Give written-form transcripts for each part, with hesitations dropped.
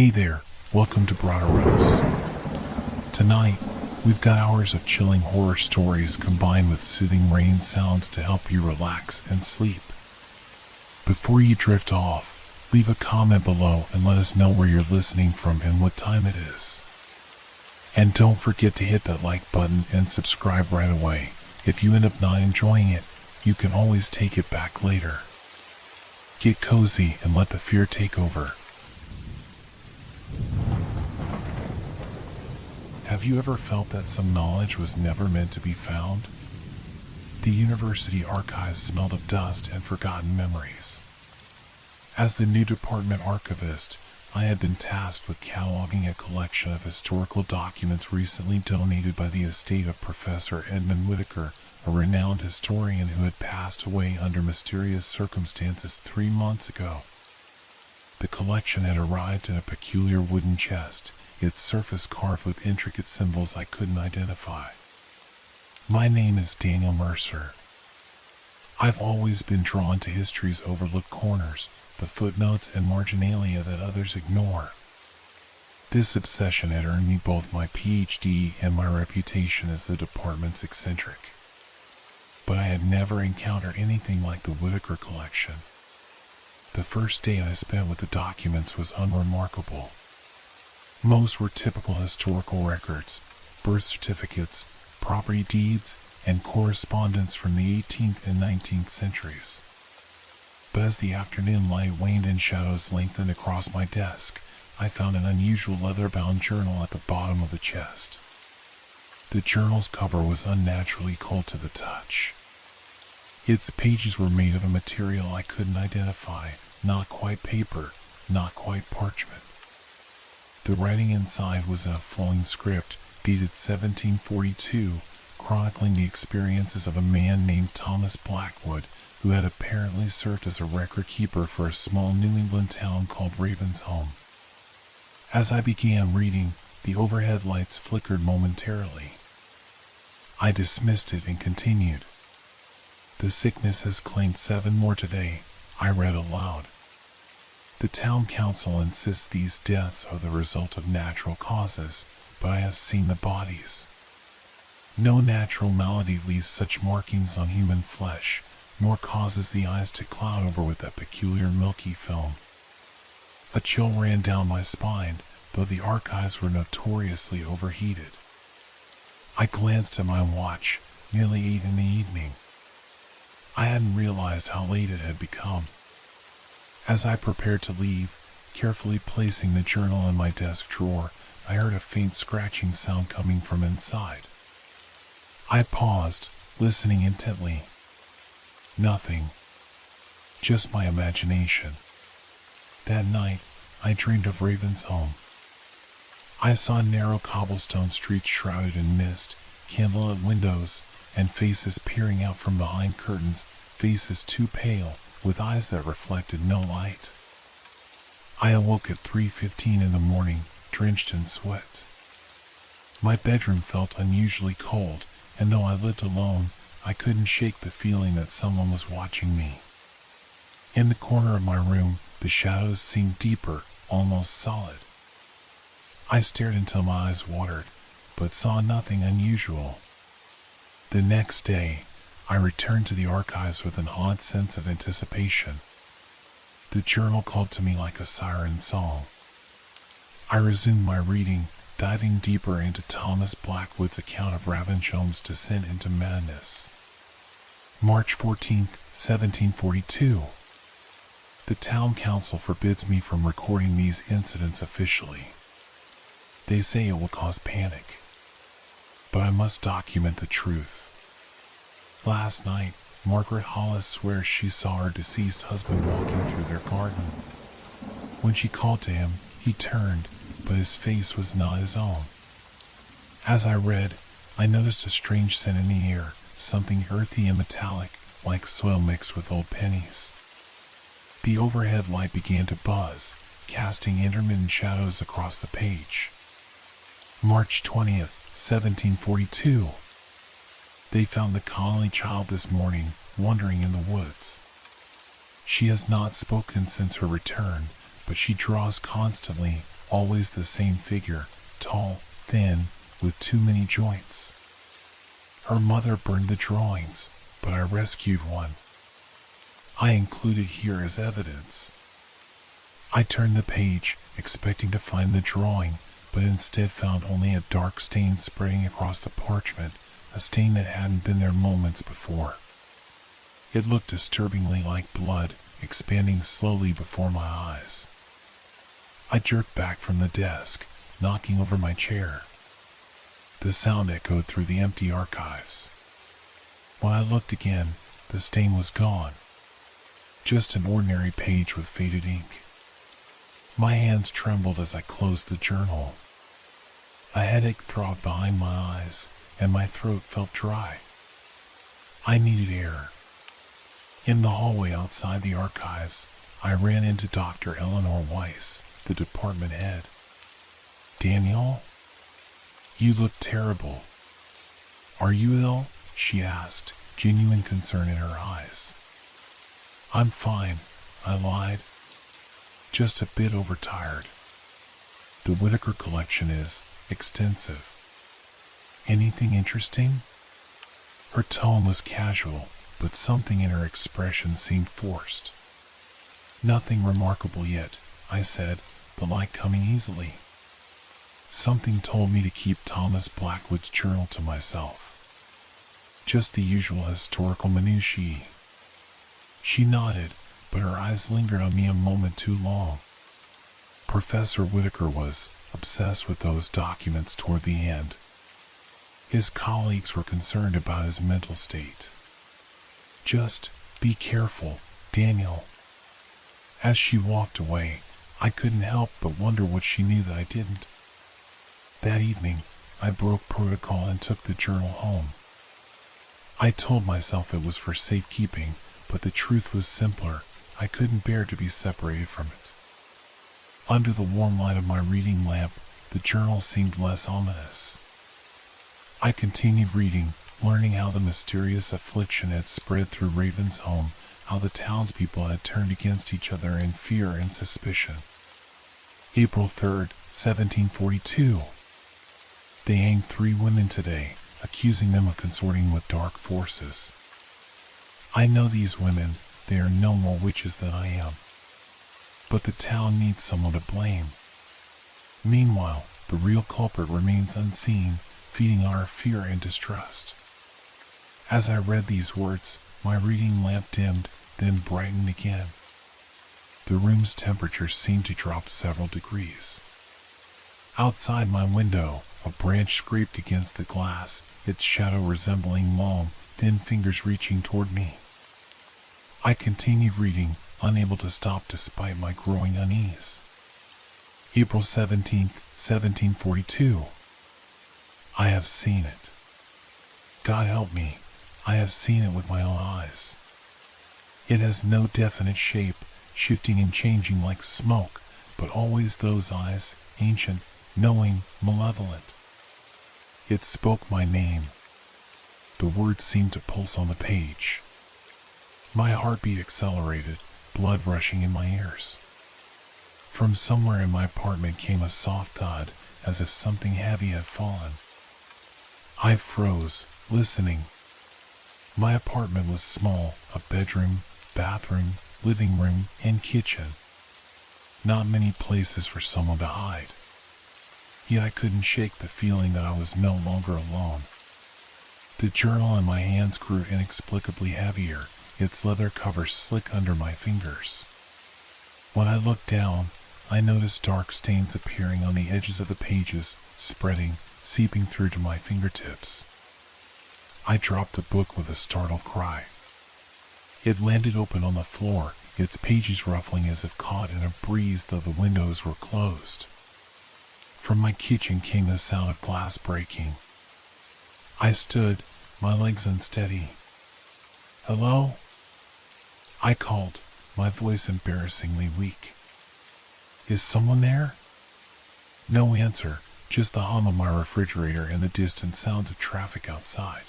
Hey there, welcome to Broderos. Tonight, we've got hours of chilling horror stories combined with soothing rain sounds to help you relax and sleep. Before you drift off, leave a comment below and let us know where you're listening from and what time it is. And don't forget to hit that like button and subscribe right away. If you end up not enjoying it, you can always take it back later. Get cozy and let the fear take over. Have you ever felt that some knowledge was never meant to be found? The university archives smelled of dust and forgotten memories. As the new department archivist, I had been tasked with cataloging a collection of historical documents recently donated by the estate of Professor Edmund Whittaker, a renowned historian who had passed away under mysterious circumstances 3 months ago. The collection had arrived in a peculiar wooden chest, its surface carved with intricate symbols I couldn't identify. My name is Daniel Mercer. I've always been drawn to history's overlooked corners, the footnotes and marginalia that others ignore. This obsession had earned me both my PhD and my reputation as the department's eccentric. But I had never encountered anything like the Whittaker collection. The first day I spent with the documents was unremarkable. Most were typical historical records, birth certificates, property deeds, and correspondence from the 18th and 19th centuries. But as the afternoon light waned and shadows lengthened across my desk, I found an unusual leather-bound journal at the bottom of the chest. The journal's cover was unnaturally cold to the touch. Its pages were made of a material I couldn't identify, not quite paper, not quite parchment. The writing inside was in a flowing script, dated 1742, chronicling the experiences of a man named Thomas Blackwood, who had apparently served as a record keeper for a small New England town called Ravensholm. As I began reading, the overhead lights flickered momentarily. I dismissed it and continued. The sickness has claimed 7 more today, I read aloud. The town council insists these deaths are the result of natural causes, but I have seen the bodies. No natural malady leaves such markings on human flesh, nor causes the eyes to cloud over with that peculiar milky film. A chill ran down my spine, though the archives were notoriously overheated. I glanced at my watch, nearly 8 in the evening. I hadn't realized how late it had become. As I prepared to leave, carefully placing the journal in my desk drawer, I heard a faint scratching sound coming from inside. I paused, listening intently. Nothing. Just my imagination. That night, I dreamed of Ravensholm. I saw narrow cobblestone streets shrouded in mist, candlelit windows, and faces peering out from behind curtains, faces too pale, with eyes that reflected no light. I awoke at 3:15 in the morning, drenched in sweat. My bedroom felt unusually cold, and though I lived alone, I couldn't shake the feeling that someone was watching me. In the corner of my room, the shadows seemed deeper, almost solid. I stared until my eyes watered, but saw nothing unusual. The next day, I returned to the archives with an odd sense of anticipation. The journal called to me like a siren song. I resumed my reading, diving deeper into Thomas Blackwood's account of Ravensholm's descent into madness. March 14, 1742. The town council forbids me from recording these incidents officially. They say it will cause panic. But I must document the truth. Last night, Margaret Hollis swears she saw her deceased husband walking through their garden. When she called to him, he turned, but his face was not his own. As I read, I noticed a strange scent in the air, something earthy and metallic, like soil mixed with old pennies. The overhead light began to buzz, casting intermittent shadows across the page. March 20th, 1742. They found the Connolly child this morning, wandering in the woods. She has not spoken since her return, but she draws constantly, always the same figure, tall, thin, with too many joints. Her mother burned the drawings, but I rescued one. I include it here as evidence. I turned the page, expecting to find the drawing, but instead found only a dark stain spreading across the parchment, a stain that hadn't been there moments before. It looked disturbingly like blood, expanding slowly before my eyes. I jerked back from the desk, knocking over my chair. The sound echoed through the empty archives. When I looked again, the stain was gone. Just an ordinary page with faded ink. My hands trembled as I closed the journal. A headache throbbed behind my eyes, and my throat felt dry. I needed air. In the hallway outside the archives, I ran into Dr. Eleanor Weiss, the department head. "Daniel, you look terrible. Are you ill?" she asked, genuine concern in her eyes. "I'm fine," I lied. "Just a bit overtired. The Whitaker collection is extensive." "Anything interesting?" Her tone was casual, but something in her expression seemed forced. "Nothing remarkable yet," I said, "the light coming easily." Something told me to keep Thomas Blackwood's journal to myself. Just the usual historical minutiae. She nodded, but her eyes lingered on me a moment too long. Professor Whitaker was obsessed with those documents toward the end. His colleagues were concerned about his mental state. "Just be careful, Daniel." As she walked away, I couldn't help but wonder what she knew that I didn't. That evening, I broke protocol and took the journal home. I told myself it was for safekeeping, but the truth was simpler. I couldn't bear to be separated from it. Under the warm light of my reading lamp, the journal seemed less ominous. I continued reading, learning how the mysterious affliction had spread through Raven's home, how the townspeople had turned against each other in fear and suspicion. April 3rd, 1742. They hanged 3 women today, accusing them of consorting with dark forces. I know these women, they are no more witches than I am. But the town needs someone to blame. Meanwhile, the real culprit remains unseen, feeding our fear and distrust. As I read these words, my reading lamp dimmed, then brightened again. The room's temperature seemed to drop several degrees. Outside my window, a branch scraped against the glass, its shadow resembling long, thin fingers reaching toward me. I continued reading, unable to stop despite my growing unease. April 17th, 1742. I have seen it. God help me, I have seen it with my own eyes. It has no definite shape, shifting and changing like smoke, but always those eyes, ancient, knowing, malevolent. It spoke my name. The words seemed to pulse on the page. My heartbeat accelerated, blood rushing in my ears. From somewhere in my apartment came a soft thud, as if something heavy had fallen. I froze, listening. My apartment was small, a bedroom, bathroom, living room, and kitchen. Not many places for someone to hide. Yet I couldn't shake the feeling that I was no longer alone. The journal in my hands grew inexplicably heavier, its leather cover slick under my fingers. When I looked down, I noticed dark stains appearing on the edges of the pages, spreading, seeping through to my fingertips. I dropped the book with a startled cry. It landed open on the floor, its pages ruffling as if caught in a breeze though the windows were closed. From my kitchen came the sound of glass breaking. I stood, my legs unsteady. "Hello?" I called, my voice embarrassingly weak. "Is someone there?" No answer, just the hum of my refrigerator and the distant sounds of traffic outside.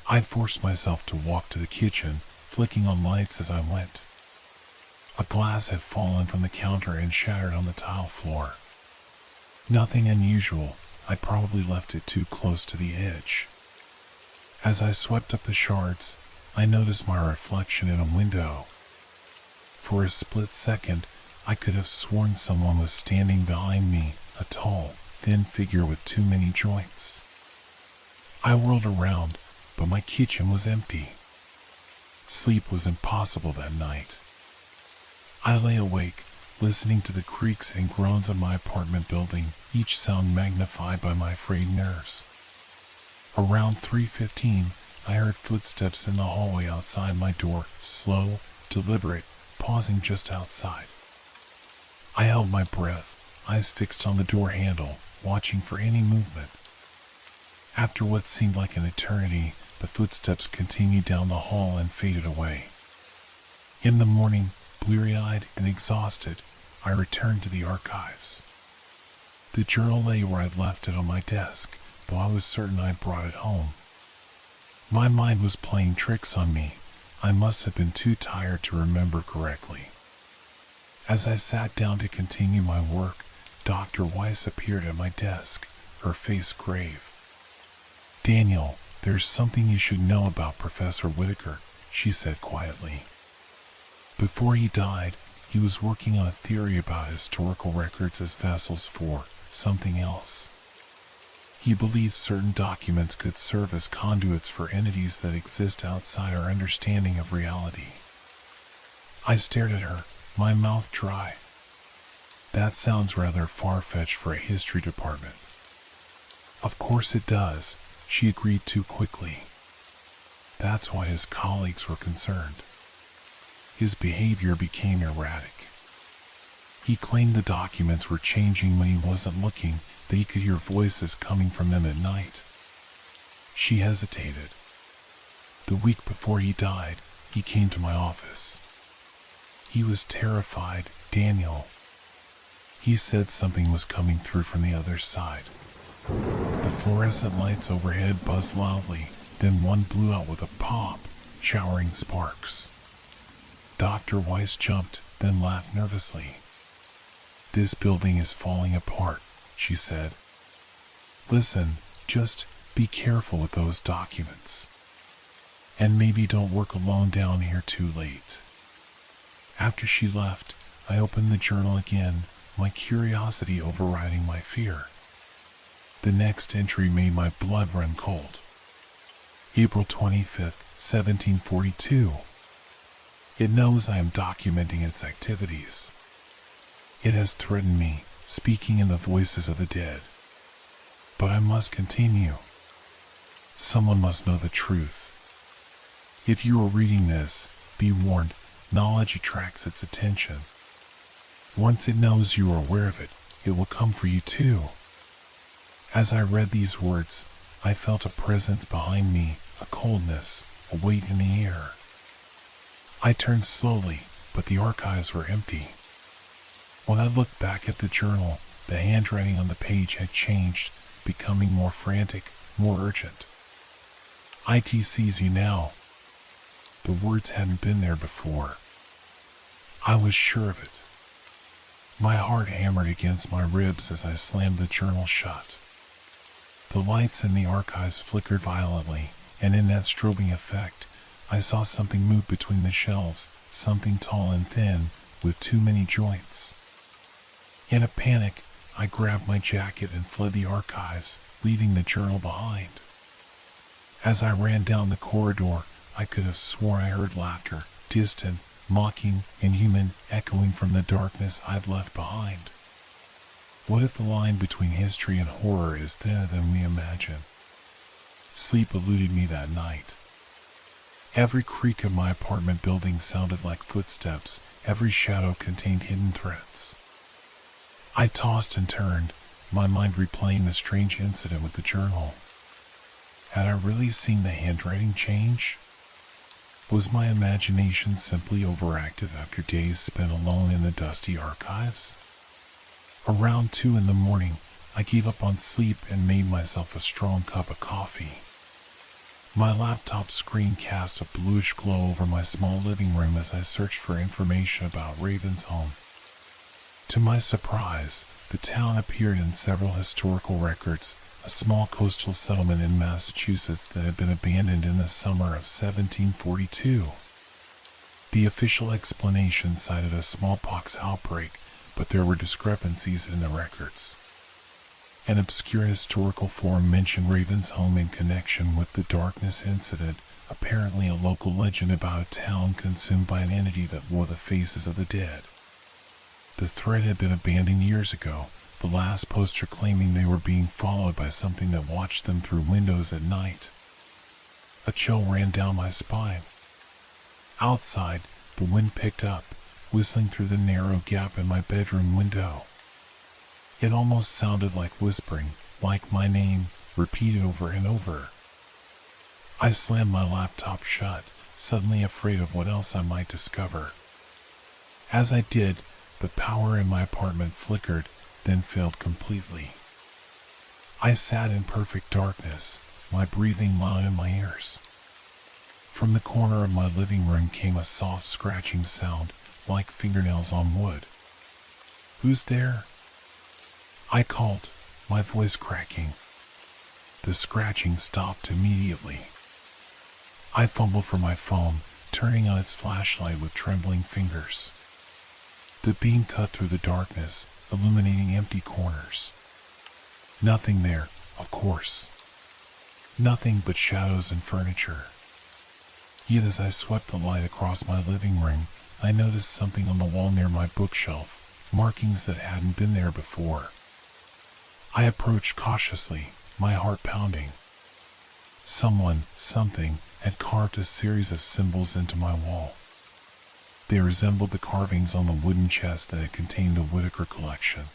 I forced myself to walk to the kitchen, flicking on lights as I went. A glass had fallen from the counter and shattered on the tile floor. Nothing unusual, I'd probably left it too close to the edge. As I swept up the shards, I noticed my reflection in a window. For a split second, I could have sworn someone was standing behind me, a tall, thin figure with too many joints. I whirled around, but my kitchen was empty. Sleep was impossible that night. I lay awake, listening to the creaks and groans of my apartment building, each sound magnified by my frayed nerves. Around 3:15, I heard footsteps in the hallway outside my door, slow, deliberate, pausing just outside. I held my breath, eyes fixed on the door handle, watching for any movement. After what seemed like an eternity, the footsteps continued down the hall and faded away. In the morning, bleary-eyed and exhausted, I returned to the archives. The journal lay where I'd left it on my desk, though I was certain I'd brought it home. My mind was playing tricks on me. I must have been too tired to remember correctly. As I sat down to continue my work, Dr. Weiss appeared at my desk, her face grave. "Daniel, there's something you should know about Professor Whitaker," she said quietly. Before he died, he was working on a theory about historical records as vessels for something else. He believed certain documents could serve as conduits for entities that exist outside our understanding of reality. I stared at her, my mouth dry. "That sounds rather far-fetched for a history department." "Of course it does," she agreed too quickly. That's why his colleagues were concerned. His behavior became erratic. He claimed the documents were changing when he wasn't looking, that he could hear voices coming from them at night. She hesitated. "The week before he died, he came to my office. He was terrified, Daniel. He said something was coming through from the other side. The fluorescent lights overhead buzzed loudly, then one blew out with a pop, showering sparks. Dr. Weiss jumped, then laughed nervously. "This building is falling apart," she said. "Listen, just be careful with those documents. And maybe don't work alone down here too late." After she left, I opened the journal again, my curiosity overriding my fear. The next entry made my blood run cold. April 25th, 1742. It knows I am documenting its activities. It has threatened me, speaking in the voices of the dead. But I must continue. Someone must know the truth. If you are reading this, be warned, knowledge attracts its attention. Once it knows you are aware of it, it will come for you too. As I read these words, I felt a presence behind me, a coldness, a weight in the air. I turned slowly, but the archives were empty. When I looked back at the journal, the handwriting on the page had changed, becoming more frantic, more urgent. "IT sees you now." The words hadn't been there before. I was sure of it. My heart hammered against my ribs as I slammed the journal shut. The lights in the archives flickered violently, and in that strobing effect, I saw something move between the shelves, something tall and thin, with too many joints. In a panic, I grabbed my jacket and fled the archives, leaving the journal behind. As I ran down the corridor, I could have sworn I heard laughter, distant, mocking, inhuman, echoing from the darkness I'd left behind. What if the line between history and horror is thinner than we imagine? Sleep eluded me that night. Every creak of my apartment building sounded like footsteps, every shadow contained hidden threats. I tossed and turned, my mind replaying the strange incident with the journal. Had I really seen the handwriting change? Was my imagination simply overactive after days spent alone in the dusty archives? Around 2 in the morning, I gave up on sleep and made myself a strong cup of coffee. My laptop screen cast a bluish glow over my small living room as I searched for information about Ravensholm. To my surprise, the town appeared in several historical records, a small coastal settlement in Massachusetts that had been abandoned in the summer of 1742. The official explanation cited a smallpox outbreak, but there were discrepancies in the records. An obscure historical form mentioned Ravensholm in connection with the Darkness incident, apparently a local legend about a town consumed by an entity that wore the faces of the dead. The thread had been abandoned years ago, the last poster claiming they were being followed by something that watched them through windows at night. A chill ran down my spine. Outside, the wind picked up, whistling through the narrow gap in my bedroom window. It almost sounded like whispering, like my name, repeated over and over. I slammed my laptop shut, suddenly afraid of what else I might discover. As I did, the power in my apartment flickered, then failed completely. I sat in perfect darkness, my breathing loud in my ears. From the corner of my living room came a soft scratching sound, like fingernails on wood. "Who's there?" I called, my voice cracking. The scratching stopped immediately. I fumbled for my phone, turning on its flashlight with trembling fingers. The beam cut through the darkness, illuminating empty corners. Nothing there, of course. Nothing but shadows and furniture. Yet as I swept the light across my living room, I noticed something on the wall near my bookshelf, markings that hadn't been there before. I approached cautiously, my heart pounding. Someone, something, had carved a series of symbols into my wall. They resembled the carvings on the wooden chest that had contained the Whitaker collection.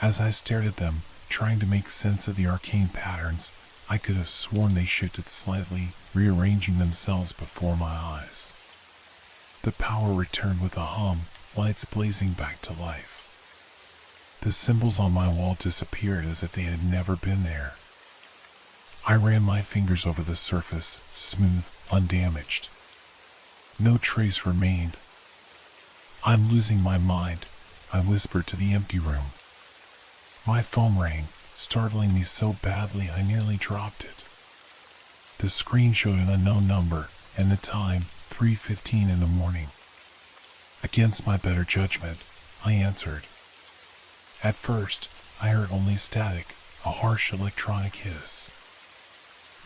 As I stared at them, trying to make sense of the arcane patterns, I could have sworn they shifted slightly, rearranging themselves before my eyes. The power returned with a hum, lights blazing back to life. The symbols on my wall disappeared as if they had never been there. I ran my fingers over the surface, smooth, undamaged. No trace remained. "I'm losing my mind," I whispered to the empty room. My phone rang, startling me so badly I nearly dropped it. The screen showed an unknown number, and the time, 3:15 in the morning. Against my better judgment, I answered. At first, I heard only static, a harsh electronic hiss.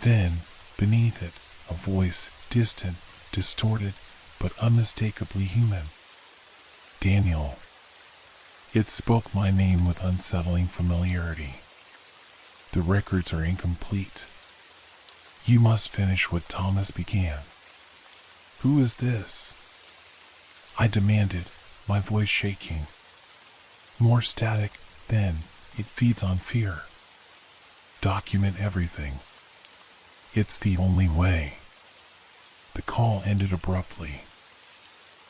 Then, beneath it, a voice, distant, distorted, but unmistakably human. "Daniel." It spoke my name with unsettling familiarity. "The records are incomplete. You must finish what Thomas began." "Who is this?" I demanded, my voice shaking. More static, then it feeds on fear. "Document everything. It's the only way." The call ended abruptly.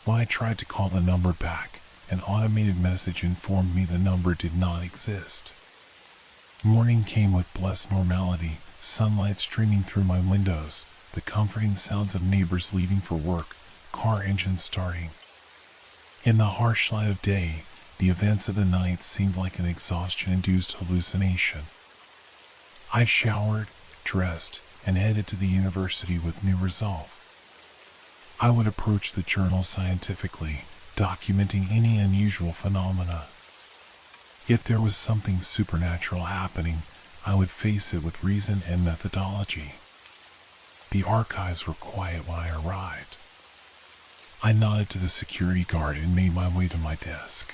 When I tried to call the number back, an automated message informed me the number did not exist. Morning came with blessed normality, sunlight streaming through my windows, the comforting sounds of neighbors leaving for work, car engines starting. In the harsh light of day, the events of the night seemed like an exhaustion-induced hallucination. I showered, dressed, and headed to the university with new resolve. I would approach the journal scientifically, documenting any unusual phenomena. If there was something supernatural happening, I would face it with reason and methodology. The archives were quiet when I arrived. I nodded to the security guard and made my way to my desk.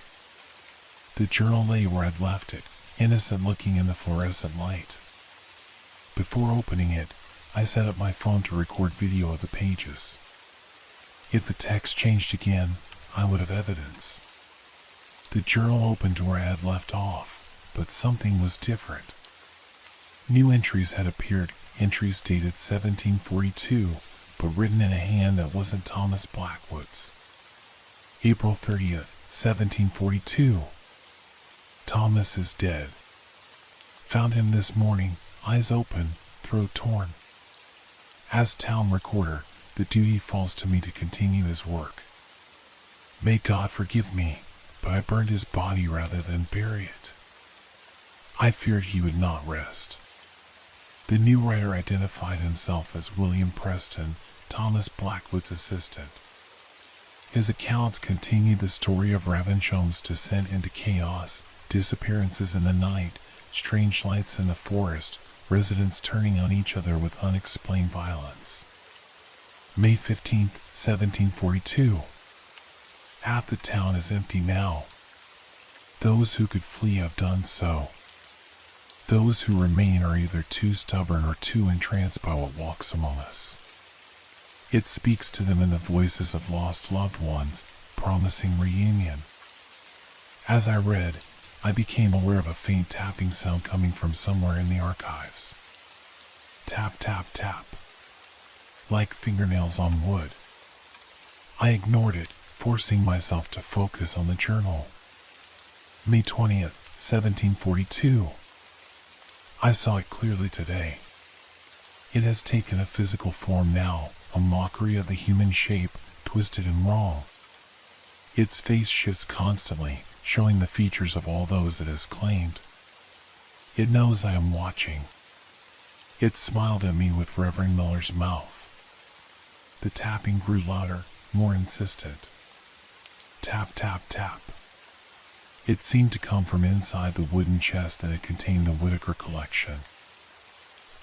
The journal lay where I'd left it, innocent looking in the fluorescent light. Before opening it, I set up my phone to record video of the pages. If the text changed again, I would have evidence. The journal opened where I had left off, but something was different. New entries had appeared, entries dated 1742, but written in a hand that wasn't Thomas Blackwood's. April 30th, 1742. Thomas is dead. Found him this morning, eyes open, throat torn. As town recorder, the duty falls to me to continue his work. May God forgive me, but I burned his body rather than bury it. I feared he would not rest. The new writer identified himself as William Preston, Thomas Blackwood's assistant. His accounts continued the story of Ravensholm's descent into chaos, disappearances in the night, strange lights in the forest, residents turning on each other with unexplained violence. May 15, 1742. Half the town is empty now. Those who could flee have done so. Those who remain are either too stubborn or too entranced by what walks among us. It speaks to them in the voices of lost loved ones, promising reunion. As I read, I became aware of a faint tapping sound coming from somewhere in the archives. Tap, tap, tap. Like fingernails on wood. I ignored it, forcing myself to focus on the journal. May 20th, 1742. I saw it clearly today. It has taken a physical form now, a mockery of the human shape, twisted and wrong. Its face shifts constantly, showing the features of all those it has claimed. It knows I am watching. It smiled at me with Reverend Miller's mouth. The tapping grew louder, more insistent. Tap, tap, tap. It seemed to come from inside the wooden chest that had contained the Whitaker collection.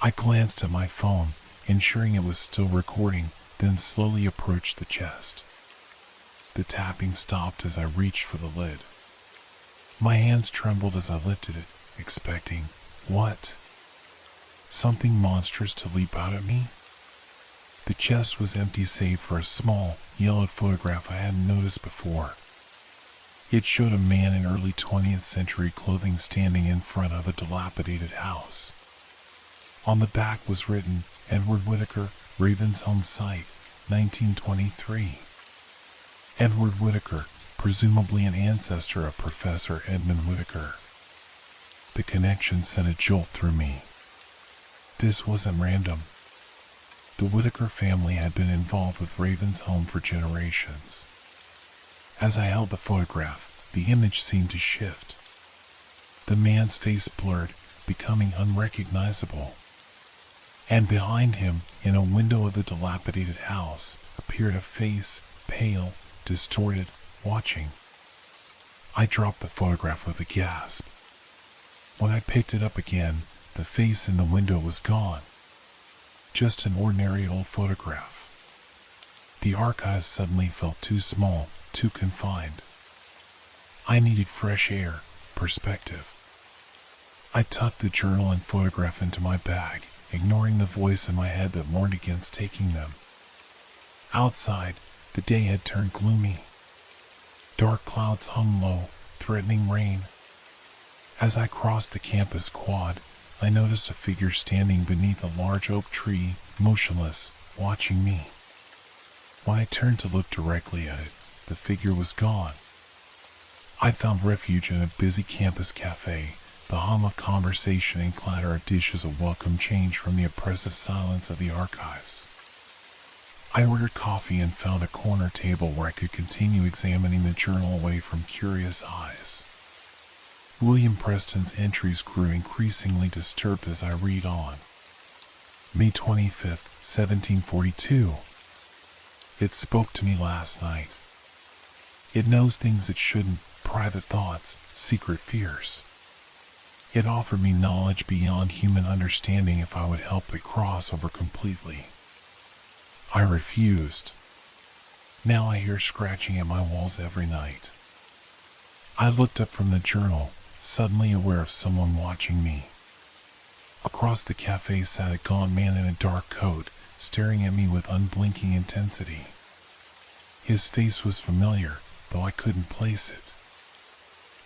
I glanced at my phone, ensuring it was still recording, then slowly approached the chest. The tapping stopped as I reached for the lid. My hands trembled as I lifted it, expecting, what? Something monstrous to leap out at me? The chest was empty save for a small, yellowed photograph I hadn't noticed before. It showed a man in early 20th century clothing standing in front of a dilapidated house. On the back was written, Edward Whitaker, Ravensholm Site, 1923. Edward Whitaker, presumably an ancestor of Professor Edmund Whitaker. The connection sent a jolt through me. This wasn't random. The Whitaker family had been involved with Ravensholm for generations. As I held the photograph, the image seemed to shift. The man's face blurred, becoming unrecognizable. And behind him, in a window of the dilapidated house, appeared a face, pale, distorted, watching. I dropped the photograph with a gasp. When I picked it up again, the face in the window was gone. Just an ordinary old photograph. The archive suddenly felt too small, too confined. I needed fresh air, perspective. I tucked the journal and photograph into my bag, ignoring the voice in my head that warned against taking them. Outside, the day had turned gloomy. Dark clouds hung low, threatening rain. As I crossed the campus quad, I noticed a figure standing beneath a large oak tree, motionless, watching me. When I turned to look directly at it, the figure was gone. I found refuge in a busy campus cafe. The hum of conversation and clatter of dishes a welcome change from the oppressive silence of the archives. I ordered coffee and found a corner table where I could continue examining the journal away from curious eyes. William Preston's entries grew increasingly disturbed as I read on. May 25th, 1742. It spoke to me last night. It knows things it shouldn't, private thoughts, secret fears. It offered me knowledge beyond human understanding if I would help it cross over completely. I refused. Now I hear scratching at my walls every night. I looked up from the journal, suddenly aware of someone watching me. Across the cafe sat a gaunt man in a dark coat, staring at me with unblinking intensity. His face was familiar, though I couldn't place it.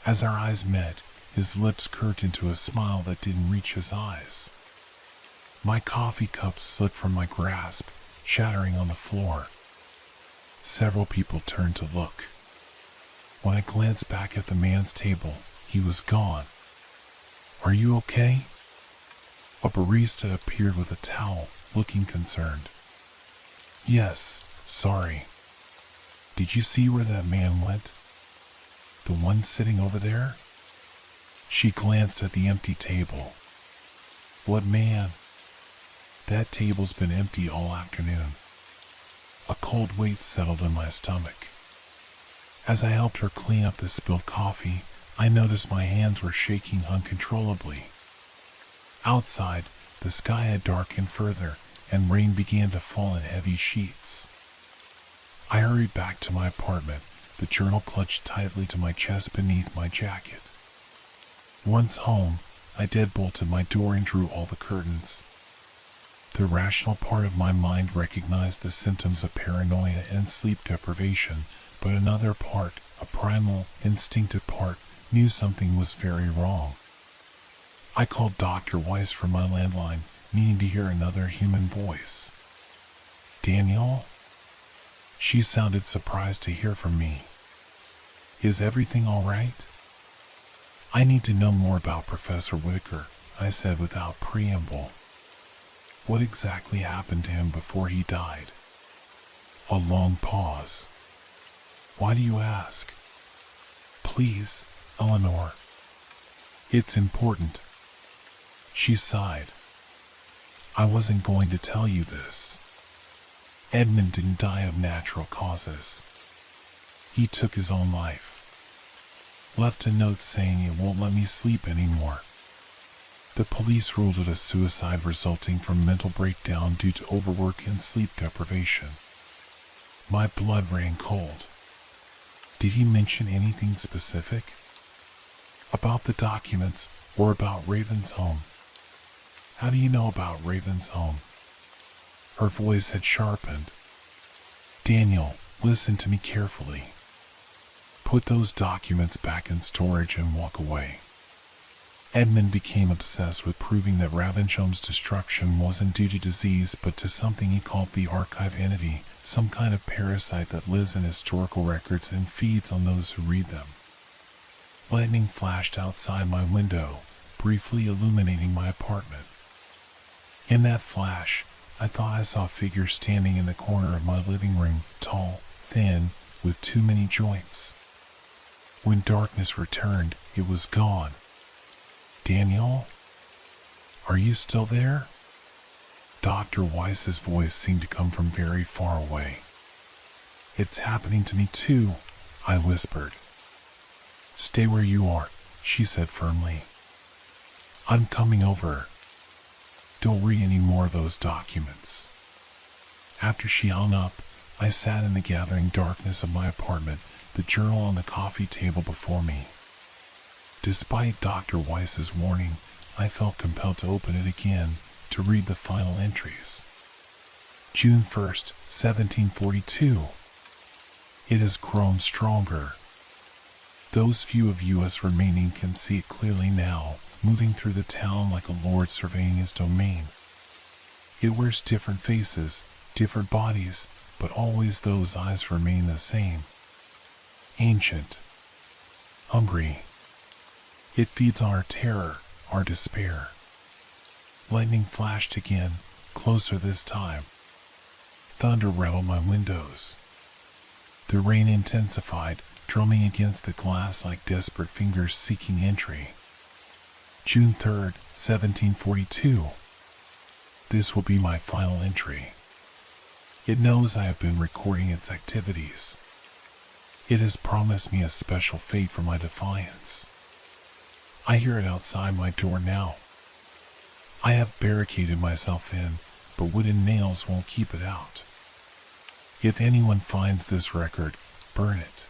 As our eyes met, his lips curved into a smile that didn't reach his eyes. My coffee cup slipped from my grasp, shattering on the floor. Several people turned to look. When I glanced back at the man's table, he was gone. "Are you okay?" A barista appeared with a towel, looking concerned. Yes, sorry. Did you see where that man went? The one sitting over there? She glanced at the empty table. What man? That table's been empty all afternoon. A cold weight settled in my stomach. As I helped her clean up the spilled coffee, I noticed my hands were shaking uncontrollably. Outside, the sky had darkened further, and rain began to fall in heavy sheets. I hurried back to my apartment, the journal clutched tightly to my chest beneath my jacket. Once home, I deadbolted my door and drew all the curtains. The rational part of my mind recognized the symptoms of paranoia and sleep deprivation, but another part, a primal, instinctive part, knew something was very wrong. I called Dr. Weiss from my landline, needing to hear another human voice. Daniel? She sounded surprised to hear from me. Is everything all right? I need to know more about Professor Whitaker, I said without preamble. What exactly happened to him before he died? A long pause. Why do you ask? Please, Eleanor. It's important. She sighed. I wasn't going to tell you this. Edmund didn't die of natural causes. He took his own life. Left a note saying it won't let me sleep anymore. The police ruled it a suicide resulting from mental breakdown due to overwork and sleep deprivation. My blood ran cold. Did he mention anything specific? About the documents or about Raven's home? How do you know about Raven's home? Her voice had sharpened. Daniel, listen to me carefully. Put those documents back in storage and walk away. Edmund became obsessed with proving that Ravenshome's destruction wasn't due to disease but to something he called the archive entity, some kind of parasite that lives in historical records and feeds on those who read them. Lightning flashed outside my window, briefly illuminating my apartment. In that flash, I thought I saw a figure standing in the corner of my living room, tall, thin, with too many joints. When darkness returned, it was gone. Daniel? Are you still there? Dr. Weiss's voice seemed to come from very far away. It's happening to me too, I whispered. Stay where you are, she said firmly. I'm coming over. Don't read any more of those documents. After she hung up, I sat in the gathering darkness of my apartment, the journal on the coffee table before me. Despite Dr. Weiss's warning, I felt compelled to open it again to read the final entries. June 1st, 1742. It has grown stronger. Those few of us remaining can see it clearly now, moving through the town like a lord surveying his domain. It wears different faces, different bodies, but always those eyes remain the same. Ancient. Hungry. It feeds on our terror, our despair. Lightning flashed again, closer this time. Thunder rattled my windows. The rain intensified, drumming against the glass like desperate fingers seeking entry. June 3rd, 1742. This will be my final entry. It knows I have been recording its activities. It has promised me a special fate for my defiance. I hear it outside my door now. I have barricaded myself in, but wooden nails won't keep it out. If anyone finds this record, burn it.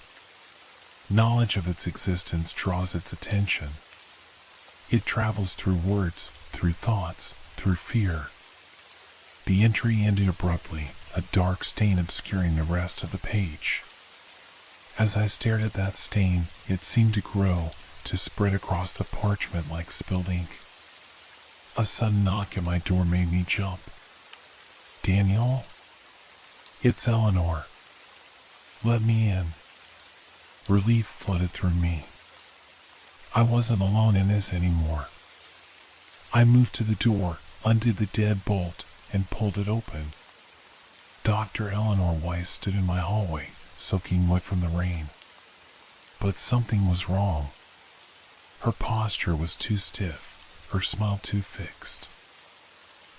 Knowledge of its existence draws its attention. It travels through words, through thoughts, through fear. The entry ended abruptly, a dark stain obscuring the rest of the page. As I stared at that stain, it seemed to grow, to spread across the parchment like spilled ink. A sudden knock at my door made me jump. Daniel? It's Eleanor. Let me in. Relief flooded through me. I wasn't alone in this anymore. I moved to the door, undid the deadbolt, and pulled it open. Dr. Eleanor Weiss stood in my hallway, soaking wet from the rain. But something was wrong. Her posture was too stiff, her smile too fixed.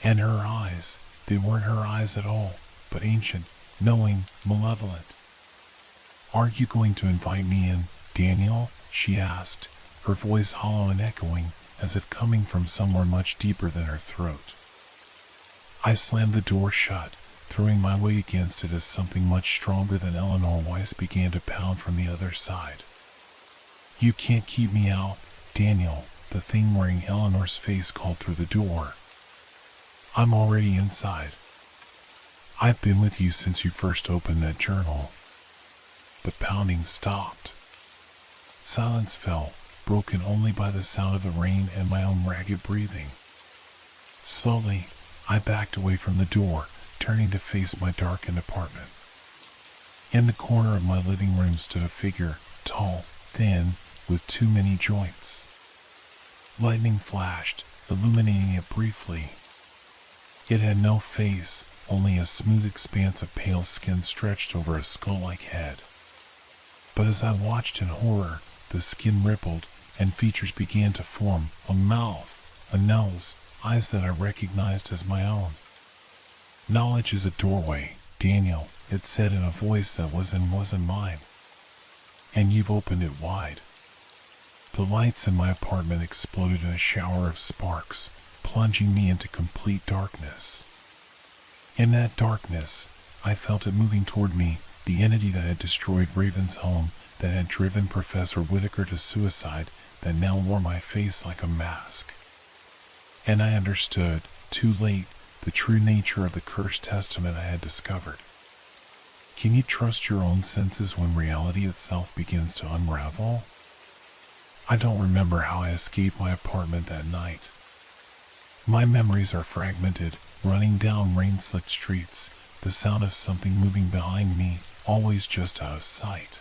And her eyes, they weren't her eyes at all, but ancient, knowing, malevolent. "Aren't you going to invite me in, Daniel?" she asked, her voice hollow and echoing, as if coming from somewhere much deeper than her throat. I slammed the door shut, throwing my weight against it as something much stronger than Eleanor Weiss began to pound from the other side. "You can't keep me out, Daniel," the thing wearing Eleanor's face called through the door. "I'm already inside. I've been with you since you first opened that journal." The pounding stopped. Silence fell, broken only by the sound of the rain and my own ragged breathing. Slowly, I backed away from the door, turning to face my darkened apartment. In the corner of my living room stood a figure, tall, thin, with too many joints. Lightning flashed, illuminating it briefly. It had no face, only a smooth expanse of pale skin stretched over a skull-like head. But as I watched in horror, the skin rippled, and features began to form: a mouth, a nose, eyes that I recognized as my own. "Knowledge is a doorway, Daniel," it said in a voice that wasn't mine. "And you've opened it wide." The lights in my apartment exploded in a shower of sparks, plunging me into complete darkness. In that darkness, I felt it moving toward me, the entity that had destroyed Raven's home, that had driven Professor Whitaker to suicide, that now wore my face like a mask. And I understood, too late, the true nature of the cursed testament I had discovered. Can you trust your own senses when reality itself begins to unravel? I don't remember how I escaped my apartment that night. My memories are fragmented, running down rain-slicked streets, the sound of something moving behind me, always just out of sight.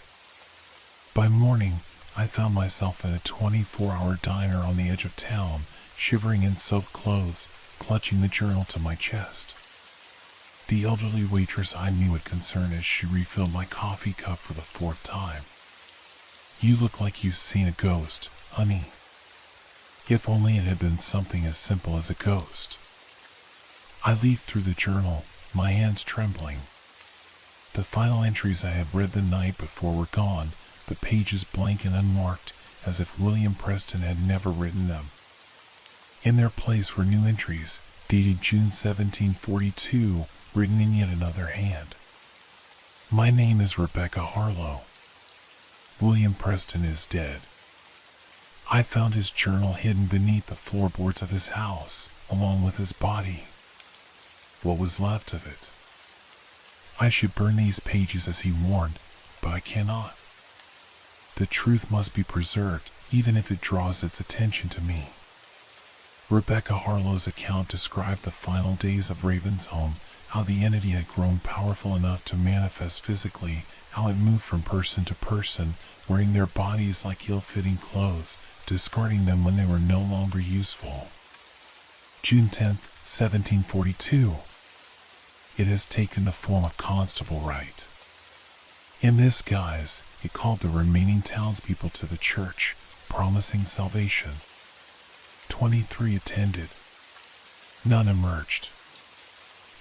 By morning, I found myself in a 24-hour diner on the edge of town, shivering in soaked clothes, clutching the journal to my chest. The elderly waitress eyed me with concern as she refilled my coffee cup for the 4th time. "You look like you've seen a ghost, honey." If only it had been something as simple as a ghost. I leafed through the journal, my hands trembling. The final entries I had read the night before were gone, the pages blank and unmarked, as if William Preston had never written them. In their place were new entries, dated June 1742, written in yet another hand. "My name is Rebecca Harlow. William Preston is dead." I found his journal hidden beneath the floorboards of his house, along with his body. What was left of it? I should burn these pages as he warned, but I cannot. The truth must be preserved, even if it draws its attention to me. Rebecca Harlow's account described the final days of Raven's home, how the entity had grown powerful enough to manifest physically, how it moved from person to person, wearing their bodies like ill-fitting clothes, discarding them when they were no longer useful. June 10th, 1742. It has taken the form of Constable Wright. In this guise, it called the remaining townspeople to the church, promising salvation. 23 attended. None emerged.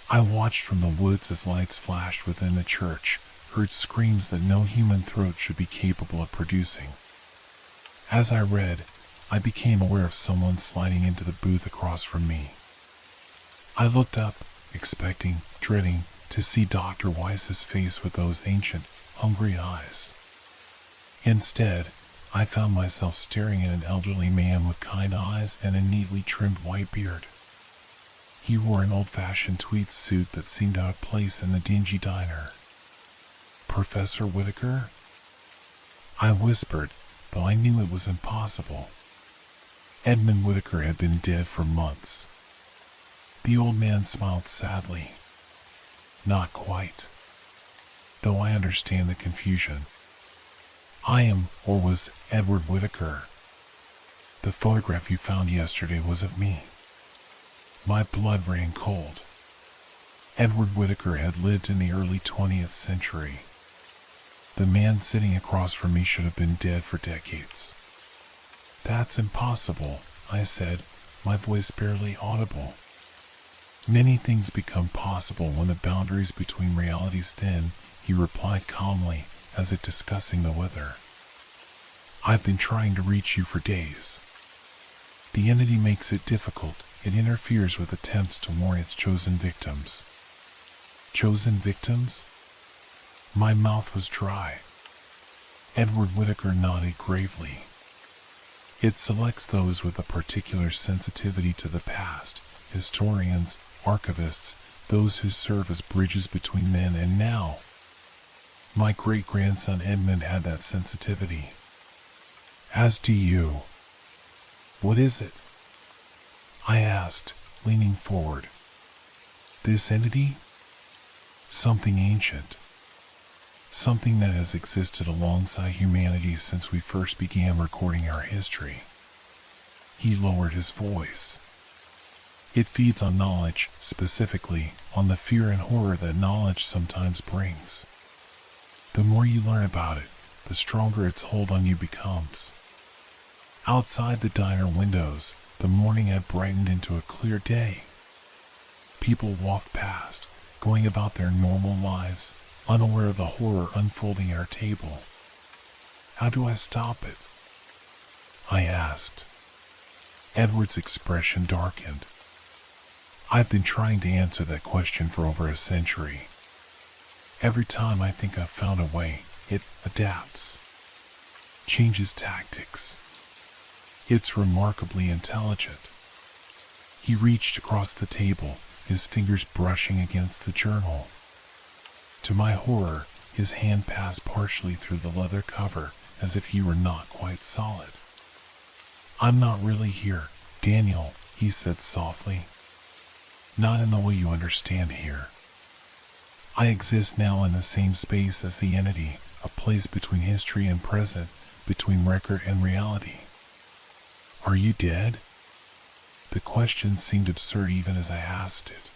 I watched from the woods as lights flashed within the church, heard screams that no human throat should be capable of producing. As I read, I became aware of someone sliding into the booth across from me. I looked up, expecting, dreading, to see Dr. Weiss's face with those ancient, hungry eyes. Instead, I found myself staring at an elderly man with kind eyes and a neatly trimmed white beard. He wore an old-fashioned tweed suit that seemed out of place in the dingy diner. "Professor Whitaker?" I whispered, though I knew it was impossible. Edmund Whitaker had been dead for months. The old man smiled sadly. "Not quite. Though I understand the confusion. I am, or was, Edward Whitaker. The photograph you found yesterday was of me." My blood ran cold. Edward Whittaker had lived in the early 20th century. The man sitting across from me should have been dead for decades. That's impossible, I said, my voice barely audible. Many things become possible when the boundaries between realities thin, he replied calmly, as if discussing the weather. I've been trying to reach you for days. The entity makes it difficult. It interferes with attempts to warn its chosen victims. Chosen victims? My mouth was dry. Edward Whittaker nodded gravely. It selects those with a particular sensitivity to the past, historians, archivists, those who serve as bridges between then and now. My great-grandson Edmund had that sensitivity. As do you. What is it? I asked, leaning forward. This entity? Something ancient. Something that has existed alongside humanity since we first began recording our history. He lowered his voice. It feeds on knowledge, specifically on the fear and horror that knowledge sometimes brings. The more you learn about it, the stronger its hold on you becomes. Outside the diner windows, the morning had brightened into a clear day. People walked past, going about their normal lives, unaware of the horror unfolding at our table. How do I stop it? I asked. Edward's expression darkened. I've been trying to answer that question for over a century. Every time I think I've found a way, it adapts, changes tactics. It's remarkably intelligent. He reached across the table, his fingers brushing against the journal. To my horror, his hand passed partially through the leather cover, as if he were not quite solid. I'm not really here, Daniel, he said softly. Not in the way you understand here. I exist now in the same space as the entity, a place between history and present, between record and reality. Are you dead? The question seemed absurd even as I asked it.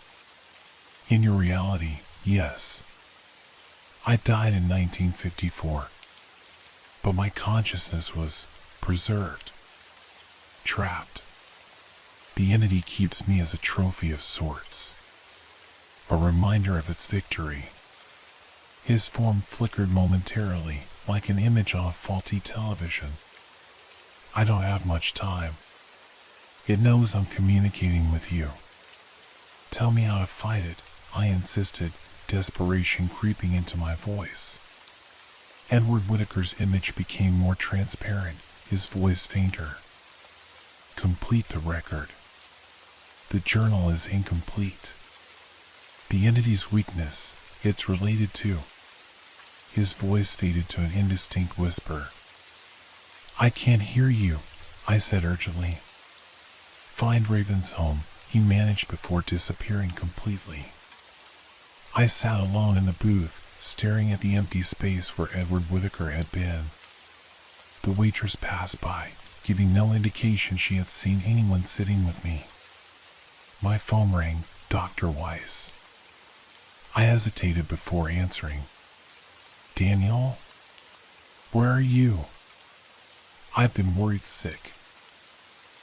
In your reality, yes. I died in 1954, but my consciousness was preserved, trapped. The entity keeps me as a trophy of sorts, a reminder of its victory. His form flickered momentarily, like an image on a faulty television. I don't have much time. It knows I'm communicating with you. Tell me how to fight it, I insisted, desperation creeping into my voice. Edward Whittaker's image became more transparent, his voice fainter. Complete the record. The journal is incomplete. The entity's weakness, it's related to. His voice faded to an indistinct whisper. I can't hear you, I said urgently. Find Raven's home, he managed before disappearing completely. I sat alone in the booth, staring at the empty space where Edward Whittaker had been. The waitress passed by, giving no indication she had seen anyone sitting with me. My phone rang, Dr. Weiss. I hesitated before answering. Daniel? Where are you? I've been worried sick.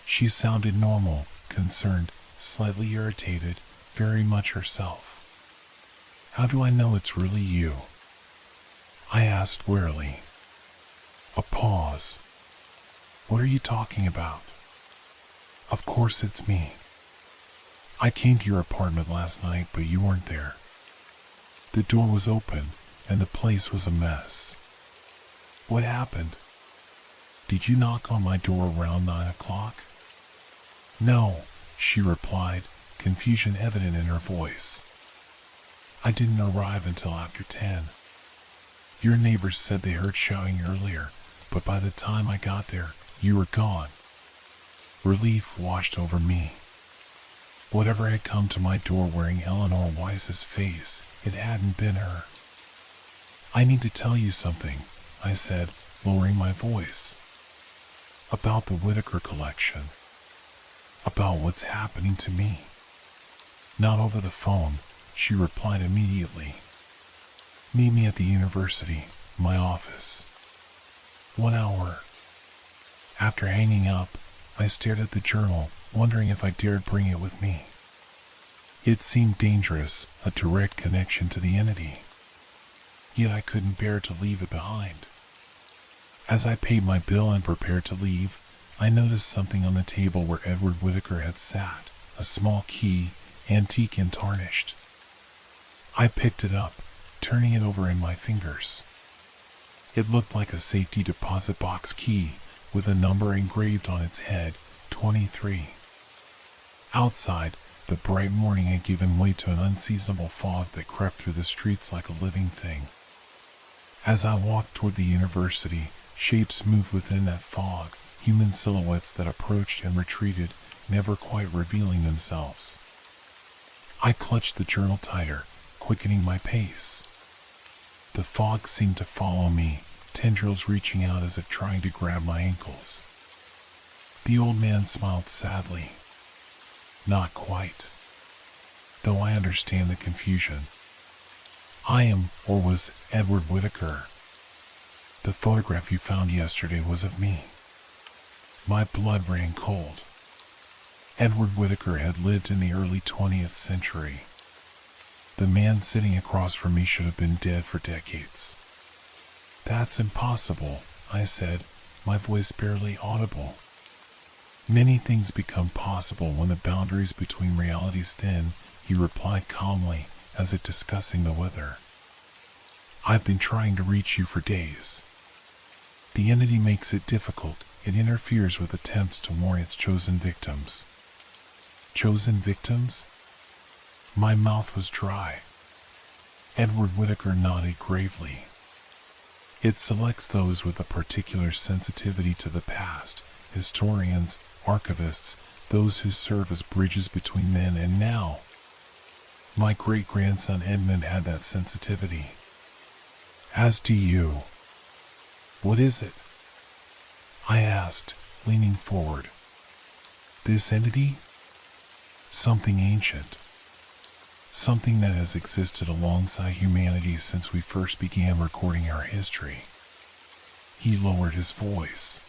She sounded normal, concerned, slightly irritated, very much herself. How do I know it's really you? I asked wearily. A pause. What are you talking about? Of course it's me. I came to your apartment last night, but you weren't there. The door was open, and the place was a mess. What happened? Did you knock on my door around 9 o'clock? No, she replied, confusion evident in her voice. I didn't arrive until after 10. Your neighbors said they heard shouting earlier, but by the time I got there, you were gone. Relief washed over me. Whatever had come to my door wearing Eleanor Weiss's face, it hadn't been her. I need to tell you something, I said, lowering my voice. About the Whittaker collection. About what's happening to me. Not over the phone, she replied immediately. Meet me at the university, my office. 1 hour. After hanging up, I stared at the journal, wondering if I dared bring it with me. It seemed dangerous, a direct connection to the entity. Yet I couldn't bear to leave it behind. As I paid my bill and prepared to leave, I noticed something on the table where Edward Whittaker had sat, a small key, antique and tarnished. I picked it up, turning it over in my fingers. It looked like a safety deposit box key, with a number engraved on its head, 23. Outside, the bright morning had given way to an unseasonable fog that crept through the streets like a living thing. As I walked toward the university, shapes moved within that fog, human silhouettes that approached and retreated, never quite revealing themselves. I clutched the journal tighter, quickening my pace. The fog seemed to follow me, tendrils reaching out as if trying to grab my ankles. The old man smiled sadly. Not quite. Though I understand the confusion. I am, or was, Edward Whittaker. The photograph you found yesterday was of me. My blood ran cold. Edward Whittaker had lived in the early 20th century. The man sitting across from me should have been dead for decades. That's impossible, I said, my voice barely audible. Many things become possible when the boundaries between realities thin, he replied calmly, as if discussing the weather. I've been trying to reach you for days. The entity makes it difficult. It interferes with attempts to warn its chosen victims. Chosen victims? My mouth was dry. Edward Whittaker nodded gravely. It selects those with a particular sensitivity to the past, historians, archivists, those who serve as bridges between then and now. My great-grandson Edmund had that sensitivity. As do you. What is it? I asked, leaning forward. This entity? Something ancient. Something that has existed alongside humanity since we first began recording our history. He lowered his voice.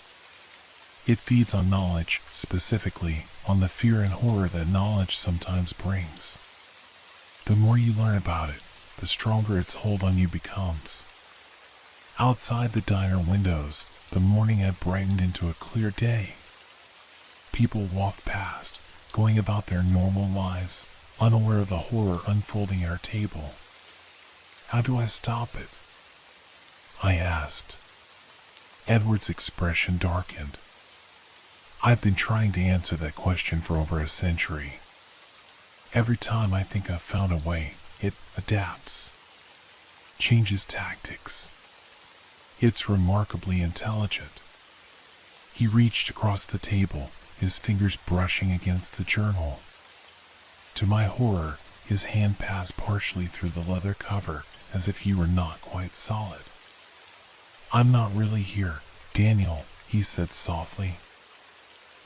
It feeds on knowledge, specifically, on the fear and horror that knowledge sometimes brings. The more you learn about it, the stronger its hold on you becomes. Outside the diner windows, the morning had brightened into a clear day. People walked past, going about their normal lives, unaware of the horror unfolding at our table. How do I stop it? I asked. Edward's expression darkened. I've been trying to answer that question for over a century. Every time I think I've found a way, it adapts, changes tactics. It's remarkably intelligent. He reached across the table, his fingers brushing against the journal. To my horror, his hand passed partially through the leather cover, as if he were not quite solid. I'm not really here, Daniel, he said softly.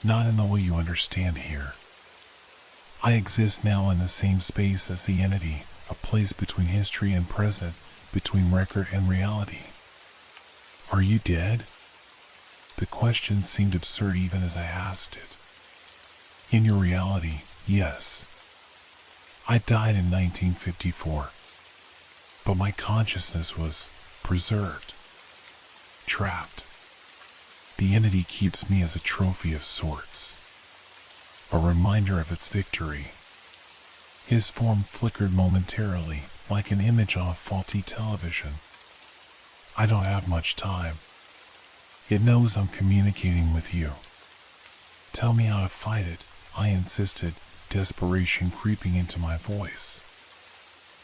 Not in the way you understand here. I exist now in the same space as the entity, a place between history and present, between record and reality. Are you dead? The question seemed absurd even as I asked it. In your reality, yes. I died in 1954. But my consciousness was preserved. Trapped. The entity keeps me as a trophy of sorts. A reminder of its victory. His form flickered momentarily, like an image on a faulty television. I don't have much time. It knows I'm communicating with you. Tell me how to fight it, I insisted, desperation creeping into my voice.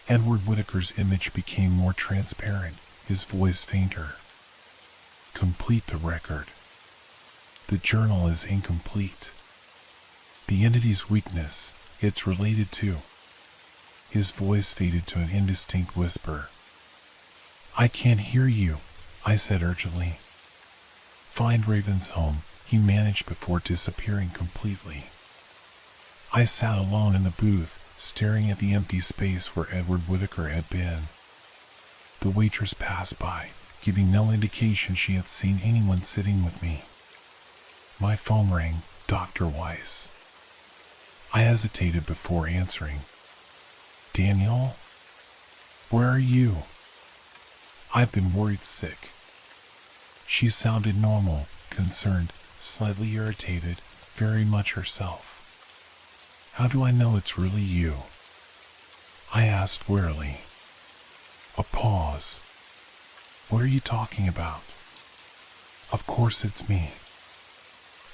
Edward Whittaker's image became more transparent, his voice fainter. Complete the record. The journal is incomplete. The entity's weakness, it's related to. His voice faded to an indistinct whisper. I can't hear you, I said urgently. Find Ravensholm, he managed before disappearing completely. I sat alone in the booth, staring at the empty space where Edward Whitaker had been. The waitress passed by, giving no indication she had seen anyone sitting with me. My phone rang. Dr. Weiss. I hesitated before answering. Daniel? Where are you? I've been worried sick. She sounded normal, concerned, slightly irritated, very much herself. How do I know it's really you? I asked wearily. A pause. What are you talking about? Of course it's me.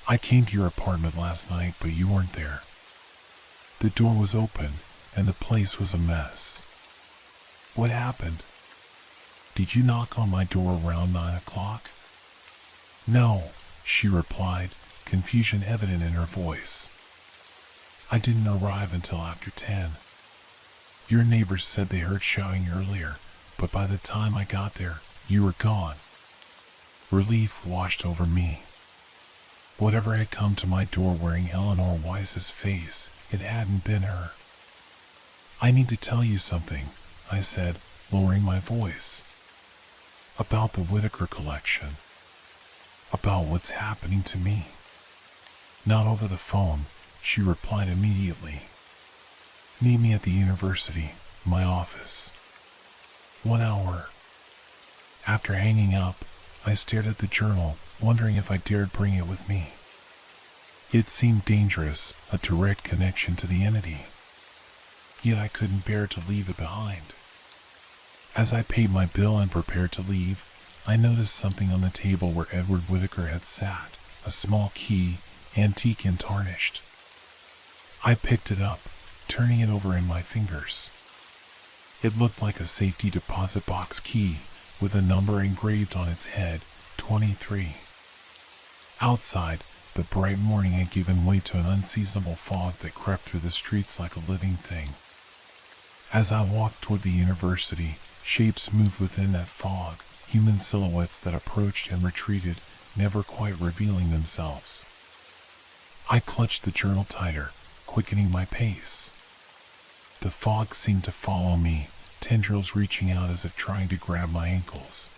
I came to your apartment last night, but you weren't there. The door was open, and the place was a mess. What happened? Did you knock on my door around 9 o'clock? No, she replied, confusion evident in her voice. I didn't arrive until after 10. Your neighbors said they heard shouting earlier, but by the time I got there, you were gone. Relief washed over me. Whatever had come to my door wearing Eleanor Weiss's face, it hadn't been her. I need to tell you something, I said, lowering my voice. About the Whitaker collection. About what's happening to me. Not over the phone, she replied immediately. Meet me at the university, my office. 1 hour. After hanging up, I stared at the journal, wondering if I dared bring it with me. It seemed dangerous, a direct connection to the entity. Yet I couldn't bear to leave it behind. As I paid my bill and prepared to leave, I noticed something on the table where Edward Whitaker had sat, a small key, antique and tarnished. I picked it up, turning it over in my fingers. It looked like a safety deposit box key, with a number engraved on its head, 23. Outside, the bright morning had given way to an unseasonable fog that crept through the streets like a living thing. As I walked toward the university, shapes moved within that fog, human silhouettes that approached and retreated, never quite revealing themselves. I clutched the journal tighter, quickening my pace. The fog seemed to follow me, tendrils reaching out as if trying to grab my ankles.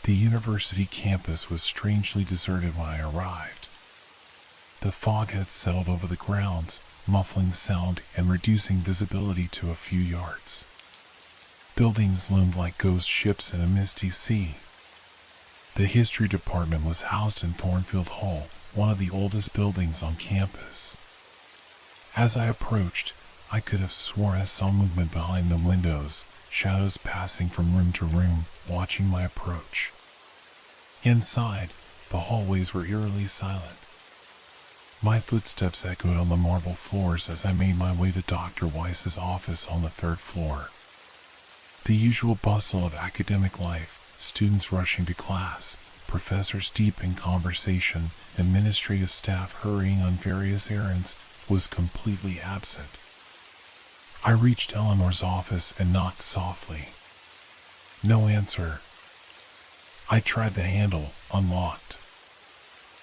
The university campus was strangely deserted when I arrived. The fog had settled over the grounds, muffling sound and reducing visibility to a few yards. Buildings loomed like ghost ships in a misty sea. The history department was housed in Thornfield Hall, one of the oldest buildings on campus. As I approached, I could have sworn I saw movement behind the windows, shadows passing from room to room, watching my approach. Inside, the hallways were eerily silent. My footsteps echoed on the marble floors as I made my way to Dr. Weiss's office on the 3rd floor. The usual bustle of academic life, students rushing to class, professors deep in conversation, administrative staff hurrying on various errands, was completely absent. I reached Eleanor's office and knocked softly. No answer. I tried the handle, unlocked.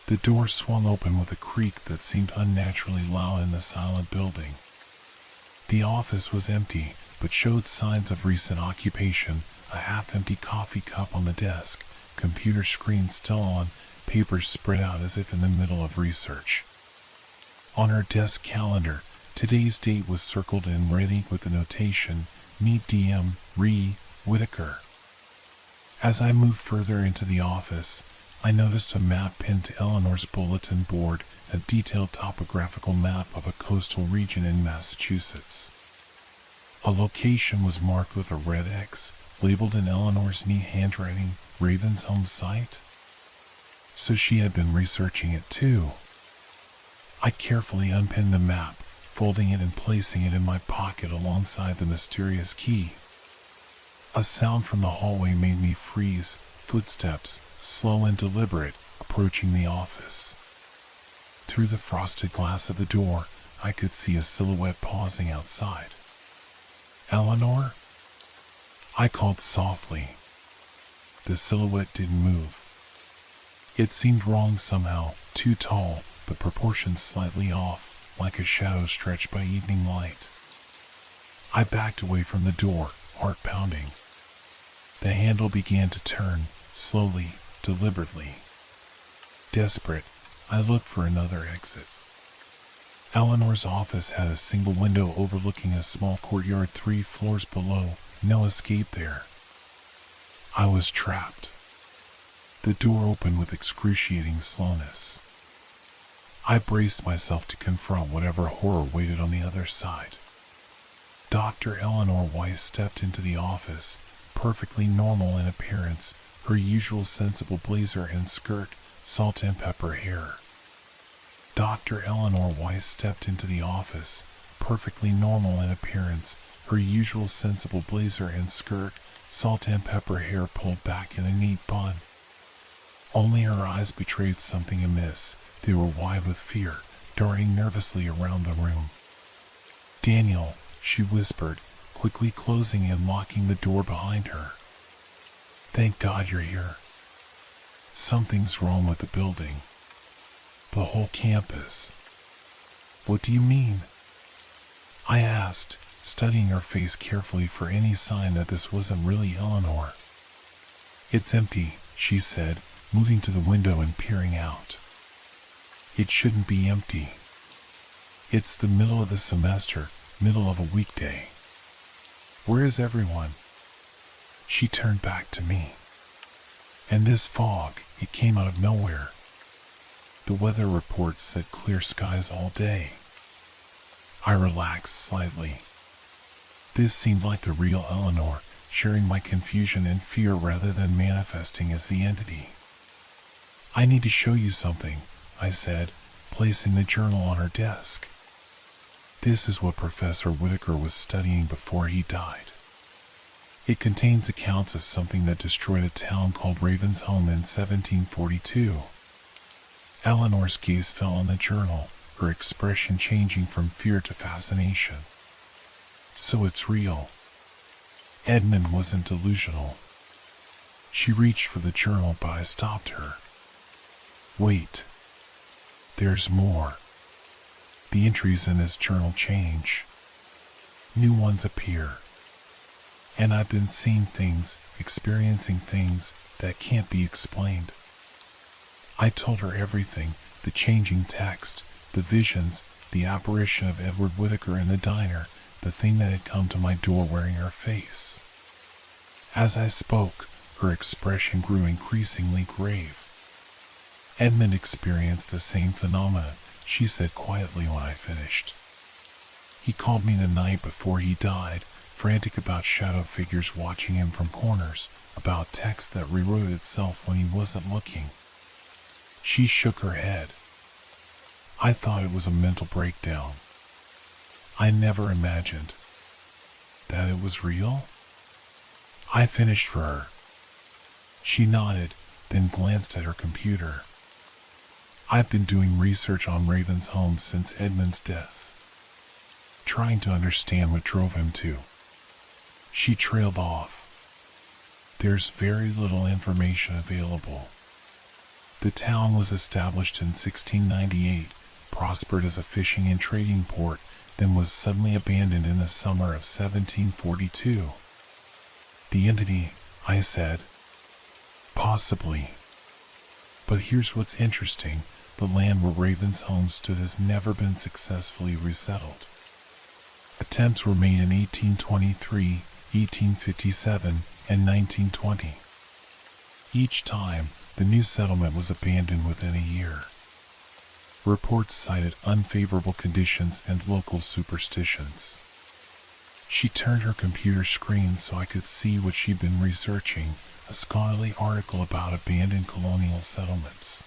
The door swung open with a creak that seemed unnaturally loud in the silent building. The office was empty, but showed signs of recent occupation, a half-empty coffee cup on the desk, computer screen still on, papers spread out as if in the middle of research. On her desk calendar, today's date was circled in red ink with the notation, Meet DM, Re, Whitaker. As I moved further into the office, I noticed a map pinned to Eleanor's bulletin board, a detailed topographical map of a coastal region in Massachusetts. A location was marked with a red X, labeled in Eleanor's neat handwriting, Raven's home site. So she had been researching it too. I carefully unpinned the map, folding it and placing it in my pocket alongside the mysterious key. A sound from the hallway made me freeze, footsteps, slow and deliberate, approaching the office. Through the frosted glass of the door, I could see a silhouette pausing outside. Eleanor? I called softly. The silhouette didn't move. It seemed wrong somehow, too tall, the proportions slightly off, like a shadow stretched by evening light. I backed away from the door, heart pounding. The handle began to turn, slowly, deliberately. Desperate, I looked for another exit. Eleanor's office had a single window overlooking a small courtyard 3 floors below, no escape there. I was trapped. The door opened with excruciating slowness. I braced myself to confront whatever horror waited on the other side. Dr. Eleanor Weiss stepped into the office, perfectly normal in appearance, her usual sensible blazer and skirt, salt and pepper hair. Dr. Eleanor Weiss stepped into the office, perfectly normal in appearance, her usual sensible blazer and skirt, salt and pepper hair pulled back in a neat bun. Only her eyes betrayed something amiss. They were wide with fear, darting nervously around the room. "Daniel," she whispered, quickly closing and locking the door behind her. "Thank God you're here. Something's wrong with the building. The whole campus." "What do you mean?" I asked, studying her face carefully for any sign that this wasn't really Eleanor. "It's empty," she said, moving to the window and peering out. "It shouldn't be empty. It's the middle of the semester, middle of a weekday. Where is everyone?" She turned back to me. "And this fog, it came out of nowhere. The weather report said clear skies all day." I relaxed slightly. This seemed like the real Eleanor, sharing my confusion and fear rather than manifesting as the entity. "I need to show you something," I said, placing the journal on her desk. "This is what Professor Whitaker was studying before he died. It contains accounts of something that destroyed a town called Ravensholm in 1742. Eleanor's gaze fell on the journal, her expression changing from fear to fascination. "So it's real. Edmund wasn't delusional." She reached for the journal, but I stopped her. "Wait. There's more. The entries in this journal change. New ones appear. And I've been seeing things, experiencing things that can't be explained." I told her everything, the changing text, the visions, the apparition of Edward Whitaker in the diner, the thing that had come to my door wearing her face. As I spoke, her expression grew increasingly grave. "Edmund experienced the same phenomena," she said quietly when I finished. "He called me the night before he died, frantic about shadow figures watching him from corners, about text that rewrote itself when he wasn't looking." She shook her head. "I thought it was a mental breakdown. I never imagined that it was real." I finished for her. She nodded, then glanced at her computer. "I've been doing research on Ravensholm since Edmund's death, trying to understand what drove him to." She trailed off. "There's very little information available. The town was established in 1698, prospered as a fishing and trading port, then was suddenly abandoned in the summer of 1742. "The entity," I said. "Possibly. But here's what's interesting. The land where Ravensholm stood has never been successfully resettled. Attempts were made in 1823, 1857, and 1920. Each time, the new settlement was abandoned within a year. Reports cited unfavorable conditions and local superstitions." She turned her computer screen so I could see what she'd been researching, a scholarly article about abandoned colonial settlements.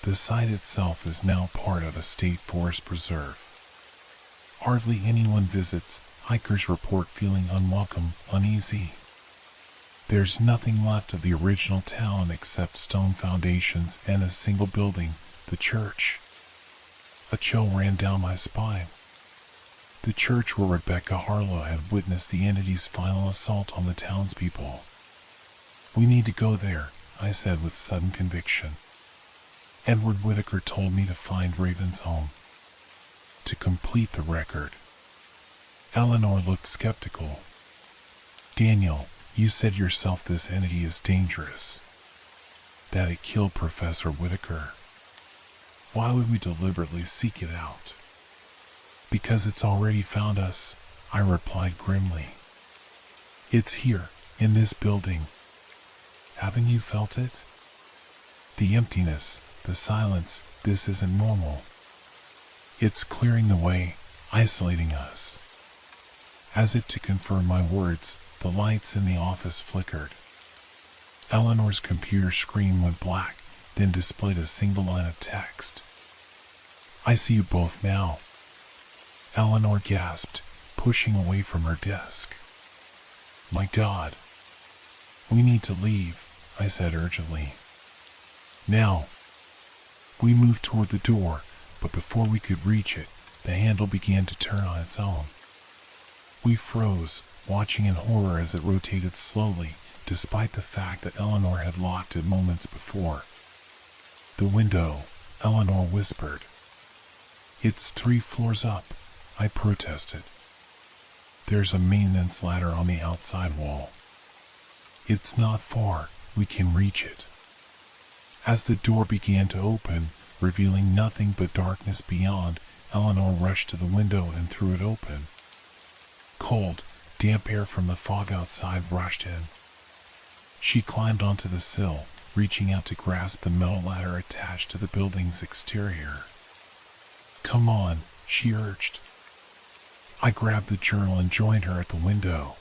The site itself is now part of a state forest preserve. Hardly anyone visits, hikers report feeling unwelcome, uneasy. There's nothing left of the original town except stone foundations and a single building, the church. A chill ran down my spine. The church where Rebecca Harlow had witnessed the entity's final assault on the townspeople. "We need to go there," I said with sudden conviction. "Edward Whitaker told me to find Ravensholm, to complete the record." Eleanor looked skeptical. Daniel, you said yourself this entity is dangerous. That it killed Professor Whitaker. Why would we deliberately seek it out? Because it's already found us, I replied grimly. It's here, in this building. Haven't you felt it? The emptiness, the silence, this isn't normal. It's clearing the way, isolating us. As if to confirm my words, the lights in the office flickered. Eleanor's computer screen went black, then displayed a single line of text. I see you both now. Eleanor gasped, pushing away from her desk. My God. We need to leave, I said urgently. Now. We moved toward the door, but before we could reach it, the handle began to turn on its own. We froze, watching in horror as it rotated slowly, despite the fact that Eleanor had locked it moments before. The window, Eleanor whispered. It's 3 floors up, I protested. There's a maintenance ladder on the outside wall. It's not far, we can reach it. As the door began to open, revealing nothing but darkness beyond, Eleanor rushed to the window and threw it open. Cold, damp air from the fog outside rushed in. She climbed onto the sill, reaching out to grasp the metal ladder attached to the building's exterior. Come on, she urged. I grabbed the journal and joined her at the window.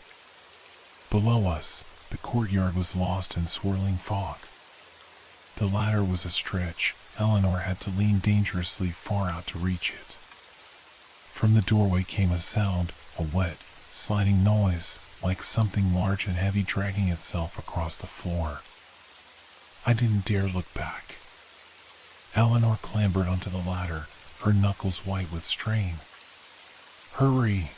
Below us, the courtyard was lost in swirling fog. The ladder was a stretch. Eleanor had to lean dangerously far out to reach it. From the doorway came a sound, a wet, sliding noise, like something large and heavy dragging itself across the floor. I didn't dare look back. Eleanor clambered onto the ladder, her knuckles white with strain. Hurry!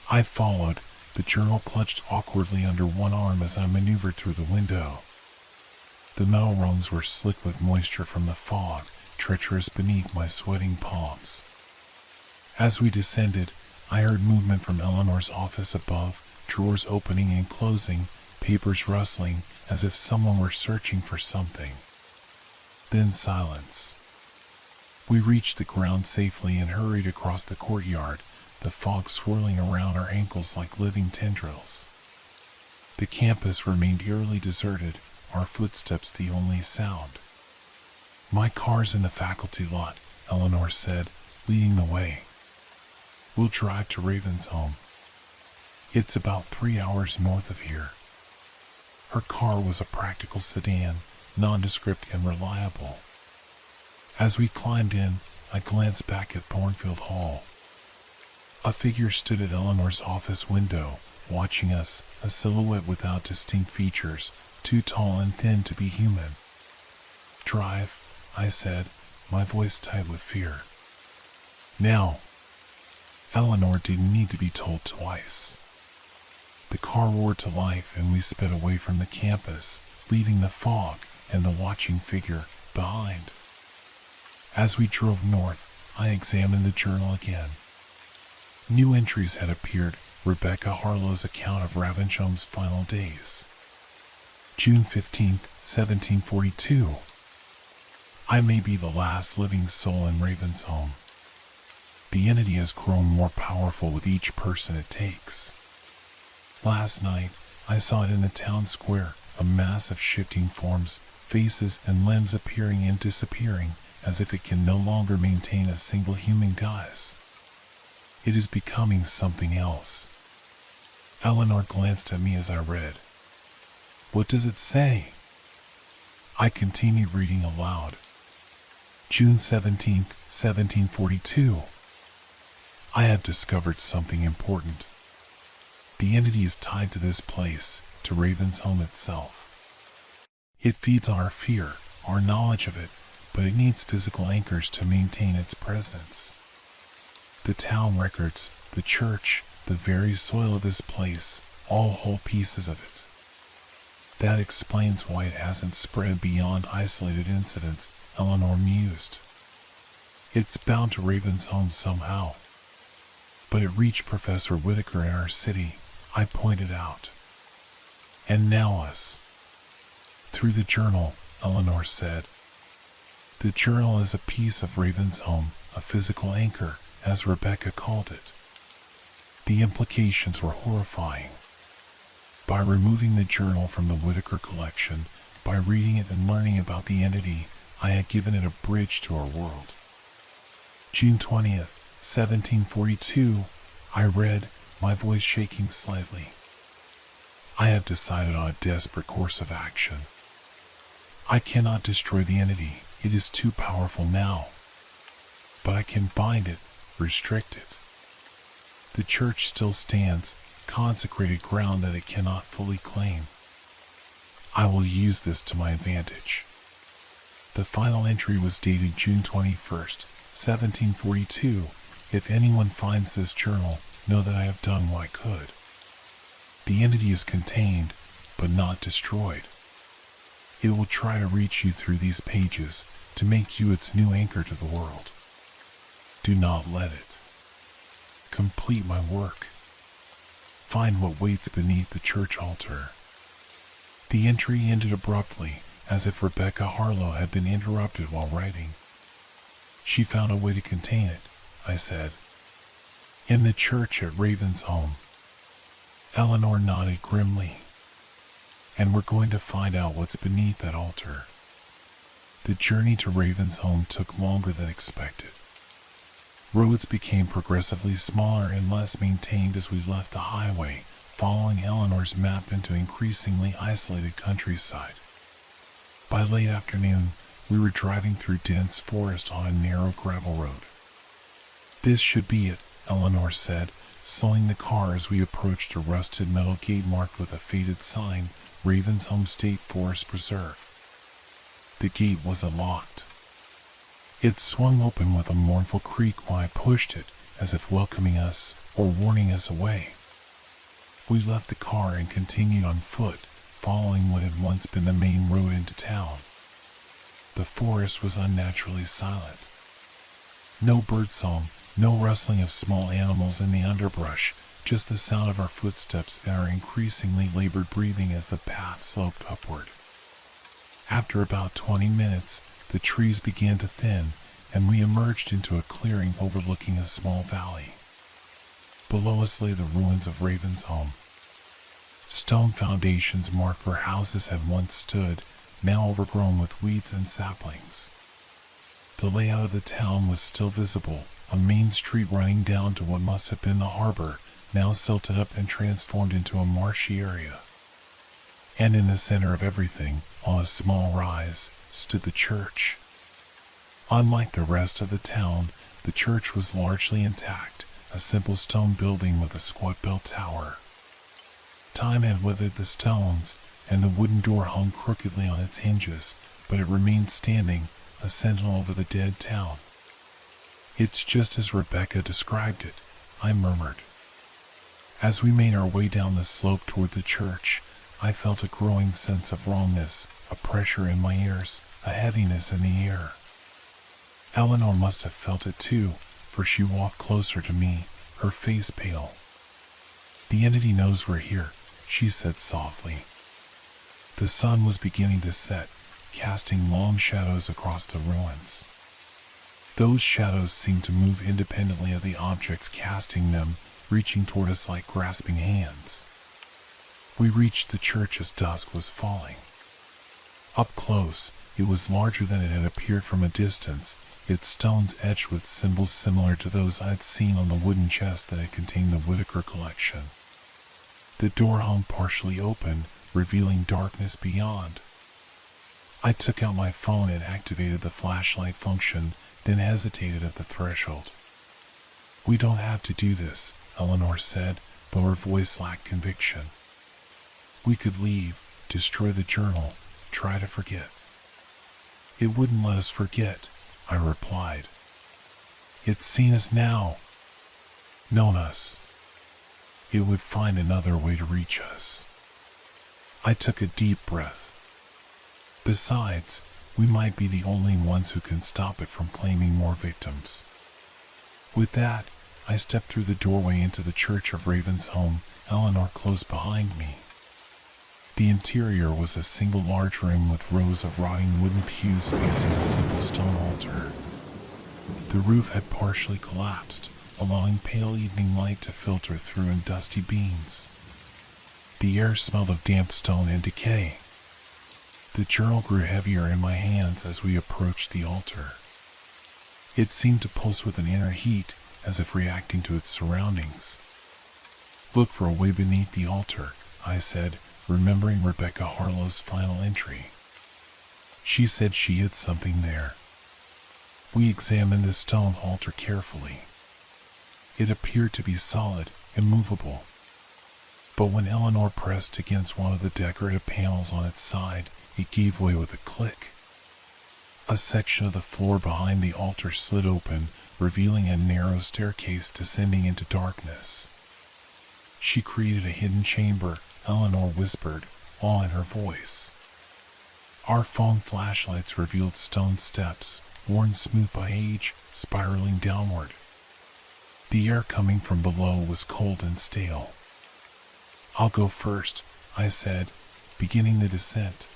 I followed, the journal clutched awkwardly under one arm as I maneuvered through the window. The metal rungs were slick with moisture from the fog, treacherous beneath my sweating palms. As we descended, I heard movement from Eleanor's office above, drawers opening and closing, papers rustling, as if someone were searching for something. Then silence. We reached the ground safely and hurried across the courtyard, the fog swirling around our ankles like living tendrils. The campus remained eerily deserted, our footsteps the only sound. My car's in the faculty lot, Eleanor said, leading the way. We'll drive to Ravensholm. It's about 3 hours north of here. Her car was a practical sedan, nondescript and reliable. As we climbed in, I glanced back at Thornfield Hall. A figure stood at Eleanor's office window, watching us, a silhouette without distinct features, too tall and thin to be human. Drive, I said, my voice tight with fear. Now. Eleanor didn't need to be told twice. The car roared to life and we sped away from the campus, leaving the fog and the watching figure behind. As we drove north, I examined the journal again. New entries had appeared, Rebecca Harlow's account of Ravensholm's final days. June 15, 1742. I may be the last living soul in Ravensholm. The entity has grown more powerful with each person it takes. Last night, I saw it in the town square, a mass of shifting forms, faces and limbs appearing and disappearing, as if it can no longer maintain a single human guise. It is becoming something else. Eleanor glanced at me as I read. What does it say? I continued reading aloud. June 17, 1742. I have discovered something important. The entity is tied to this place, to Ravensholm itself. It feeds on our fear, our knowledge of it, but it needs physical anchors to maintain its presence. The town records, the church, the very soil of this place, all hold pieces of it. That explains why it hasn't spread beyond isolated incidents, Eleanor mused. It's bound to Ravensholm somehow. but it reached Professor Whitaker in our city, I pointed out. And now us. Through the journal, Eleanor said. The journal is a piece of Ravensholm, a physical anchor, as Rebecca called it. The implications were horrifying. By removing the journal from the Whitaker collection, by reading it and learning about the entity, I had given it a bridge to our world. June 20th, 1742, I read, my voice shaking slightly. I have decided on a desperate course of action. I cannot destroy the entity, it is too powerful now. But I can bind it, restrict it. The church still stands, consecrated ground that it cannot fully claim. I will use this to my advantage. The final entry was dated June 21st, 1742. If anyone finds this journal, know that I have done what I could. The entity is contained, but not destroyed. It will try to reach you through these pages, to make you its new anchor to the world. Do not let it. Complete my work. Find what waits beneath the church altar. The entry ended abruptly, as if Rebecca Harlow had been interrupted while writing. She found a way to contain it, I said. In the church at Ravensholm. Eleanor nodded grimly. And we're going to find out what's beneath that altar. The journey to Ravensholm took longer than expected. Roads became progressively smaller and less maintained as we left the highway, following Eleanor's map into increasingly isolated countryside. By late afternoon, we were driving through dense forest on a narrow gravel road. This should be it, Eleanor said, slowing the car as we approached a rusted metal gate marked with a faded sign, Ravensholm State Forest Preserve. The gate was unlocked. It swung open with a mournful creak when I pushed it, as if welcoming us or warning us away. We left the car and continued on foot, following what had once been the main road into town. The forest was unnaturally silent. No birdsong, no rustling of small animals in the underbrush, just the sound of our footsteps and our increasingly labored breathing as the path sloped upward. After about 20 minutes, the trees began to thin, and we emerged into a clearing overlooking a small valley. Below us lay the ruins of Ravensholm. Stone foundations marked where houses had once stood, now overgrown with weeds and saplings. The layout of the town was still visible, a main street running down to what must have been the harbor, now silted up and transformed into a marshy area. And in the center of everything, on a small rise, stood the church. Unlike the rest of the town, the church was largely intact, a simple stone building with a squat bell tower. Time had withered the stones, and the wooden door hung crookedly on its hinges, but it remained standing, a sentinel over the dead town. It's just as Rebecca described it, I murmured. As we made our way down the slope toward the church, I felt a growing sense of wrongness, a pressure in my ears, a heaviness in the air. Eleanor must have felt it too, for she walked closer to me, her face pale. The entity knows we're here, she said softly. The sun was beginning to set, casting long shadows across the ruins. Those shadows seemed to move independently of the objects casting them, reaching toward us like grasping hands. We reached the church as dusk was falling. Up close, it was larger than it had appeared from a distance, its stones etched with symbols similar to those I'd seen on the wooden chest that had contained the Whitaker collection. The door hung partially open, revealing darkness beyond. I took out my phone and activated the flashlight function, then hesitated at the threshold. We don't have to do this, Eleanor said, but her voice lacked conviction. We could leave, destroy the journal, try to forget. It wouldn't let us forget, I replied. It's seen us now, known us. It would find another way to reach us. I took a deep breath. Besides, we might be the only ones who can stop it from claiming more victims. With that, I stepped through the doorway into the Church of Ravensholm, Eleanor close behind me. The interior was a single large room with rows of rotting wooden pews facing a simple stone altar. The roof had partially collapsed, allowing pale evening light to filter through in dusty beams. The air smelled of damp stone and decay. The journal grew heavier in my hands as we approached the altar. It seemed to pulse with an inner heat, as if reacting to its surroundings. "Look for a way beneath the altar," I said, remembering Rebecca Harlow's final entry. She said she hid something there. We examined the stone altar carefully. It appeared to be solid, immovable. But when Eleanor pressed against one of the decorative panels on its side, it gave way with a click. A section of the floor behind the altar slid open, revealing a narrow staircase descending into darkness. "She created a hidden chamber," Eleanor whispered, awe in her voice. Our phone flashlights revealed stone steps, worn smooth by age, spiraling downward. The air coming from below was cold and stale. "I'll go first," I said, beginning the descent.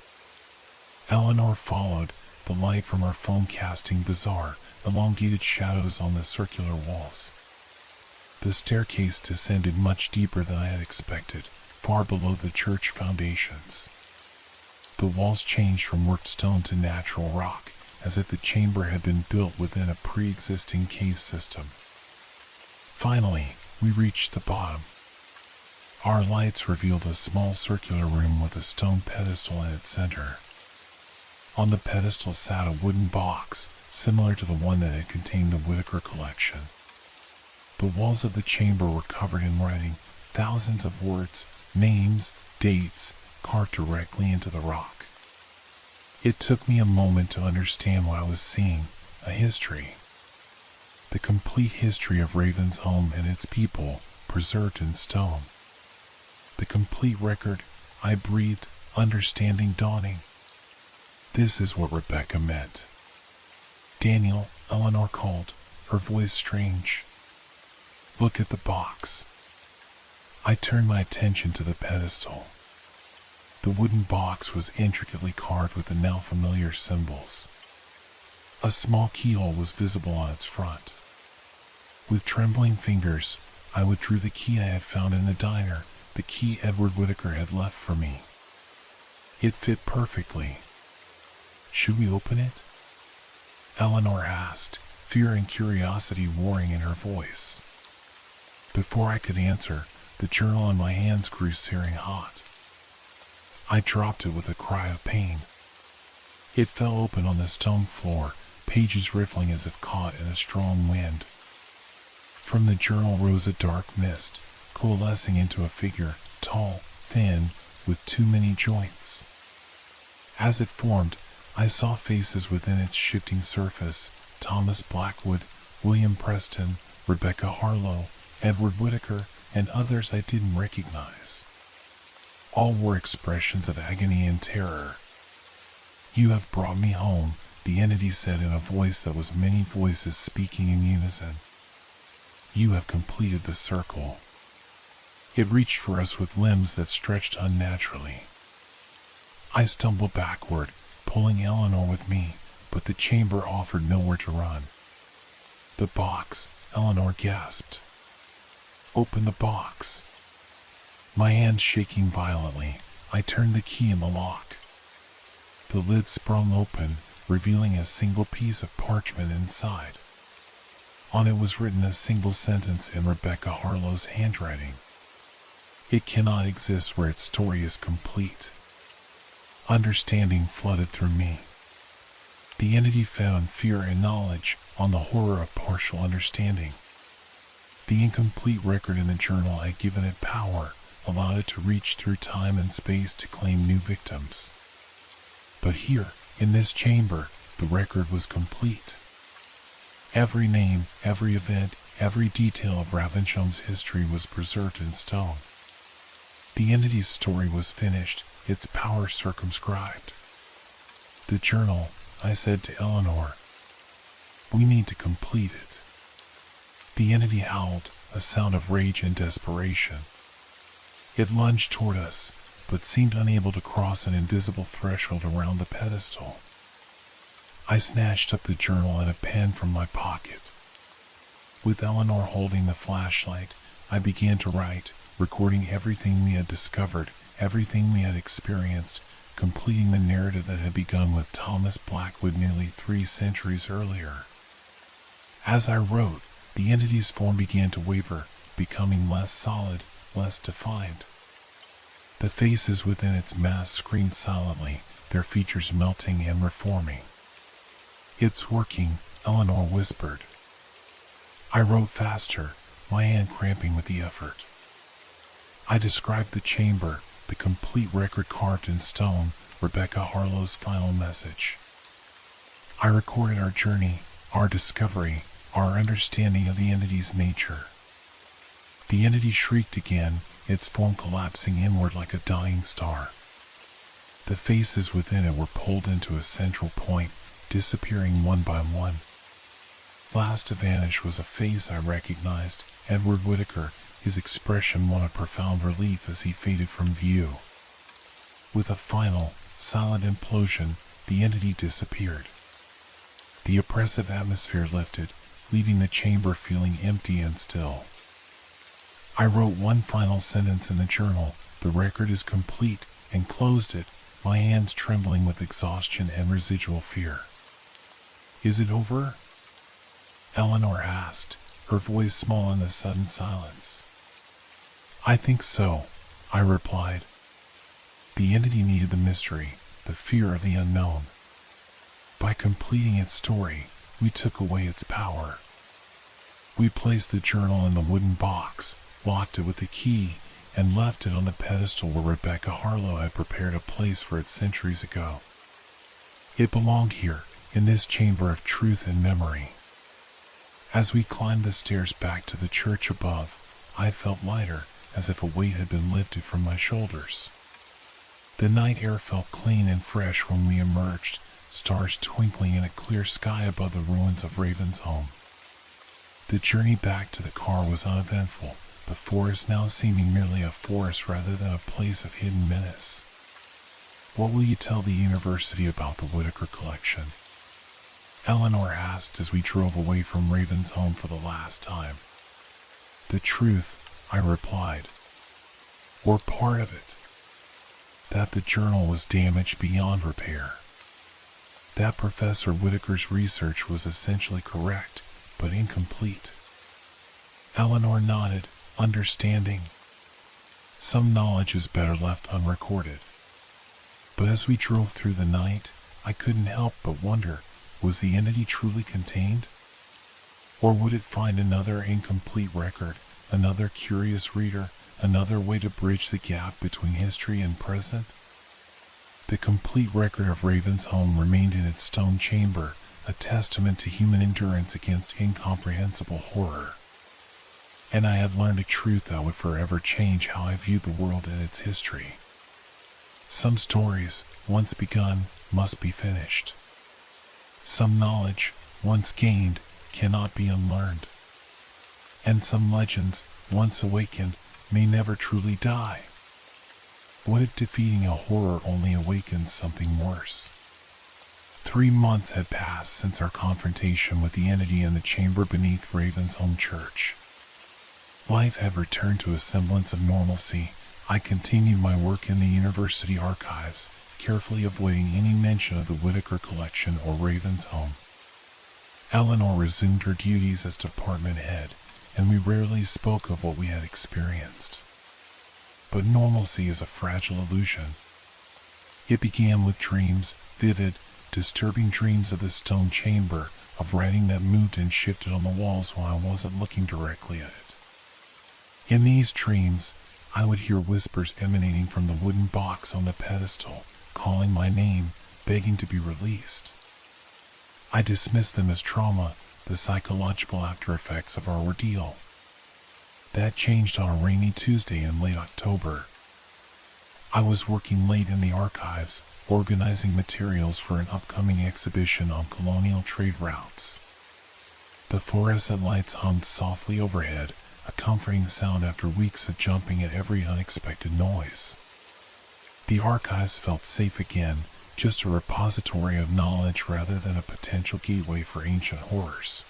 Eleanor followed, the light from her phone casting bizarre, elongated shadows on the circular walls. The staircase descended much deeper than I had expected, far below the church foundations. The walls changed from worked stone to natural rock, as if the chamber had been built within a pre-existing cave system. Finally, we reached the bottom. Our lights revealed a small circular room with a stone pedestal in its center. On the pedestal sat a wooden box, similar to the one that had contained the Whitaker collection. The walls of the chamber were covered in writing, thousands of words, names, dates, carved directly into the rock. It took me a moment to understand what I was seeing, a history. The complete history of Ravensholm and its people, preserved in stone. The complete record, I breathed, understanding dawning. This is what Rebecca meant. "Daniel," Eleanor called, her voice strange. "Look at the box." I turned my attention to the pedestal. The wooden box was intricately carved with the now familiar symbols. A small keyhole was visible on its front. With trembling fingers, I withdrew the key I had found in the diner, the key Edward Whitaker had left for me. It fit perfectly. "Should we open it?" Eleanor asked, fear and curiosity roaring in her voice. Before I could answer, the journal in my hands grew searing hot. I dropped it with a cry of pain. It fell open on the stone floor, pages rippling as if caught in a strong wind. From the journal rose a dark mist, coalescing into a figure, tall, thin, with too many joints. As it formed, I saw faces within its shifting surface: Thomas Blackwood, William Preston, Rebecca Harlow, Edward Whitaker, and others I didn't recognize. All were expressions of agony and terror. "You have brought me home," the entity said in a voice that was many voices speaking in unison. "You have completed the circle." It reached for us with limbs that stretched unnaturally. I stumbled backward, pulling Eleanor with me, but the chamber offered nowhere to run. "The box," Eleanor gasped. "Open the box." My hands shaking violently, I turned the key in the lock. The lid sprung open, revealing a single piece of parchment inside. On it was written a single sentence in Rebecca Harlow's handwriting. "It cannot exist where its story is complete." Understanding flooded through me. The entity fed on fear and knowledge, on the horror of partial understanding. The incomplete record in the journal had given it power, allowed it to reach through time and space to claim new victims. But here, in this chamber, the record was complete. Every name, every event, every detail of Ravensholm's history was preserved in stone. The entity's story was finished, its power circumscribed. "The journal," I said to Eleanor. "We need to complete it." The entity howled, a sound of rage and desperation. It lunged toward us, but seemed unable to cross an invisible threshold around the pedestal. I snatched up the journal and a pen from my pocket. With Eleanor holding the flashlight, I began to write, recording everything we had discovered, everything we had experienced, completing the narrative that had begun with Thomas Blackwood nearly 3 centuries earlier. As I wrote, the entity's form began to waver, becoming less solid, less defined. The faces within its mask screamed silently, their features melting and reforming. "It's working," Eleanor whispered. I wrote faster, my hand cramping with the effort. I described the chamber, the complete record carved in stone, Rebecca Harlow's final message. I recorded our journey, our discovery, our understanding of the entity's nature. The entity shrieked again, its form collapsing inward like a dying star. The faces within it were pulled into a central point, disappearing one by one. Last to vanish was a face I recognized, Edward Whittaker, his expression one of profound relief as he faded from view. With a final, silent implosion, the entity disappeared. The oppressive atmosphere lifted, leaving the chamber feeling empty and still. I wrote one final sentence in the journal, "The record is complete," and closed it, my hands trembling with exhaustion and residual fear. "Is it over?" Eleanor asked, her voice small in the sudden silence. "I think so," I replied. The entity needed the mystery, the fear of the unknown. By completing its story, we took away its power. We placed the journal in the wooden box, locked it with a key, and left it on the pedestal where Rebecca Harlow had prepared a place for it centuries ago. It belonged here, in this chamber of truth and memory. As we climbed the stairs back to the church above, I felt lighter, as if a weight had been lifted from my shoulders. The night air felt clean and fresh when we emerged, stars twinkling in a clear sky above the ruins of Ravensholm. The journey back to the car was uneventful, the forest now seeming merely a forest rather than a place of hidden menace. "What will you tell the university about the Whittaker collection?" Eleanor asked as we drove away from Ravensholm for the last time. "The truth," I replied. "Or part of it. That the journal was damaged beyond repair. That Professor Whittaker's research was essentially correct, but incomplete." Eleanor nodded, understanding. Some knowledge is better left unrecorded. But as we drove through the night, I couldn't help but wonder, was the entity truly contained? Or would it find another incomplete record, another curious reader, another way to bridge the gap between history and present? The complete record of Ravensholm remained in its stone chamber, a testament to human endurance against incomprehensible horror. And I had learned a truth that would forever change how I viewed the world and its history. Some stories, once begun, must be finished. Some knowledge, once gained, cannot be unlearned. And some legends, once awakened, may never truly die. What if defeating a horror only awakens something worse? 3 months had passed since our confrontation with the entity in the chamber beneath Ravensholm Church. Life had returned to a semblance of normalcy. I continued my work in the university archives, carefully avoiding any mention of the Whittaker collection or Ravensholm. Eleanor resumed her duties as department head, and we rarely spoke of what we had experienced. But normalcy is a fragile illusion. It began with dreams, vivid, disturbing dreams of the stone chamber, of writing that moved and shifted on the walls while I wasn't looking directly at it. In these dreams, I would hear whispers emanating from the wooden box on the pedestal, calling my name, begging to be released. I dismissed them as trauma, the psychological after-effects of our ordeal. That changed on a rainy Tuesday in late October. I was working late in the archives, organizing materials for an upcoming exhibition on colonial trade routes. The fluorescent lights hummed softly overhead, a comforting sound after weeks of jumping at every unexpected noise. The archives felt safe again, just a repository of knowledge rather than a potential gateway for ancient horrors.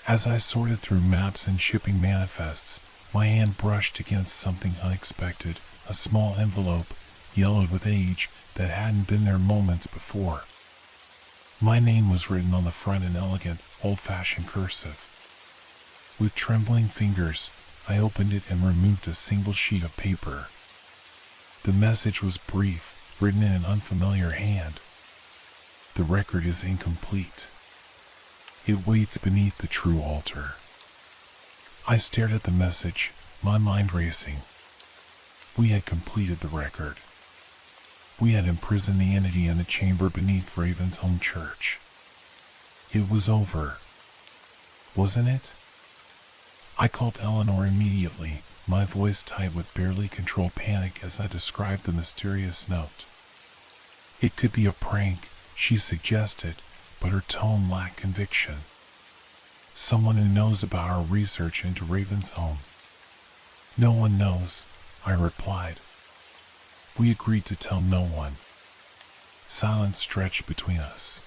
As I sorted through maps and shipping manifests, my hand brushed against something unexpected, a small envelope, yellowed with age, that hadn't been there moments before. My name was written on the front in elegant, old-fashioned cursive. With trembling fingers, I opened it and removed a single sheet of paper. The message was brief, written in an unfamiliar hand. The record is incomplete. It waits beneath the true altar. I stared at the message, my mind racing. We had completed the record. We had imprisoned the entity in the chamber beneath Ravensholm Church. It was over. Wasn't it? I called Eleanor immediately, my voice tight with barely controlled panic as I described the mysterious note. It could be a prank, she suggested, but her tone lacked conviction. Someone who knows about our research into Ravensholm. No one knows, I replied. We agreed to tell no one. Silence stretched between us.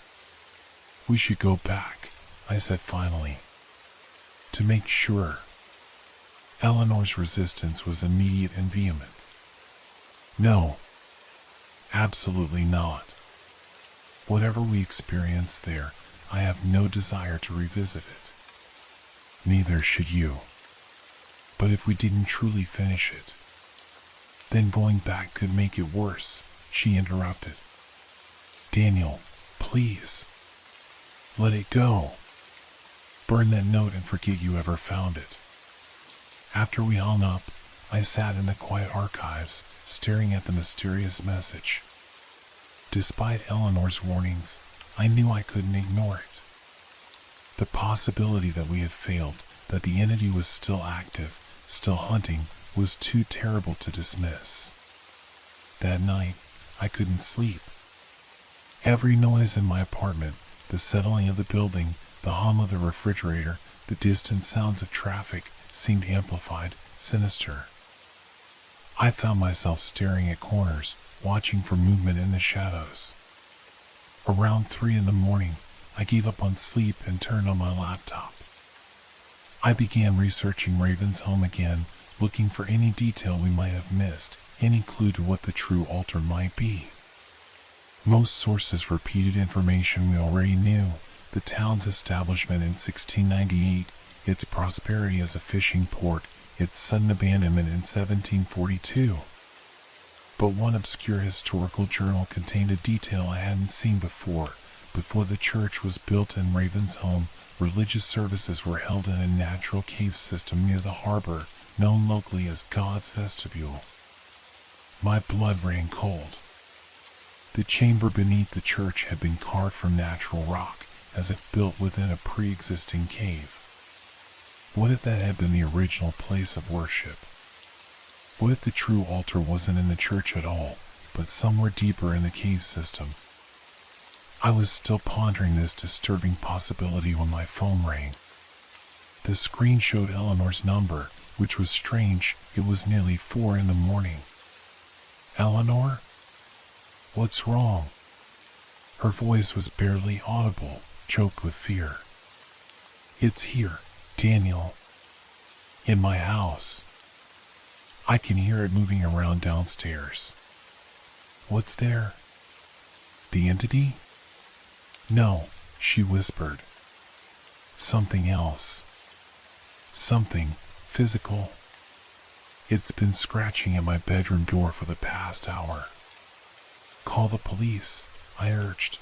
We should go back, I said finally. To make sure. Eleanor's resistance was immediate and vehement. No. Absolutely not. Whatever we experienced there, I have no desire to revisit it. Neither should you. But if we didn't truly finish it, then going back could make it worse, she interrupted. Daniel, please. Let it go. Burn that note and forget you ever found it. After we hung up, I sat in the quiet archives, staring at the mysterious message. Despite Eleanor's warnings, I knew I couldn't ignore it. The possibility that we had failed, that the entity was still active, still hunting, was too terrible to dismiss. That night, I couldn't sleep. Every noise in my apartment, the settling of the building, the hum of the refrigerator, the distant sounds of traffic, seemed amplified, sinister. I found myself staring at corners, watching for movement in the shadows. Around 3 a.m, I gave up on sleep and turned on my laptop. I began researching Ravensholm again, looking for any detail we might have missed, any clue to what the true altar might be. Most sources repeated information we already knew: the town's establishment in 1698, its prosperity as a fishing port, its sudden abandonment in 1742. But one obscure historical journal contained a detail I hadn't seen before. Before the church was built in Ravensholm, religious services were held in a natural cave system near the harbor, known locally as God's Vestibule. My blood ran cold. The chamber beneath the church had been carved from natural rock, as if built within a pre-existing cave. What if that had been the original place of worship? What if the true altar wasn't in the church at all, but somewhere deeper in the cave system? I was still pondering this disturbing possibility when my phone rang. The screen showed Eleanor's number, which was strange. It was nearly 4 a.m. Eleanor? What's wrong? Her voice was barely audible, choked with fear. It's here, Daniel. In my house. I can hear it moving around downstairs. What's there? The entity? No, she whispered. Something else. Something physical. It's been scratching at my bedroom door for the past hour. Call the police, I urged.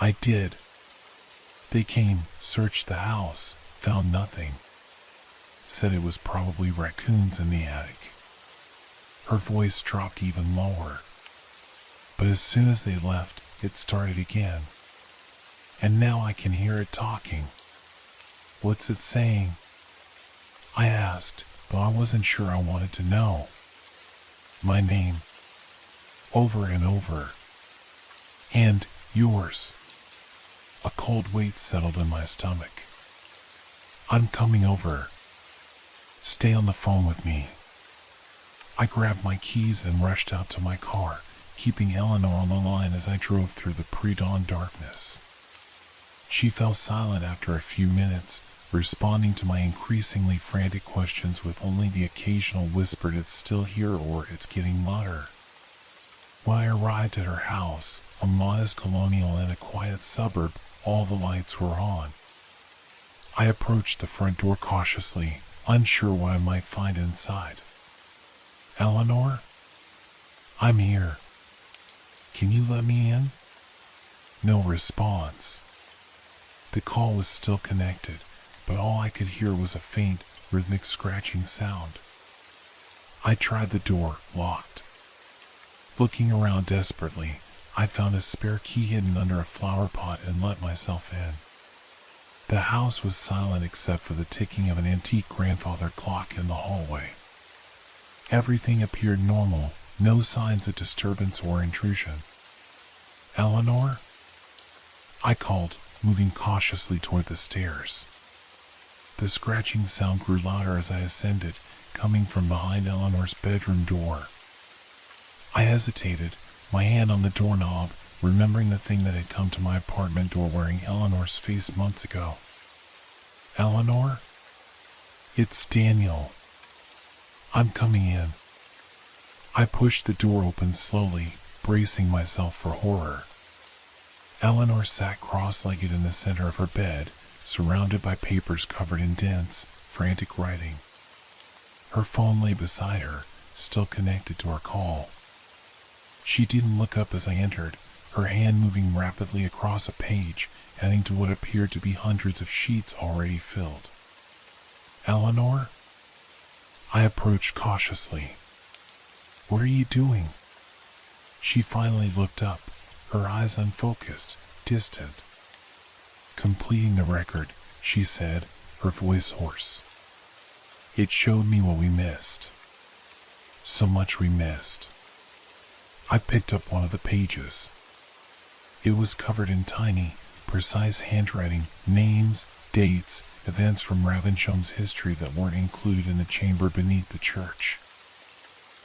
I did. They came, searched the house, found nothing. Said it was probably raccoons in the attic. Her voice dropped even lower. But as soon as they left, it started again. And now I can hear it talking. What's it saying? I asked, though I wasn't sure I wanted to know. My name. Over and over. And yours. A cold weight settled in my stomach. I'm coming over. Stay on the phone with me. I grabbed my keys and rushed out to my car, keeping Eleanor on the line as I drove through the pre-dawn darkness. She fell silent after a few minutes, responding to my increasingly frantic questions with only the occasional whispered "it's still here" or "it's getting louder." When I arrived at her house, a modest colonial in a quiet suburb, all the lights were on. I approached the front door cautiously, unsure what I might find inside. "Eleanor? I'm here. Can you let me in?" No response. The call was still connected, but all I could hear was a faint, rhythmic scratching sound. I tried the door, locked. Looking around desperately, I found a spare key hidden under a flower pot and let myself in. The house was silent except for the ticking of an antique grandfather clock in the hallway. Everything appeared normal, no signs of disturbance or intrusion. "Eleanor?" I called, moving cautiously toward the stairs. The scratching sound grew louder as I ascended, coming from behind Eleanor's bedroom door. I hesitated, my hand on the doorknob, remembering the thing that had come to my apartment door wearing Eleanor's face months ago. "Eleanor? It's Daniel. I'm coming in." I pushed the door open slowly, bracing myself for horror. Eleanor sat cross-legged in the center of her bed, surrounded by papers covered in dense, frantic writing. Her phone lay beside her, still connected to our call. She didn't look up as I entered, her hand moving rapidly across a page, adding to what appeared to be hundreds of sheets already filled. "Eleanor?" I approached cautiously. "What are you doing?" She finally looked up, her eyes unfocused, distant. "Completing the record," she said, her voice hoarse. "It showed me what we missed. So much we missed." I picked up one of the pages. It was covered in tiny, precise handwriting, names, dates, events from Ravenshome's history that weren't included in the chamber beneath the church.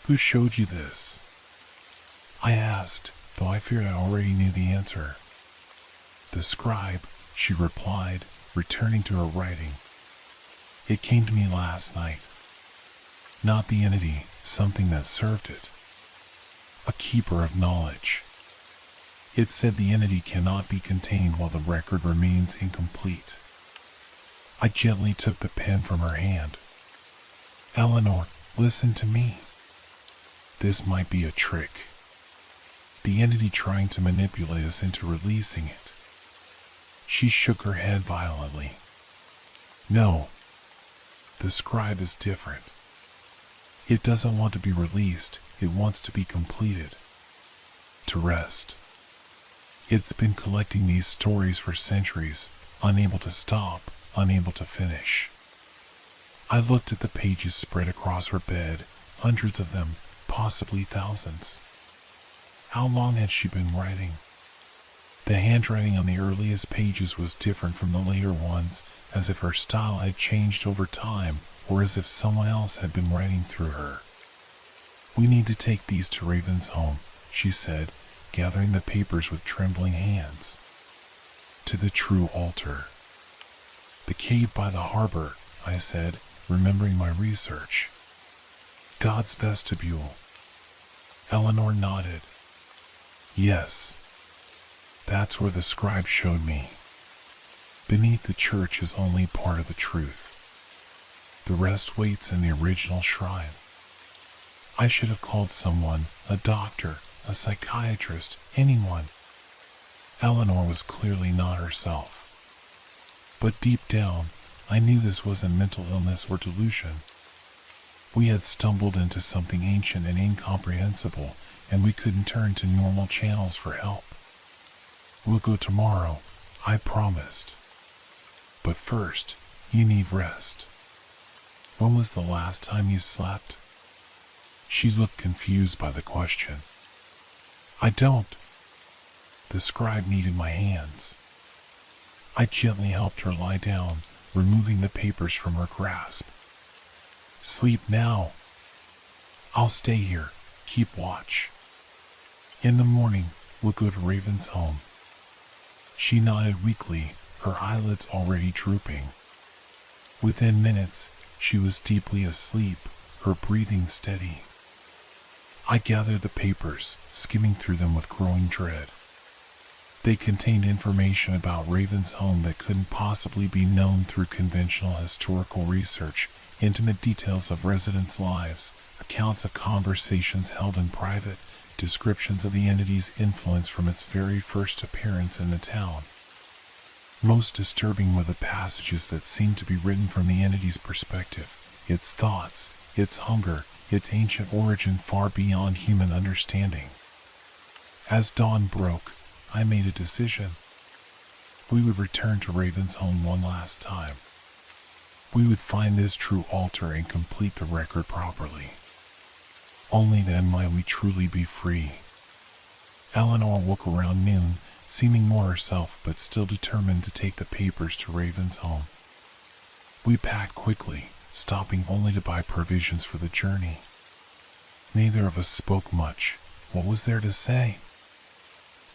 "Who showed you this?" I asked, though I feared I already knew the answer. "The scribe," she replied, returning to her writing. "It came to me last night. Not the entity, something that served it. A keeper of knowledge. It said the entity cannot be contained while the record remains incomplete." I gently took the pen from her hand. "Eleanor, listen to me. This might be a trick. The entity trying to manipulate us into releasing it." She shook her head violently. "No. The scribe is different. It doesn't want to be released, it wants to be completed. To rest. It's been collecting these stories for centuries, unable to stop, unable to finish." I looked at the pages spread across her bed, hundreds of them, possibly thousands. How long had she been writing? The handwriting on the earliest pages was different from the later ones, as if her style had changed over time, or as if someone else had been writing through her. "We need to take these to Ravensholme," she said, gathering the papers with trembling hands. "To the true altar." "The cave by the harbor," I said, remembering my research. "God's vestibule." Eleanor nodded. "Yes. That's where the scribe showed me. Beneath the church is only part of the truth. The rest waits in the original shrine." I should have called someone, a doctor, a psychiatrist, anyone. Eleanor was clearly not herself. But deep down, I knew this wasn't mental illness or delusion. We had stumbled into something ancient and incomprehensible, and we couldn't turn to normal channels for help. "We'll go tomorrow," I promised. "But first, you need rest. When was the last time you slept?" She looked confused by the question. "I don't." The scribe needed my hands. I gently helped her lie down, removing the papers from her grasp. Sleep now. I'll stay here. Keep watch. In the morning, we'll go to Raven's home. She nodded weakly, her eyelids already drooping. Within minutes, she was deeply asleep, her breathing steady. I gathered the papers, skimming through them with growing dread. They contained information about Raven's home that couldn't possibly be known through conventional historical research, intimate details of residents' lives, accounts of conversations held in private, descriptions of the entity's influence from its very first appearance in the town. Most disturbing were the passages that seemed to be written from the entity's perspective, its thoughts, its hunger, its ancient origin far beyond human understanding. As dawn broke, I made a decision. We would return to Raven's home one last time. We would find this true altar and complete the record properly. Only then might we truly be free. Eleanor woke around noon, seeming more herself but still determined to take the papers to Raven's home. We packed quickly, stopping only to buy provisions for the journey. Neither of us spoke much. What was there to say?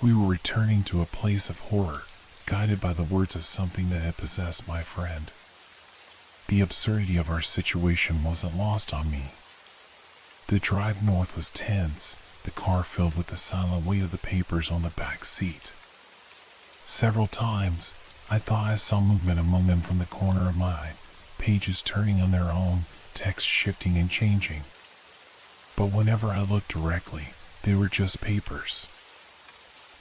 We were returning to a place of horror, guided by the words of something that had possessed my friend. The absurdity of our situation wasn't lost on me. The drive north was tense, the car filled with the silent weight of the papers on the back seat. Several times, I thought I saw movement among them from the corner of my eye, pages turning on their own, text shifting and changing. But whenever I looked directly, they were just papers.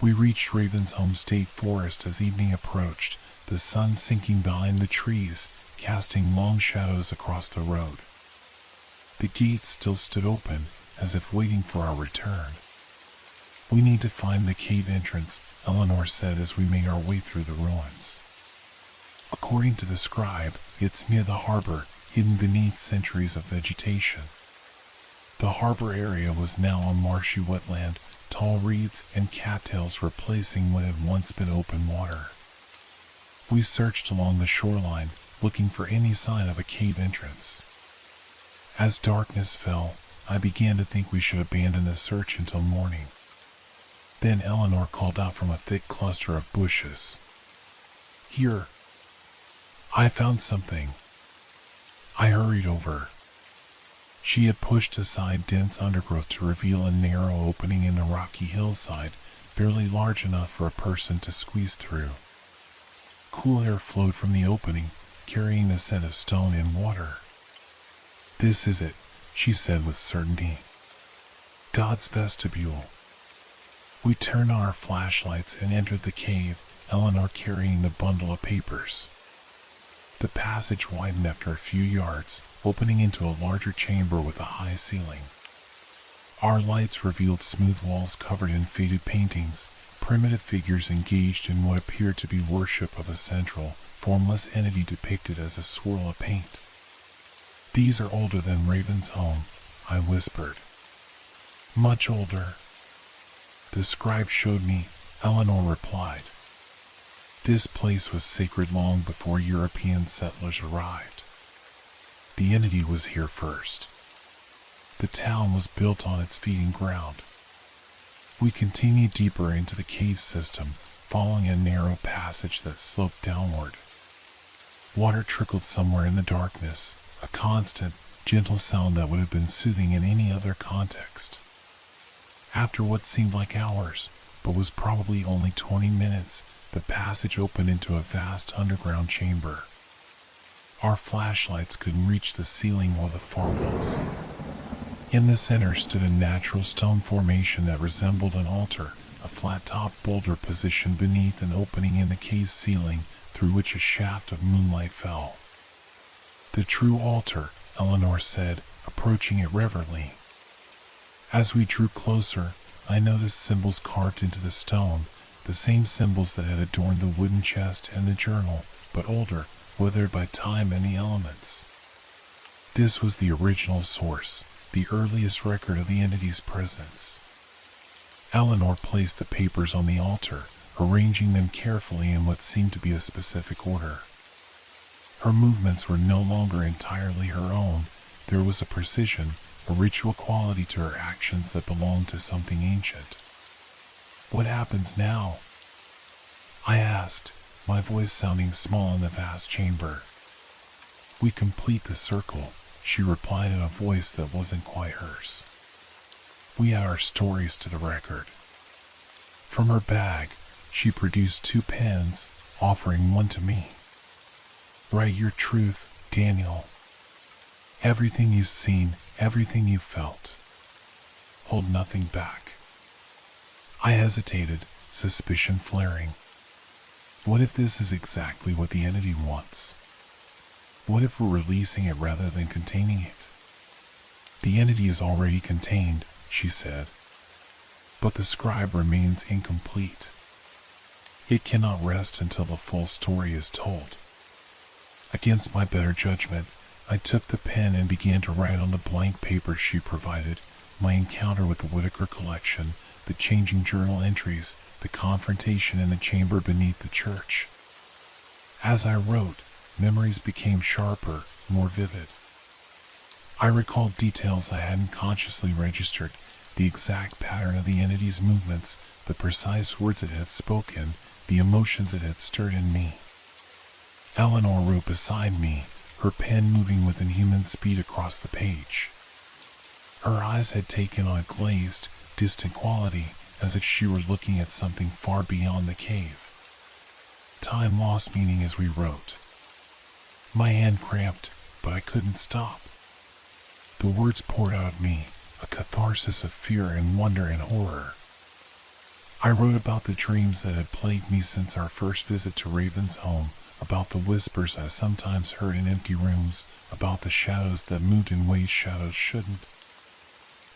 We reached Raven's home state forest as evening approached, the sun sinking behind the trees, casting long shadows across the road. The gates still stood open, as if waiting for our return. We need to find the cave entrance, Eleanor said as we made our way through the ruins. According to the scribe, it's near the harbor, hidden beneath centuries of vegetation. The harbor area was now a marshy wetland, tall reeds and cattails replacing what had once been open water. We searched along the shoreline, looking for any sign of a cave entrance. As darkness fell, I began to think we should abandon the search until morning. Then Eleanor called out from a thick cluster of bushes. Here. I found something. I hurried over. She had pushed aside dense undergrowth to reveal a narrow opening in the rocky hillside, barely large enough for a person to squeeze through. Cool air flowed from the opening, carrying the scent of stone and water. This is it, she said with certainty. God's vestibule. We turned on our flashlights and entered the cave, Eleanor carrying the bundle of papers. The passage widened after a few yards, opening into a larger chamber with a high ceiling. Our lights revealed smooth walls covered in faded paintings, primitive figures engaged in what appeared to be worship of a central, formless entity depicted as a swirl of paint. These are older than Raven's home, I whispered. Much older. The scribe showed me, Eleanor replied. This place was sacred long before European settlers arrived. The entity was here first. The town was built on its feeding ground. We continued deeper into the cave system, following a narrow passage that sloped downward. Water trickled somewhere in the darkness, a constant, gentle sound that would have been soothing in any other context. After what seemed like hours, but was probably only 20 minutes, the passage opened into a vast underground chamber. Our flashlights couldn't reach the ceiling or the far walls. In the center stood a natural stone formation that resembled an altar, a flat-topped boulder positioned beneath an opening in the cave's ceiling through which a shaft of moonlight fell. The true altar, Eleanor said, approaching it reverently. As we drew closer, I noticed symbols carved into the stone, the same symbols that had adorned the wooden chest and the journal, but older, withered by time and the elements. This was the original source, the earliest record of the entity's presence. Eleanor placed the papers on the altar, arranging them carefully in what seemed to be a specific order. Her movements were no longer entirely her own. There was a precision, a ritual quality to her actions that belonged to something ancient. "What happens now?" I asked, my voice sounding small in the vast chamber. "We complete the circle," she replied in a voice that wasn't quite hers. "We add our stories to the record." From her bag, she produced 2 pens, offering one to me. "Write your truth, Daniel. Everything you've seen, everything you felt. Hold nothing back." I hesitated, suspicion flaring. What if this is exactly what the entity wants? What if we're releasing it rather than containing it? "The entity is already contained," she said. "But the scribe remains incomplete. It cannot rest until the full story is told." Against my better judgment, I took the pen and began to write on the blank paper she provided, my encounter with the Whitaker collection, the changing journal entries, the confrontation in the chamber beneath the church. As I wrote, memories became sharper, more vivid. I recalled details I hadn't consciously registered, the exact pattern of the entity's movements, the precise words it had spoken, the emotions it had stirred in me. Eleanor wrote beside me, her pen moving with inhuman speed across the page. Her eyes had taken on a glazed, distant quality, as if she were looking at something far beyond the cave. Time lost meaning as we wrote. My hand cramped, but I couldn't stop. The words poured out of me, a catharsis of fear and wonder and horror. I wrote about the dreams that had plagued me since our first visit to Raven's home, about the whispers I sometimes heard in empty rooms, about the shadows that moved in ways shadows shouldn't.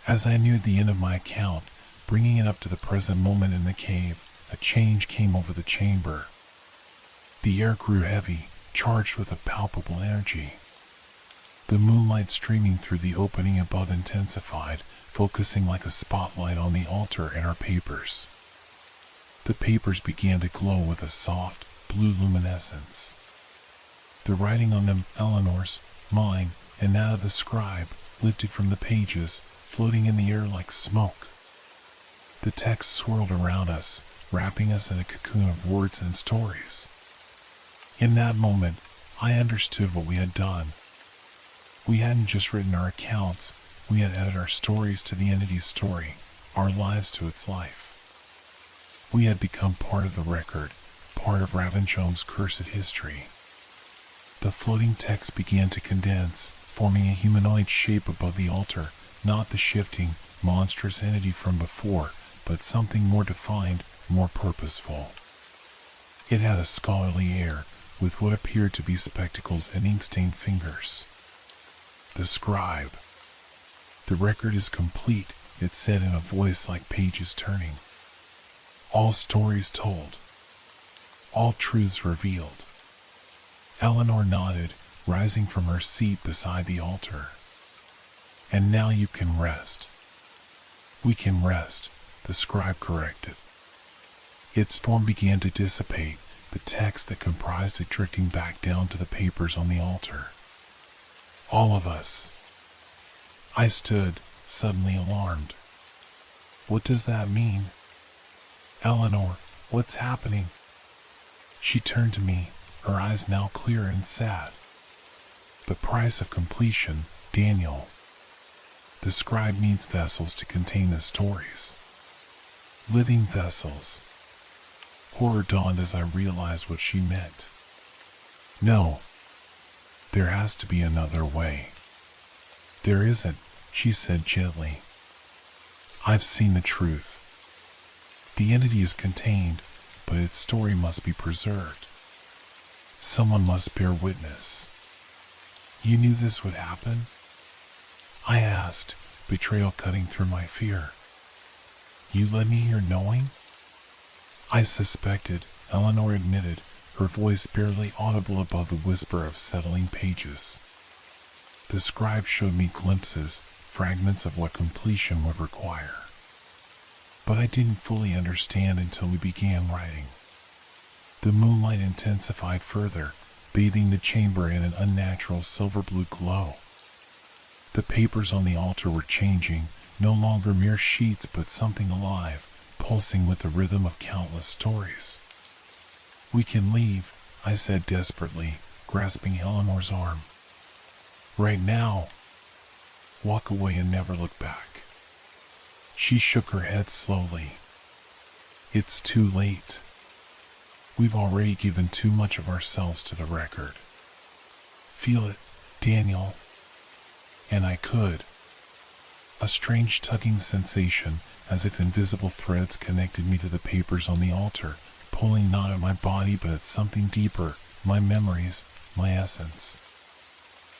As I neared the end of my account, bringing it up to the present moment in the cave, a change came over the chamber. The air grew heavy, charged with a palpable energy. The moonlight streaming through the opening above intensified, focusing like a spotlight on the altar and our papers. The papers began to glow with a soft, blue luminescence. The writing on them, Eleanor's, mine, and that of the scribe, lifted from the pages, floating in the air like smoke. The text swirled around us, wrapping us in a cocoon of words and stories. In that moment, I understood what we had done. We hadn't just written our accounts, we had added our stories to the entity's story, our lives to its life. We had become part of the record, part of Ravenshome's cursed history. The floating text began to condense, forming a humanoid shape above the altar, not the shifting, monstrous entity from before, but something more defined, more purposeful. It had a scholarly air, with what appeared to be spectacles and ink-stained fingers. The scribe. "The record is complete," it said in a voice like pages turning. "All stories told. All truths revealed." Eleanor nodded, rising from her seat beside the altar. "And now you can rest." "We can rest," the scribe corrected. Its form began to dissipate, the text that comprised it drifting back down to the papers on the altar. "All of us." I stood, suddenly alarmed. "What does that mean?" "Eleanor, what's happening?" She turned to me, her eyes now clear and sad. "The price of completion, Daniel. The scribe needs vessels to contain the stories. Living vessels." Horror dawned as I realized what she meant. "No. There has to be another way." "There isn't," she said gently. "I've seen the truth. The entity is contained, but its story must be preserved. Someone must bear witness." "You knew this would happen?" I asked, betrayal cutting through my fear. "You led me here knowing?" "I suspected," Eleanor admitted, her voice barely audible above the whisper of settling pages. "The scribe showed me glimpses, fragments of what completion would require. but I didn't fully understand until we began writing. The moonlight intensified further, bathing the chamber in an unnatural silver-blue glow. The papers on the altar were changing, no longer mere sheets but something alive, pulsing with the rhythm of countless stories. "We can leave," I said desperately, grasping Eleanor's arm. "Right now. Walk away and never look back." She shook her head slowly. "It's too late. We've already given too much of ourselves to the record. Feel it, Daniel." And I could. A strange tugging sensation, as if invisible threads connected me to the papers on the altar, pulling not at my body but at something deeper, my memories, my essence.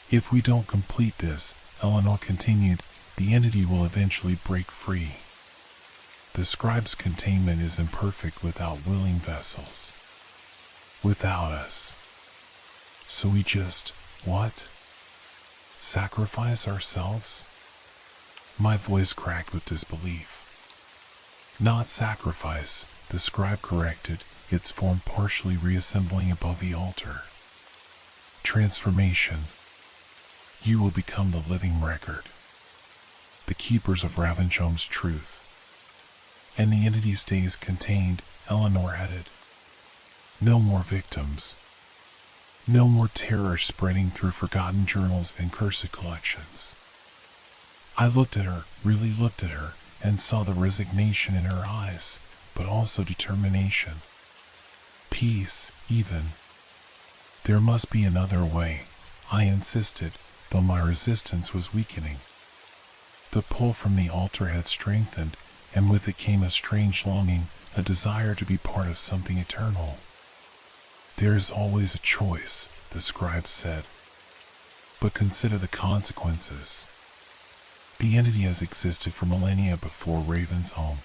"If we don't complete this," Eleanor continued, "the entity will eventually break free. The scribe's containment is imperfect without willing vessels. Without us. So we just, what? Sacrifice ourselves?" My voice cracked with disbelief. "Not sacrifice," the scribe corrected, its form partially reassembling above the altar. "Transformation. You will become the living record. The keepers of Ravensholm's truth. And the entity stays contained," Eleanor added. "No more victims. No more terror spreading through forgotten journals and cursed collections." I looked at her, really looked at her, and saw the resignation in her eyes, but also determination. Peace, even. "There must be another way," I insisted, though my resistance was weakening. The pull from the altar had strengthened, and with it came a strange longing, a desire to be part of something eternal. "There is always a choice," the scribe said. "But consider the consequences. The entity has existed for millennia before Ravensholm.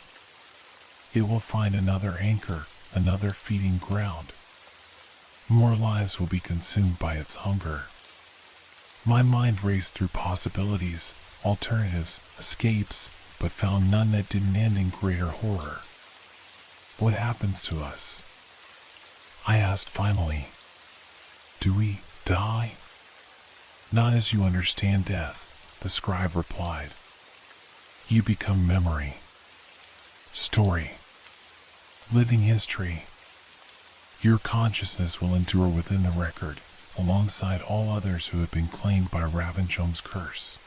It will find another anchor, another feeding ground. More lives will be consumed by its hunger." My mind raced through possibilities, alternatives, escapes, but found none that didn't end in greater horror. "What happens to us?" I asked finally. "Do we die?" "Not as you understand death," the scribe replied. "You become memory. Story. Living history. Your consciousness will endure within the record, alongside all others who have been claimed by Ravensholm's curse."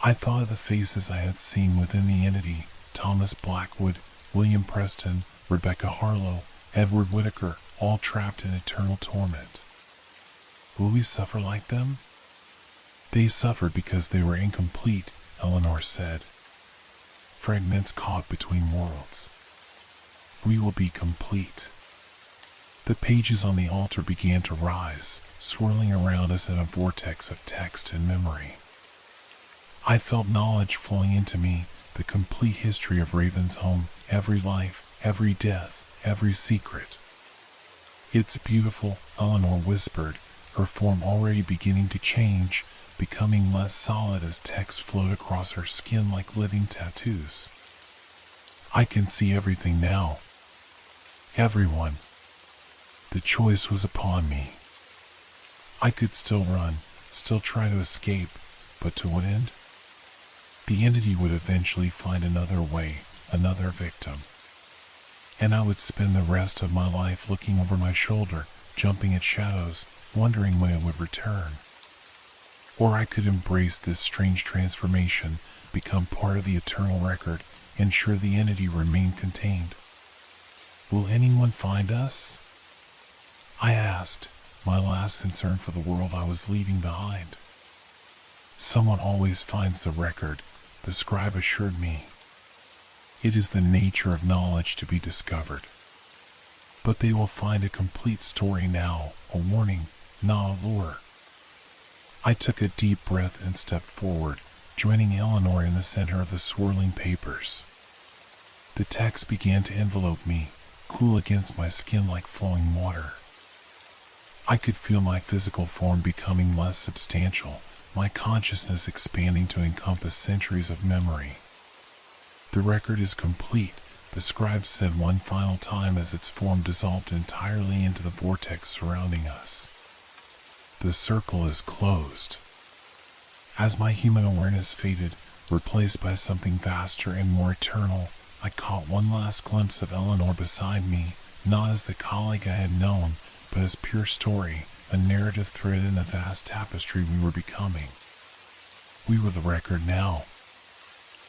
I thought of the faces I had seen within the entity: Thomas Blackwood, William Preston, Rebecca Harlow, Edward Whittaker, all trapped in eternal torment. Will we suffer like them? "They suffered because they were incomplete," Eleanor said. "Fragments caught between worlds. We will be complete." The pages on the altar began to rise, swirling around us in a vortex of text and memory. I felt knowledge flowing into me, the complete history of Ravensholm, every life, every death, every secret. "It's beautiful," Eleanor whispered, her form already beginning to change, becoming less solid as text flowed across her skin like living tattoos. "I can see everything now. Everyone. The choice was upon me. I could still run, still try to escape, but to what end? The entity would eventually find another way, another victim. And I would spend the rest of my life looking over my shoulder, jumping at shadows, wondering when it would return. Or I could embrace this strange transformation, become part of the eternal record, ensure the entity remained contained. Will anyone find us?" I asked, my last concern for the world I was leaving behind. "Someone always finds the record," the scribe assured me. "It is the nature of knowledge to be discovered. But they will find a complete story now, a warning, not a lure." I took a deep breath and stepped forward, joining Eleanor in the center of the swirling papers. The text began to envelope me, cool against my skin like flowing water. I could feel my physical form becoming less substantial, my consciousness expanding to encompass centuries of memory. The record is complete, the scribe said one final time as its form dissolved entirely into the vortex surrounding us. The circle is closed. As my human awareness faded, replaced by something vaster and more eternal, I caught one last glimpse of Eleanor beside me, not as the colleague I had known, but as pure story, a narrative thread in the vast tapestry we were becoming. We were the record now.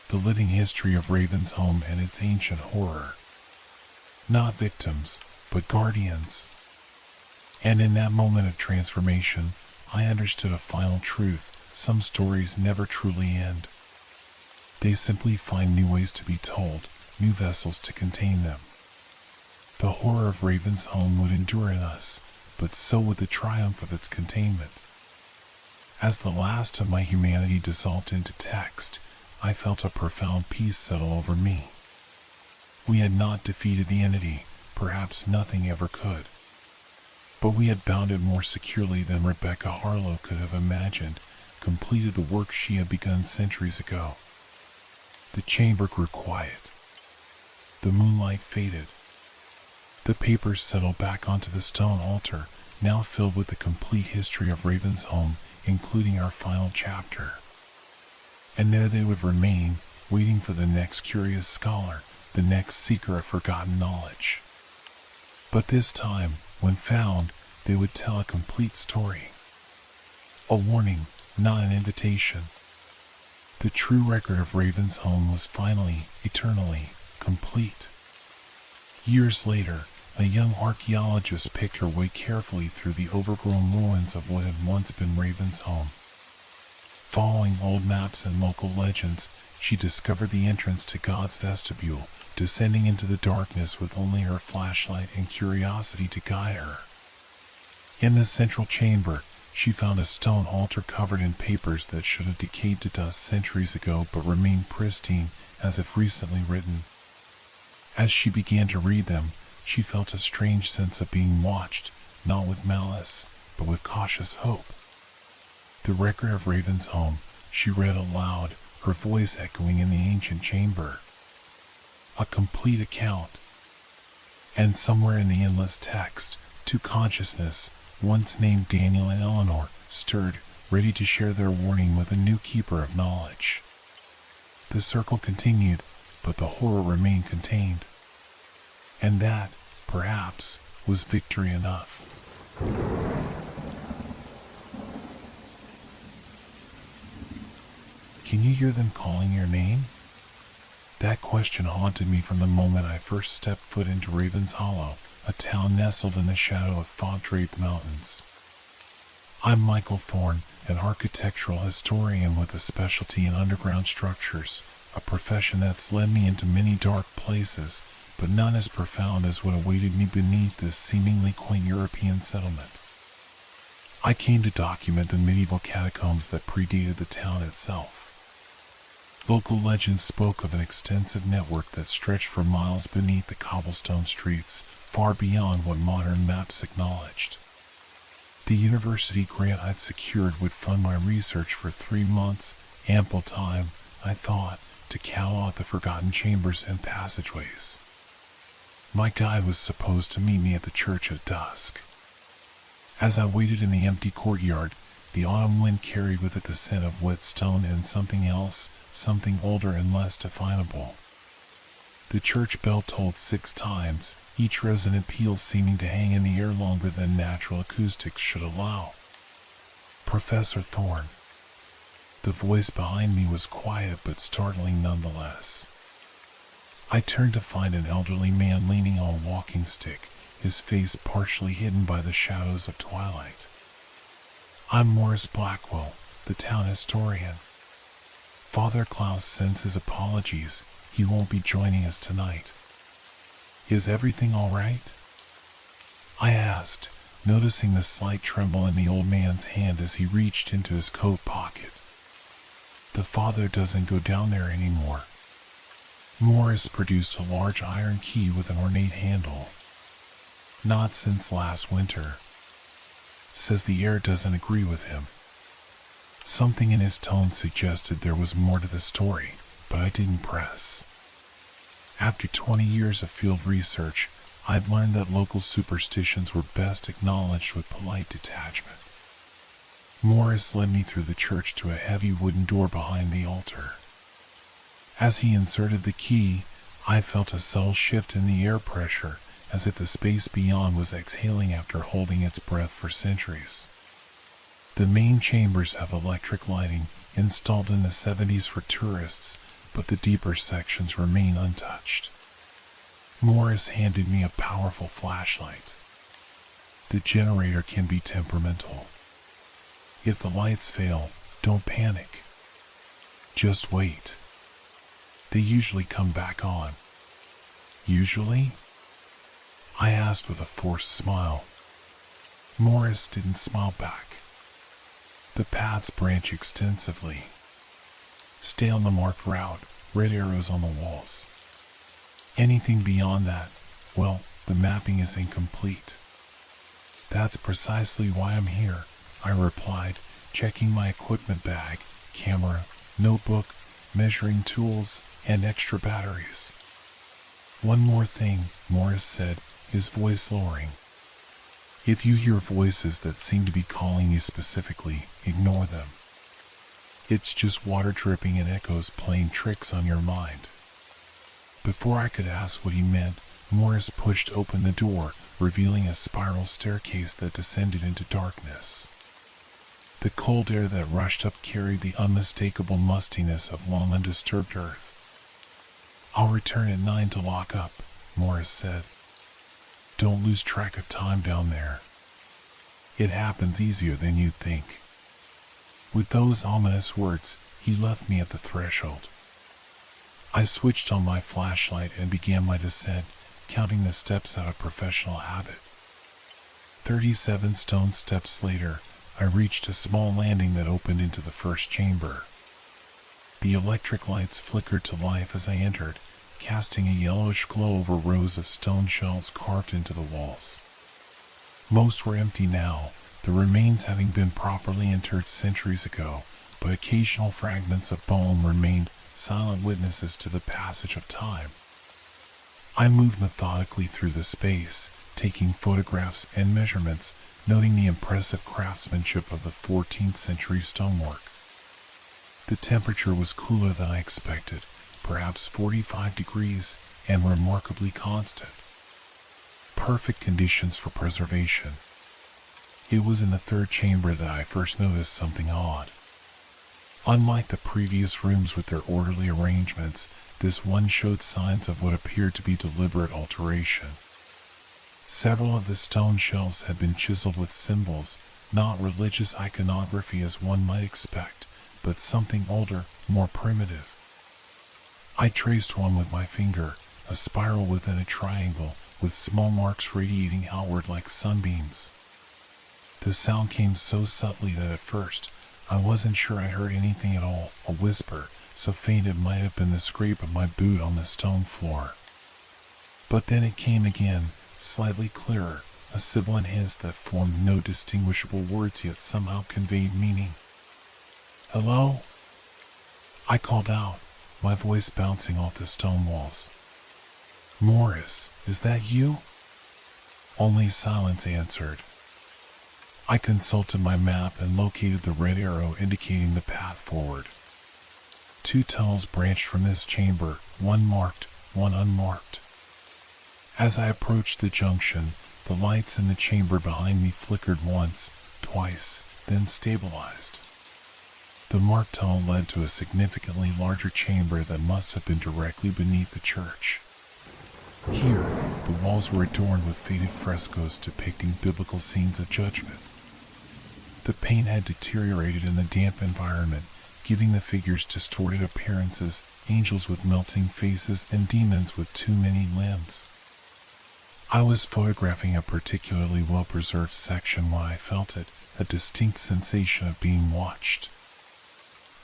The living history of Ravensholm and its ancient horror. Not victims, but guardians. And in that moment of transformation, I understood a final truth: some stories never truly end. They simply find new ways to be told, new vessels to contain them. The horror of Ravensholm would endure in us, but so would the triumph of its containment. As the last of my humanity dissolved into text, I felt a profound peace settle over me. We had not defeated the entity, perhaps nothing ever could. But we had bound it more securely than Rebecca Harlow could have imagined, completed the work she had begun centuries ago. The chamber grew quiet. The moonlight faded. The papers settled back onto the stone altar, now filled with the complete history of Ravensholm, including our final chapter. And there they would remain, waiting for the next curious scholar, the next seeker of forgotten knowledge. But this time, when found, they would tell a complete story. A warning, not an invitation. The true record of Ravensholm was finally, eternally, complete. Years later, a young archaeologist picked her way carefully through the overgrown ruins of what had once been Ravensholm. Following old maps and local legends, she discovered the entrance to God's vestibule, descending into the darkness with only her flashlight and curiosity to guide her. In the central chamber, she found a stone altar covered in papers that should have decayed to dust centuries ago but remained pristine, as if recently written. As she began to read them, she felt a strange sense of being watched, not with malice, but with cautious hope. The record of Ravensholm, she read aloud, her voice echoing in the ancient chamber. A complete account. And somewhere in the endless text, two consciousness, once named Daniel and Eleanor, stirred, ready to share their warning with a new keeper of knowledge. The circle continued, but the horror remained contained. And that, perhaps, was victory enough. Can you hear them calling your name? That question haunted me from the moment I first stepped foot into Ravens Hollow, a town nestled in the shadow of fog-draped mountains. I'm Michael Thorne, an architectural historian with a specialty in underground structures, a profession that's led me into many dark places, but none as profound as what awaited me beneath this seemingly quaint European settlement. I came to document the medieval catacombs that predated the town itself. Local legends spoke of an extensive network that stretched for miles beneath the cobblestone streets, far beyond what modern maps acknowledged. The university grant I'd secured would fund my research for 3 months, ample time, I thought, to catalog the forgotten chambers and passageways. My guide was supposed to meet me at the church at dusk. As I waited in the empty courtyard, the autumn wind carried with it the scent of wet stone and something else, something older and less definable. The church bell tolled 6 times, each resonant peal seeming to hang in the air longer than natural acoustics should allow. Professor Thorne. The voice behind me was quiet but startling nonetheless. I turned to find an elderly man leaning on a walking stick, his face partially hidden by the shadows of twilight. I'm Morris Blackwell, the town historian. Father Klaus sends his apologies. He won't be joining us tonight. Is everything all right? I asked, noticing the slight tremble in the old man's hand as he reached into his coat pocket. The father doesn't go down there anymore. Morris produced a large iron key with an ornate handle. Not since last winter. Says the air doesn't agree with him. Something in his tone suggested there was more to the story, but I didn't press. After 20 years of field research, I'd learned that local superstitions were best acknowledged with polite detachment. Morris led me through the church to a heavy wooden door behind the altar. As he inserted the key, I felt a subtle shift in the air pressure, as if the space beyond was exhaling after holding its breath for centuries. The main chambers have electric lighting installed in the 70s for tourists, but the deeper sections remain untouched. Morris handed me a powerful flashlight. The generator can be temperamental. If the lights fail, don't panic. Just wait. They usually come back on. Usually? I asked with a forced smile. Morris didn't smile back. The paths branch extensively. Stay on the marked route, red arrows on the walls. Anything beyond that, well, the mapping is incomplete. That's precisely why I'm here, I replied, checking my equipment bag, camera, notebook, measuring tools, and extra batteries. One more thing, Morris said, his voice lowering. If you hear voices that seem to be calling you specifically, ignore them. It's just water dripping and echoes playing tricks on your mind. Before I could ask what he meant, Morris pushed open the door, revealing a spiral staircase that descended into darkness. The cold air that rushed up carried the unmistakable mustiness of long undisturbed earth. I'll return at 9 to lock up, Morris said. Don't lose track of time down there. It happens easier than you'd think. With those ominous words, he left me at the threshold. I switched on my flashlight and began my descent, counting the steps out of professional habit. 37 stone steps later, I reached a small landing that opened into the first chamber. The electric lights flickered to life as I entered, casting a yellowish glow over rows of stone shelves carved into the walls. Most were empty now, the remains having been properly interred centuries ago, but occasional fragments of bone remained silent witnesses to the passage of time. I moved methodically through the space, taking photographs and measurements, noting the impressive craftsmanship of the 14th century stonework. The temperature was cooler than I expected, perhaps 45 degrees, and remarkably constant. Perfect conditions for preservation. It was in the third chamber that I first noticed something odd. Unlike the previous rooms with their orderly arrangements, this one showed signs of what appeared to be deliberate alteration. Several of the stone shelves had been chiseled with symbols, not religious iconography as one might expect, but something older, more primitive. I traced one with my finger, a spiral within a triangle, with small marks radiating outward like sunbeams. The sound came so subtly that at first, I wasn't sure I heard anything at all, a whisper, so faint it might have been the scrape of my boot on the stone floor. But then it came again, slightly clearer, a sibilant hiss that formed no distinguishable words yet somehow conveyed meaning. Hello? I called out, my voice bouncing off the stone walls. Morris, is that you? Only silence answered. I consulted my map and located the red arrow indicating the path forward. 2 tunnels branched from this chamber, one marked, one unmarked. As I approached the junction, the lights in the chamber behind me flickered once, twice, then stabilized. The marked tunnel led to a significantly larger chamber that must have been directly beneath the church. Here, the walls were adorned with faded frescoes depicting biblical scenes of judgment. The paint had deteriorated in the damp environment, giving the figures distorted appearances, angels with melting faces and demons with too many limbs. I was photographing a particularly well-preserved section when I felt it, a distinct sensation of being watched.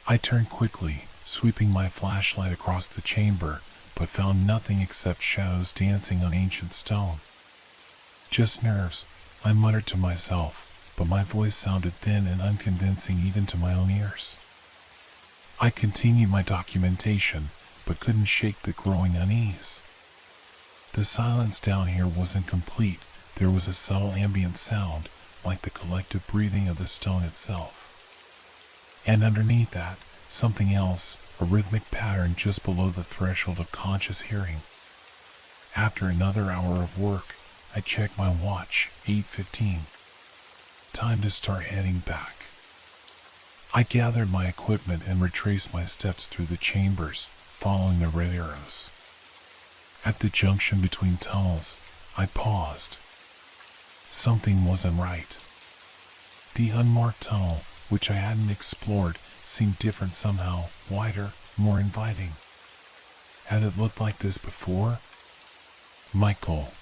I turned quickly, sweeping my flashlight across the chamber, but found nothing except shadows dancing on ancient stone. Just nerves, I muttered to myself, but my voice sounded thin and unconvincing even to my own ears. I continued my documentation, but but couldn't shake the growing unease. The silence down here wasn't complete. There was a subtle ambient sound, like the collective breathing of the stone itself. And underneath that, something else, a rhythmic pattern just below the threshold of conscious hearing. After another hour of work, I checked my watch, 8:15. Time to start heading back. I gathered my equipment and retraced my steps through the chambers, following the red arrows. At the junction between tunnels, I paused. Something wasn't right. The unmarked tunnel, which I hadn't explored, seemed different somehow, wider, more inviting. Had it looked like this before? Michael.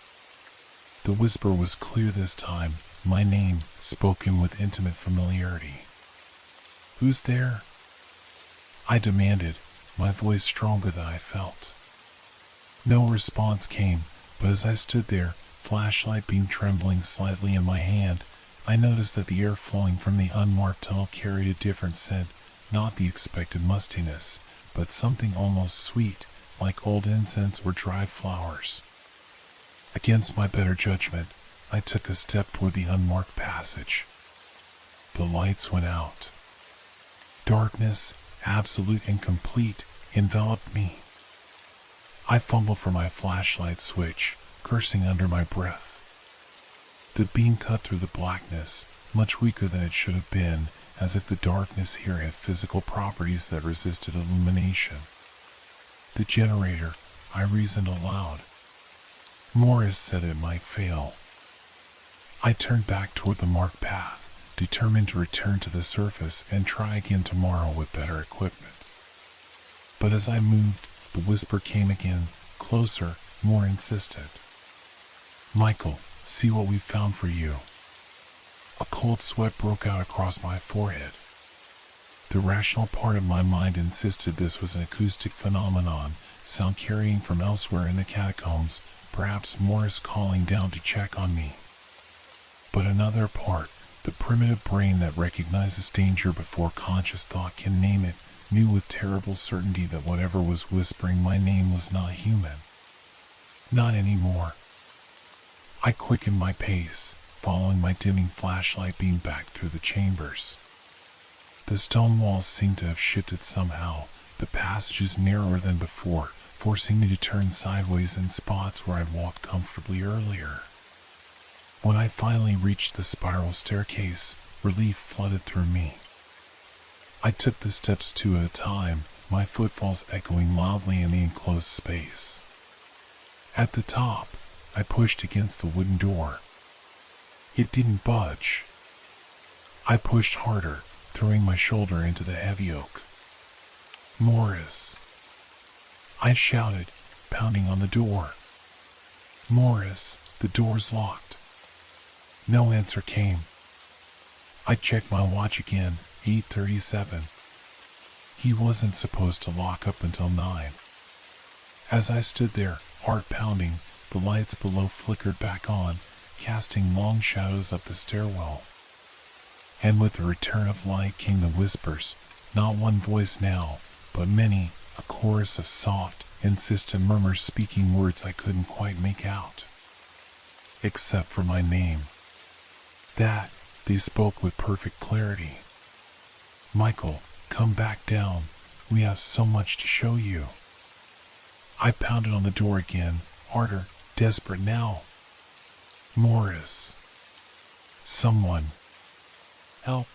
The whisper was clear this time, my name, spoken with intimate familiarity. "Who's there?" I demanded, my voice stronger than I felt. No response came, but as I stood there, flashlight beam trembling slightly in my hand, I noticed that the air flowing from the unmarked tunnel carried a different scent, not the expected mustiness, but something almost sweet, like old incense or dried flowers. Against my better judgment, I took a step toward the unmarked passage. The lights went out. Darkness, absolute and complete, enveloped me. I fumbled for my flashlight switch, cursing under my breath. The beam cut through the blackness, much weaker than it should have been, as if the darkness here had physical properties that resisted illumination. The generator, I reasoned aloud. Morris said it might fail. I turned back toward the marked path, determined to return to the surface and try again tomorrow with better equipment. But as I moved, the whisper came again, closer, more insistent. "Michael, see what we've found for you." A cold sweat broke out across my forehead. The rational part of my mind insisted this was an acoustic phenomenon, sound carrying from elsewhere in the catacombs, perhaps Morris calling down to check on me. But another part, the primitive brain that recognizes danger before conscious thought can name it, knew with terrible certainty that whatever was whispering my name was not human. Not anymore. I quickened my pace, following my dimming flashlight beam back through the chambers. The stone walls seemed to have shifted somehow, the passages narrower than before, forcing me to turn sideways in spots where I'd walked comfortably earlier. When I finally reached the spiral staircase, relief flooded through me. I took the steps two at a time, my footfalls echoing loudly in the enclosed space. At the top, I pushed against the wooden door. It didn't budge. I pushed harder, throwing my shoulder into the heavy oak. "Morris!" I shouted, pounding on the door. "Morris, the door's locked." No answer came. I checked my watch again, 8:37. He wasn't supposed to lock up until 9. As I stood there, heart pounding, the lights below flickered back on, casting long shadows up the stairwell. And with the return of light came the whispers, not one voice now, but many, a chorus of soft, insistent murmurs speaking words I couldn't quite make out. Except for my name. That, they spoke with perfect clarity. "Michael, come back down. We have so much to show you." I pounded on the door again, harder, desperate now. "Morris. Someone. Help."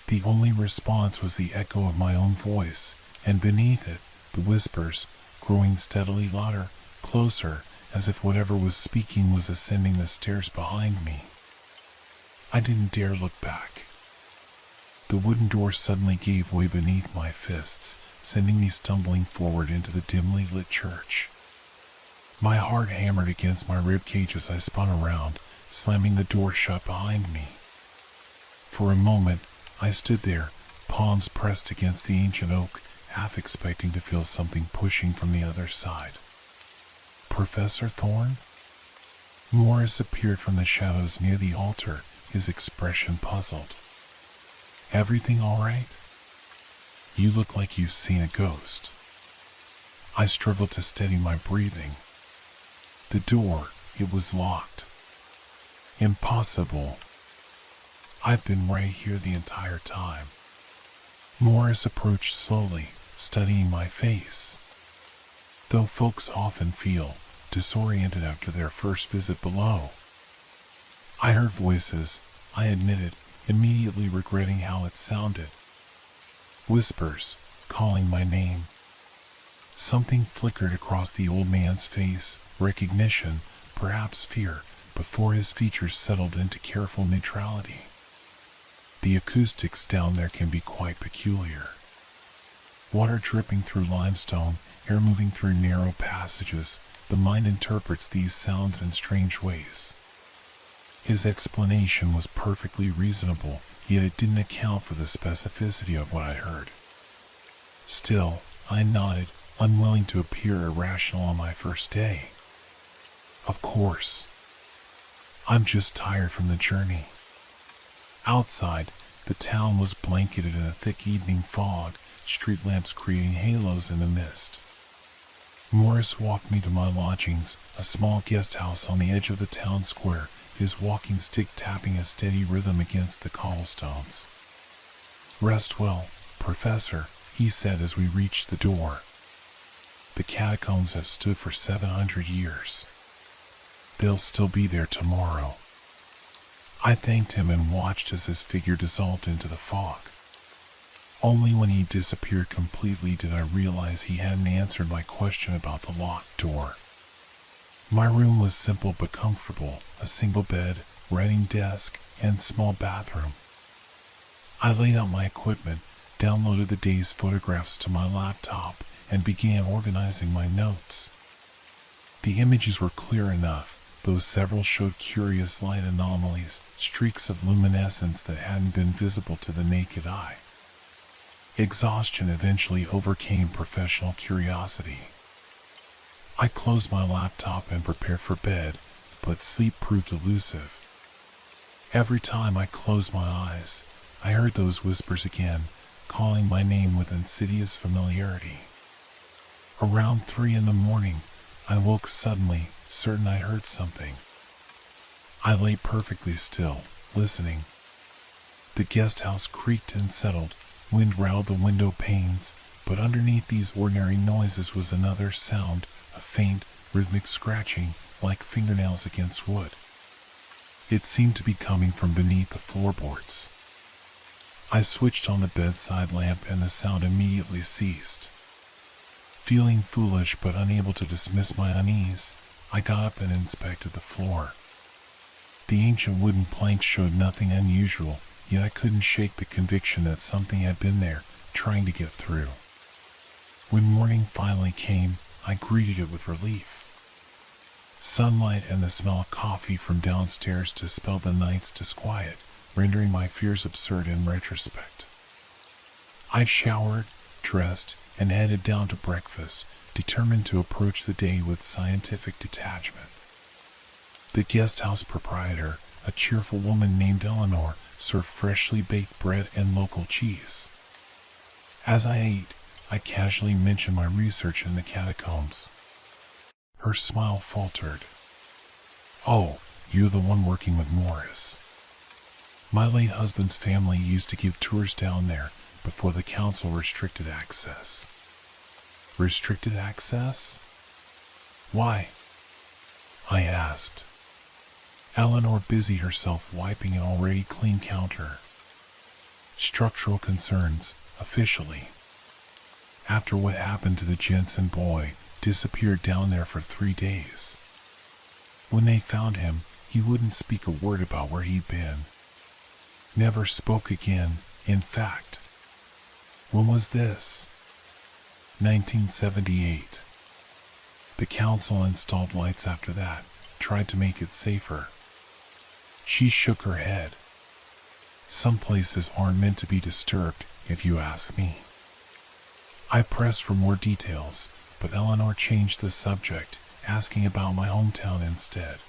The only response was the echo of my own voice, and beneath it, the whispers, growing steadily louder, closer, as if whatever was speaking was ascending the stairs behind me. I didn't dare look back. The wooden door suddenly gave way beneath my fists, sending me stumbling forward into the dimly lit church. My heart hammered against my ribcage as I spun around, slamming the door shut behind me. For a moment, I stood there, palms pressed against the ancient oak, half expecting to feel something pushing from the other side. Professor Thorne? Morris appeared from the shadows near the altar, his expression puzzled. "Everything all right? You look like you've seen a ghost." I struggled to steady my breathing. The door, it was locked. Impossible. I've been right here the entire time. Morris approached slowly, studying my face. Though folks often feel disoriented after their first visit below. I heard voices, I admitted, immediately regretting how it sounded. Whispers, calling my name. Something flickered across the old man's face, recognition, perhaps fear, before his features settled into careful neutrality. The acoustics down there can be quite peculiar. Water dripping through limestone, air moving through narrow passages, the mind interprets these sounds in strange ways. His explanation was perfectly reasonable, yet it didn't account for the specificity of what I heard. Still, I nodded, unwilling to appear irrational on my first day. Of course. I'm just tired from the journey. Outside, the town was blanketed in a thick evening fog, street lamps creating halos in the mist. Morris walked me to my lodgings, a small guest house on the edge of the town square, his walking stick tapping a steady rhythm against the cobblestones. "Rest well, Professor," he said as we reached the door. "The catacombs have stood for 700 years. They'll still be there tomorrow." I thanked him and watched as his figure dissolved into the fog. Only when he disappeared completely did I realize he hadn't answered my question about the locked door. My room was simple but comfortable, a single bed, writing desk, and small bathroom. I laid out my equipment, downloaded the day's photographs to my laptop, and began organizing my notes. The images were clear enough, though several showed curious light anomalies, streaks of luminescence that hadn't been visible to the naked eye. Exhaustion eventually overcame professional curiosity. I closed my laptop and prepared for bed, but sleep proved elusive. Every time I closed my eyes, I heard those whispers again, calling my name with insidious familiarity. Around 3 in the morning, I woke suddenly, certain I heard something. I lay perfectly still, listening. The guest house creaked and settled, wind rattled the window panes, but underneath these ordinary noises was another sound, a faint, rhythmic scratching, like fingernails against wood. It seemed to be coming from beneath the floorboards. I switched on the bedside lamp and the sound immediately ceased. Feeling foolish but unable to dismiss my unease, I got up and inspected the floor. The ancient wooden planks showed nothing unusual, yet I couldn't shake the conviction that something had been there, trying to get through. When morning finally came, I greeted it with relief. Sunlight and the smell of coffee from downstairs dispelled the night's disquiet, rendering my fears absurd in retrospect. I showered, dressed, and headed down to breakfast, determined to approach the day with scientific detachment. The guest house proprietor, a cheerful woman named Eleanor, served freshly baked bread and local cheese. As I ate, I casually mentioned my research in the catacombs. Her smile faltered. "Oh, you're the one working with Morris. My late husband's family used to give tours down there before the council restricted access." "Restricted access? Why?" I asked. Eleanor busied herself wiping an already clean counter. "Structural concerns, officially. After what happened to the Jensen boy, disappeared down there for 3 days. When they found him, he wouldn't speak a word about where he'd been. Never spoke again, in fact." "When was this?" 1978. The council installed lights after that, tried to make it safer." She shook her head. "Some places aren't meant to be disturbed, if you ask me." I pressed for more details, but Eleanor changed the subject, asking about my hometown instead.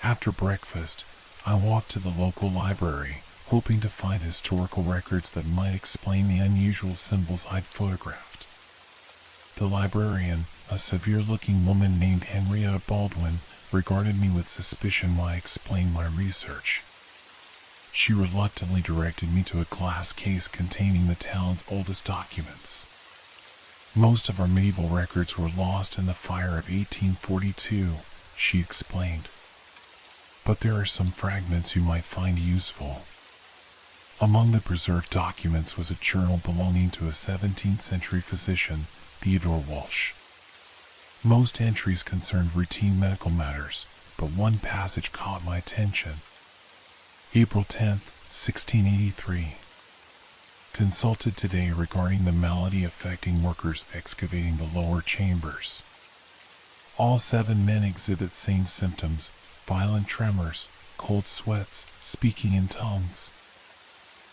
After breakfast, I walked to the local library, hoping to find historical records that might explain the unusual symbols I'd photographed. The librarian, a severe-looking woman named Henrietta Baldwin, regarded me with suspicion while I explained my research. She reluctantly directed me to a glass case containing the town's oldest documents. Most of our medieval records were lost in the fire of 1842, she explained. But there are some fragments you might find useful. Among the preserved documents was a journal belonging to a 17th century physician, Theodore Walsh. Most entries concerned routine medical matters, but one passage caught my attention. April 10, 1683. Consulted today regarding the malady affecting workers excavating the lower chambers. All 7 men exhibit same symptoms: violent tremors, cold sweats, speaking in tongues.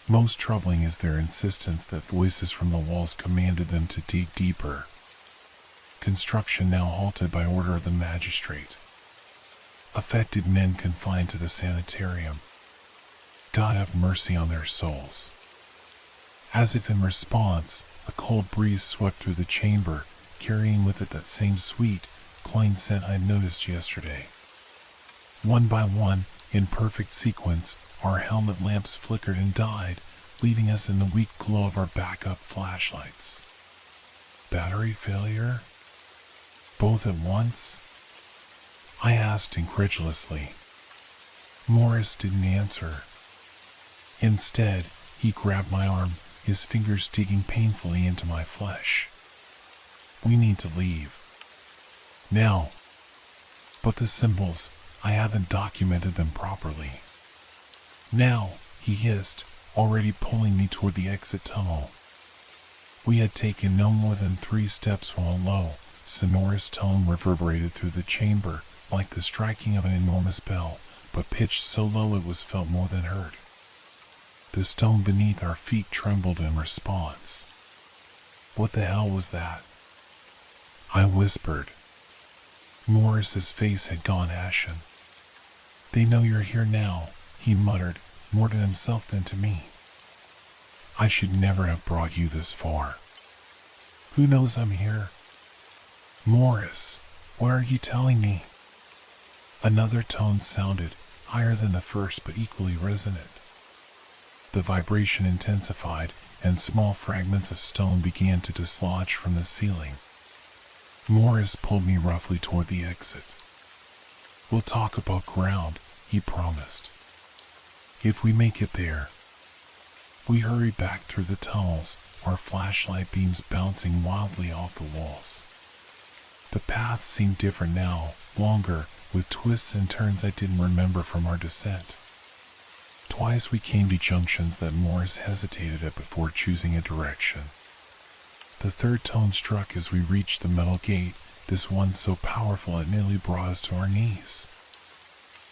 Most troubling is their insistence that voices from the walls commanded them to dig deeper. Construction now halted by order of the magistrate. Affected men confined to the sanitarium. God have mercy on their souls. As if in response, a cold breeze swept through the chamber, carrying with it that same sweet, cloying scent I noticed yesterday. One by one, in perfect sequence, our helmet lamps flickered and died, leaving us in the weak glow of our backup flashlights. Battery failure? Both at once? I asked incredulously. Morris didn't answer. Instead, he grabbed my arm, his fingers digging painfully into my flesh. We need to leave. Now. But the symbols, I haven't documented them properly. Now, he hissed, already pulling me toward the exit tunnel. We had taken no more than 3 steps when a low, sonorous tone reverberated through the chamber, like the striking of an enormous bell, but pitched so low it was felt more than heard. The stone beneath our feet trembled in response. What the hell was that? I whispered. Morris's face had gone ashen. They know you're here now, he muttered, more to himself than to me. I should never have brought you this far. Who knows I'm here? Morris, what are you telling me? Another tone sounded, higher than the first but equally resonant. The vibration intensified, and small fragments of stone began to dislodge from the ceiling. Morris pulled me roughly toward the exit. We'll talk above ground, he promised. If we make it there. We hurried back through the tunnels, our flashlight beams bouncing wildly off the walls. The path seemed different now, longer, with twists and turns I didn't remember from our descent. Twice we came to junctions that Morris hesitated at before choosing a direction. The third tone struck as we reached the metal gate, this one so powerful it nearly brought us to our knees.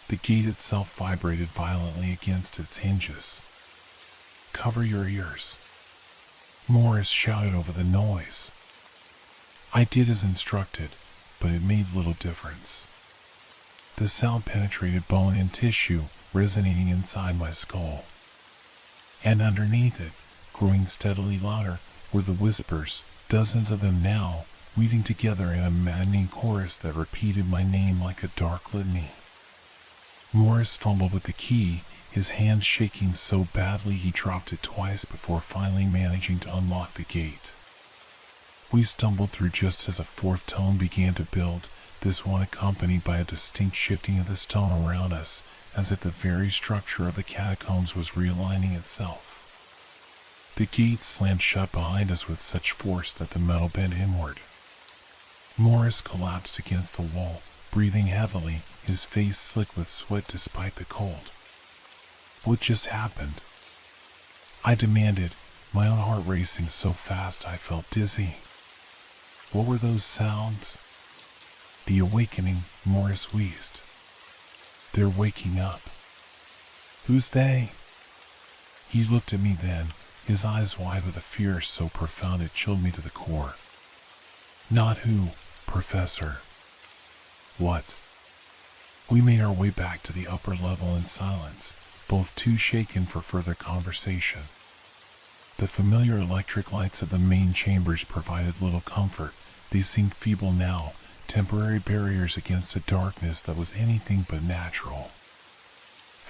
The gate itself vibrated violently against its hinges. Cover your ears. Morris shouted over the noise. I did as instructed, but it made little difference. The sound penetrated bone and tissue, resonating inside my skull. And underneath it, growing steadily louder, were the whispers, dozens of them now, weaving together in a maddening chorus that repeated my name like a dark litany. Morris fumbled with the key, his hand shaking so badly he dropped it twice before finally managing to unlock the gate. We stumbled through just as a fourth tone began to build, this one accompanied by a distinct shifting of the stone around us, as if the very structure of the catacombs was realigning itself. The gate slammed shut behind us with such force that the metal bent inward. Morris collapsed against the wall, breathing heavily, his face slick with sweat despite the cold. What just happened? I demanded, my own heart racing so fast I felt dizzy. What were those sounds? The awakening, Morris wheezed. They're waking up. Who's they? He looked at me then, his eyes wide with a fear so profound it chilled me to the core. Not who, Professor. What? We made our way back to the upper level in silence, both too shaken for further conversation. The familiar electric lights of the main chambers provided little comfort, They seemed feeble now, temporary barriers against a darkness that was anything but natural.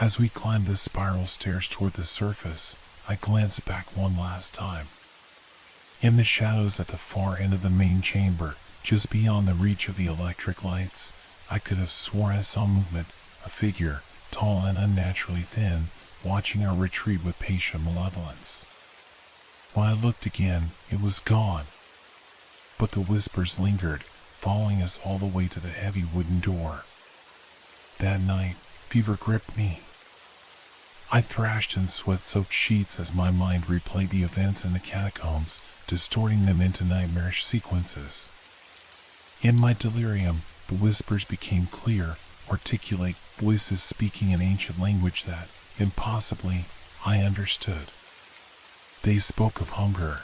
As we climbed the spiral stairs toward the surface, I glanced back one last time. In the shadows at the far end of the main chamber, just beyond the reach of the electric lights, I could have sworn I saw movement, a figure, tall and unnaturally thin, watching our retreat with patient malevolence. When I looked again, it was gone. But the whispers lingered, following us all the way to the heavy wooden door. That night, fever gripped me. I thrashed in sweat-soaked sheets as my mind replayed the events in the catacombs, distorting them into nightmarish sequences. In my delirium, the whispers became clear, articulate voices speaking an ancient language that, impossibly, I understood. They spoke of hunger,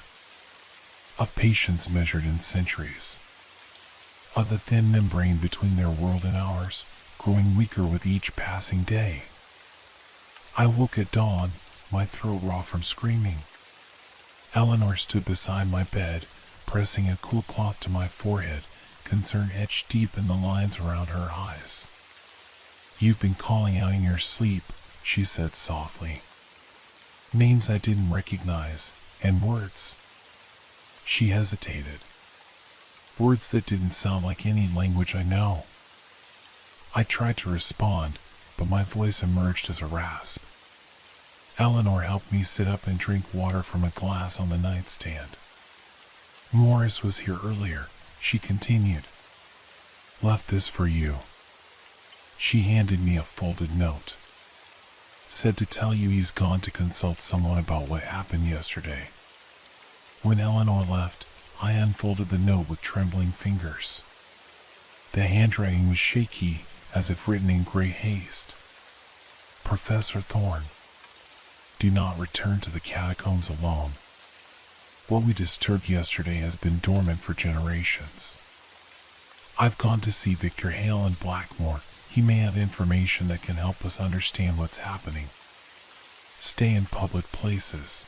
of patience measured in centuries, of the thin membrane between their world and ours, growing weaker with each passing day. I woke at dawn, my throat raw from screaming. Eleanor stood beside my bed, pressing a cool cloth to my forehead, concern etched deep in the lines around her eyes. "You've been calling out in your sleep," she said softly. "Names I didn't recognize, and words." She hesitated. Words that didn't sound like any language I know. I tried to respond, but my voice emerged as a rasp. Eleanor helped me sit up and drink water from a glass on the nightstand. "Morris was here earlier," she continued. "Left this for you." She handed me a folded note. "Said to tell you he's gone to consult someone about what happened yesterday." When Eleanor left, I unfolded the note with trembling fingers. The handwriting was shaky, as if written in great haste. "Professor Thorne, do not return to the catacombs alone. What we disturbed yesterday has been dormant for generations. I've gone to see Victor Hale in Blackmore. He may have information that can help us understand what's happening. Stay in public places.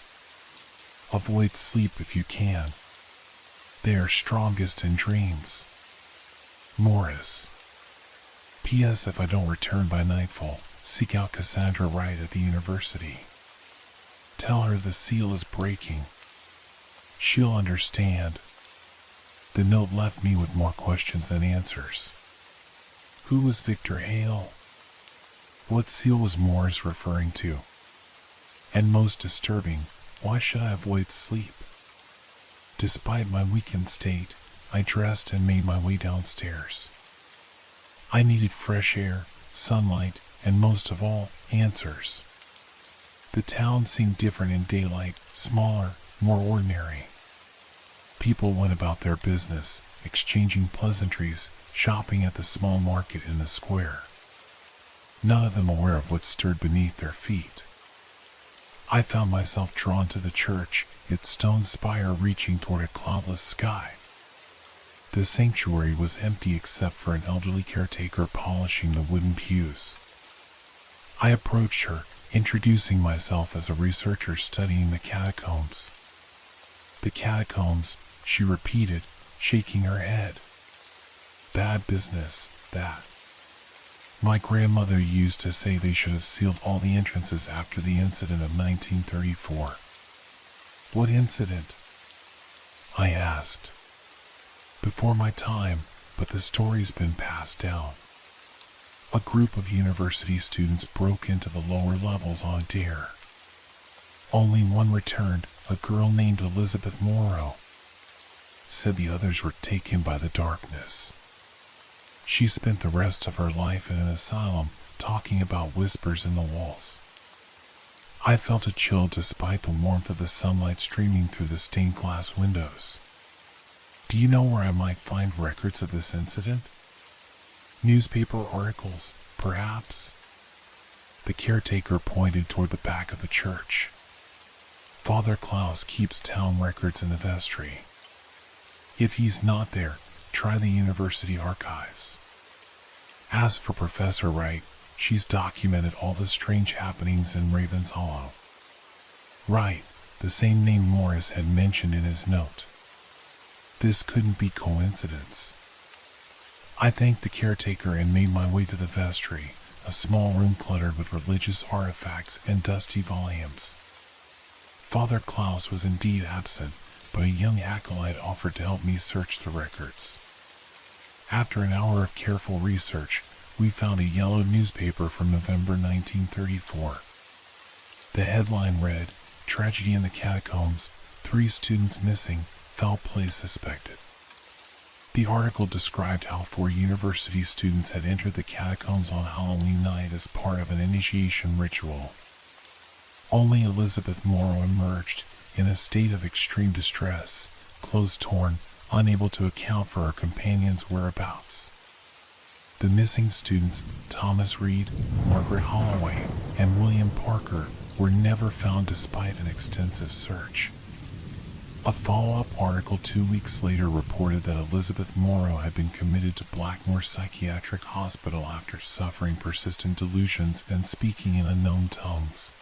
Avoid sleep if you can. They are strongest in dreams. Morris. P.S. If I don't return by nightfall, seek out Cassandra Wright at the university. Tell her the seal is breaking. She'll understand." The note left me with more questions than answers. Who was Victor Hale? What seal was Morris referring to? And most disturbing, why should I avoid sleep? Despite my weakened state, I dressed and made my way downstairs. I needed fresh air, sunlight, and most of all, answers. The town seemed different in daylight, smaller, more ordinary. People went about their business, exchanging pleasantries, shopping at the small market in the square. None of them aware of what stirred beneath their feet. I found myself drawn to the church, its stone spire reaching toward a cloudless sky. The sanctuary was empty except for an elderly caretaker polishing the wooden pews. I approached her, introducing myself as a researcher studying the catacombs. "The catacombs," she repeated, shaking her head. "Bad business, that. My grandmother used to say they should have sealed all the entrances after the incident of 1934. "What incident?" I asked. "Before my time, but the story's been passed down. A group of university students broke into the lower levels on a dare. Only one returned, a girl named Elizabeth Morrow. Said the others were taken by the darkness. She spent the rest of her life in an asylum, talking about whispers in the walls. I felt a chill despite the warmth of the sunlight streaming through the stained glass windows. Do you know where I might find records of this incident? Newspaper articles, perhaps?" The caretaker pointed toward the back of the church. "Father Klaus keeps town records in the vestry. If he's not there, try the university archives. As for Professor Wright, she's documented all the strange happenings in Raven's Hollow." Wright, the same name Morris had mentioned in his note. This couldn't be coincidence. I thanked the caretaker and made my way to the vestry, a small room cluttered with religious artifacts and dusty volumes. Father Klaus was indeed absent, but a young acolyte offered to help me search the records. After an hour of careful research, we found a yellow newspaper from November 1934. The headline read, "Tragedy in the Catacombs, 3 students missing, foul play suspected." The article described how 4 university students had entered the catacombs on Halloween night as part of an initiation ritual. Only Elizabeth Morrow emerged, in a state of extreme distress, clothes torn, unable to account for her companions' whereabouts. The missing students, Thomas Reed, Margaret Holloway, and William Parker, were never found despite an extensive search. A follow-up article 2 weeks later reported that Elizabeth Morrow had been committed to Blackmore Psychiatric Hospital after suffering persistent delusions and speaking in unknown tongues.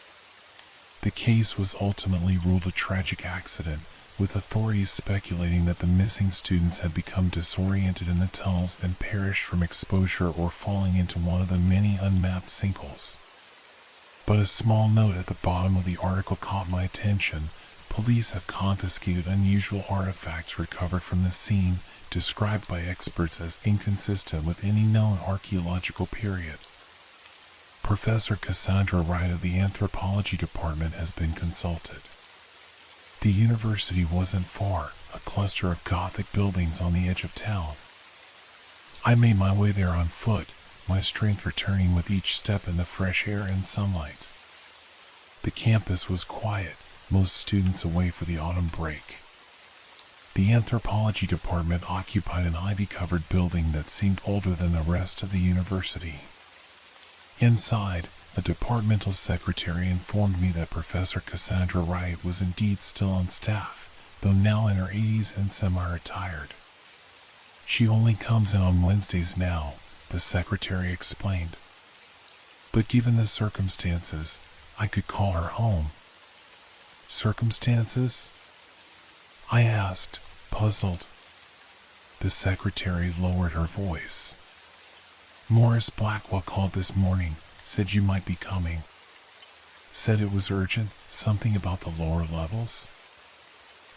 The case was ultimately ruled a tragic accident, with authorities speculating that the missing students had become disoriented in the tunnels and perished from exposure or falling into one of the many unmapped sinkholes. But a small note at the bottom of the article caught my attention. Police have confiscated unusual artifacts recovered from the scene, described by experts as inconsistent with any known archaeological period. Professor Cassandra Wright of the Anthropology Department has been consulted. The university wasn't far, a cluster of Gothic buildings on the edge of town. I made my way there on foot, my strength returning with each step in the fresh air and sunlight. The campus was quiet, most students away for the autumn break. The anthropology department occupied an ivy-covered building that seemed older than the rest of the university. Inside, a departmental secretary informed me that Professor Cassandra Wright was indeed still on staff, though now in her 80s and semi-retired. "She only comes in on Wednesdays now," the secretary explained. "But given the circumstances, I could call her home." "Circumstances?" I asked, puzzled. The secretary lowered her voice. "Morris Blackwell called this morning, said you might be coming. Said it was urgent, something about the lower levels."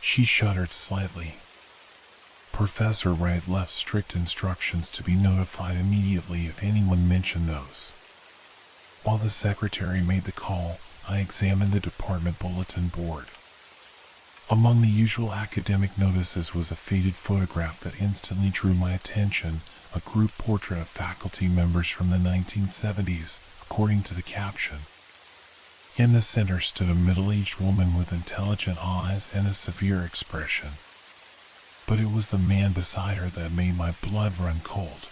She shuddered slightly. Professor Wright left strict instructions to be notified immediately if anyone mentioned those. While the secretary made the call, I examined the department bulletin board. Among the usual academic notices was a faded photograph that instantly drew my attention, a group portrait of faculty members from the 1970s, according to the caption. In the center stood a middle-aged woman with intelligent eyes and a severe expression. But it was the man beside her that made my blood run cold.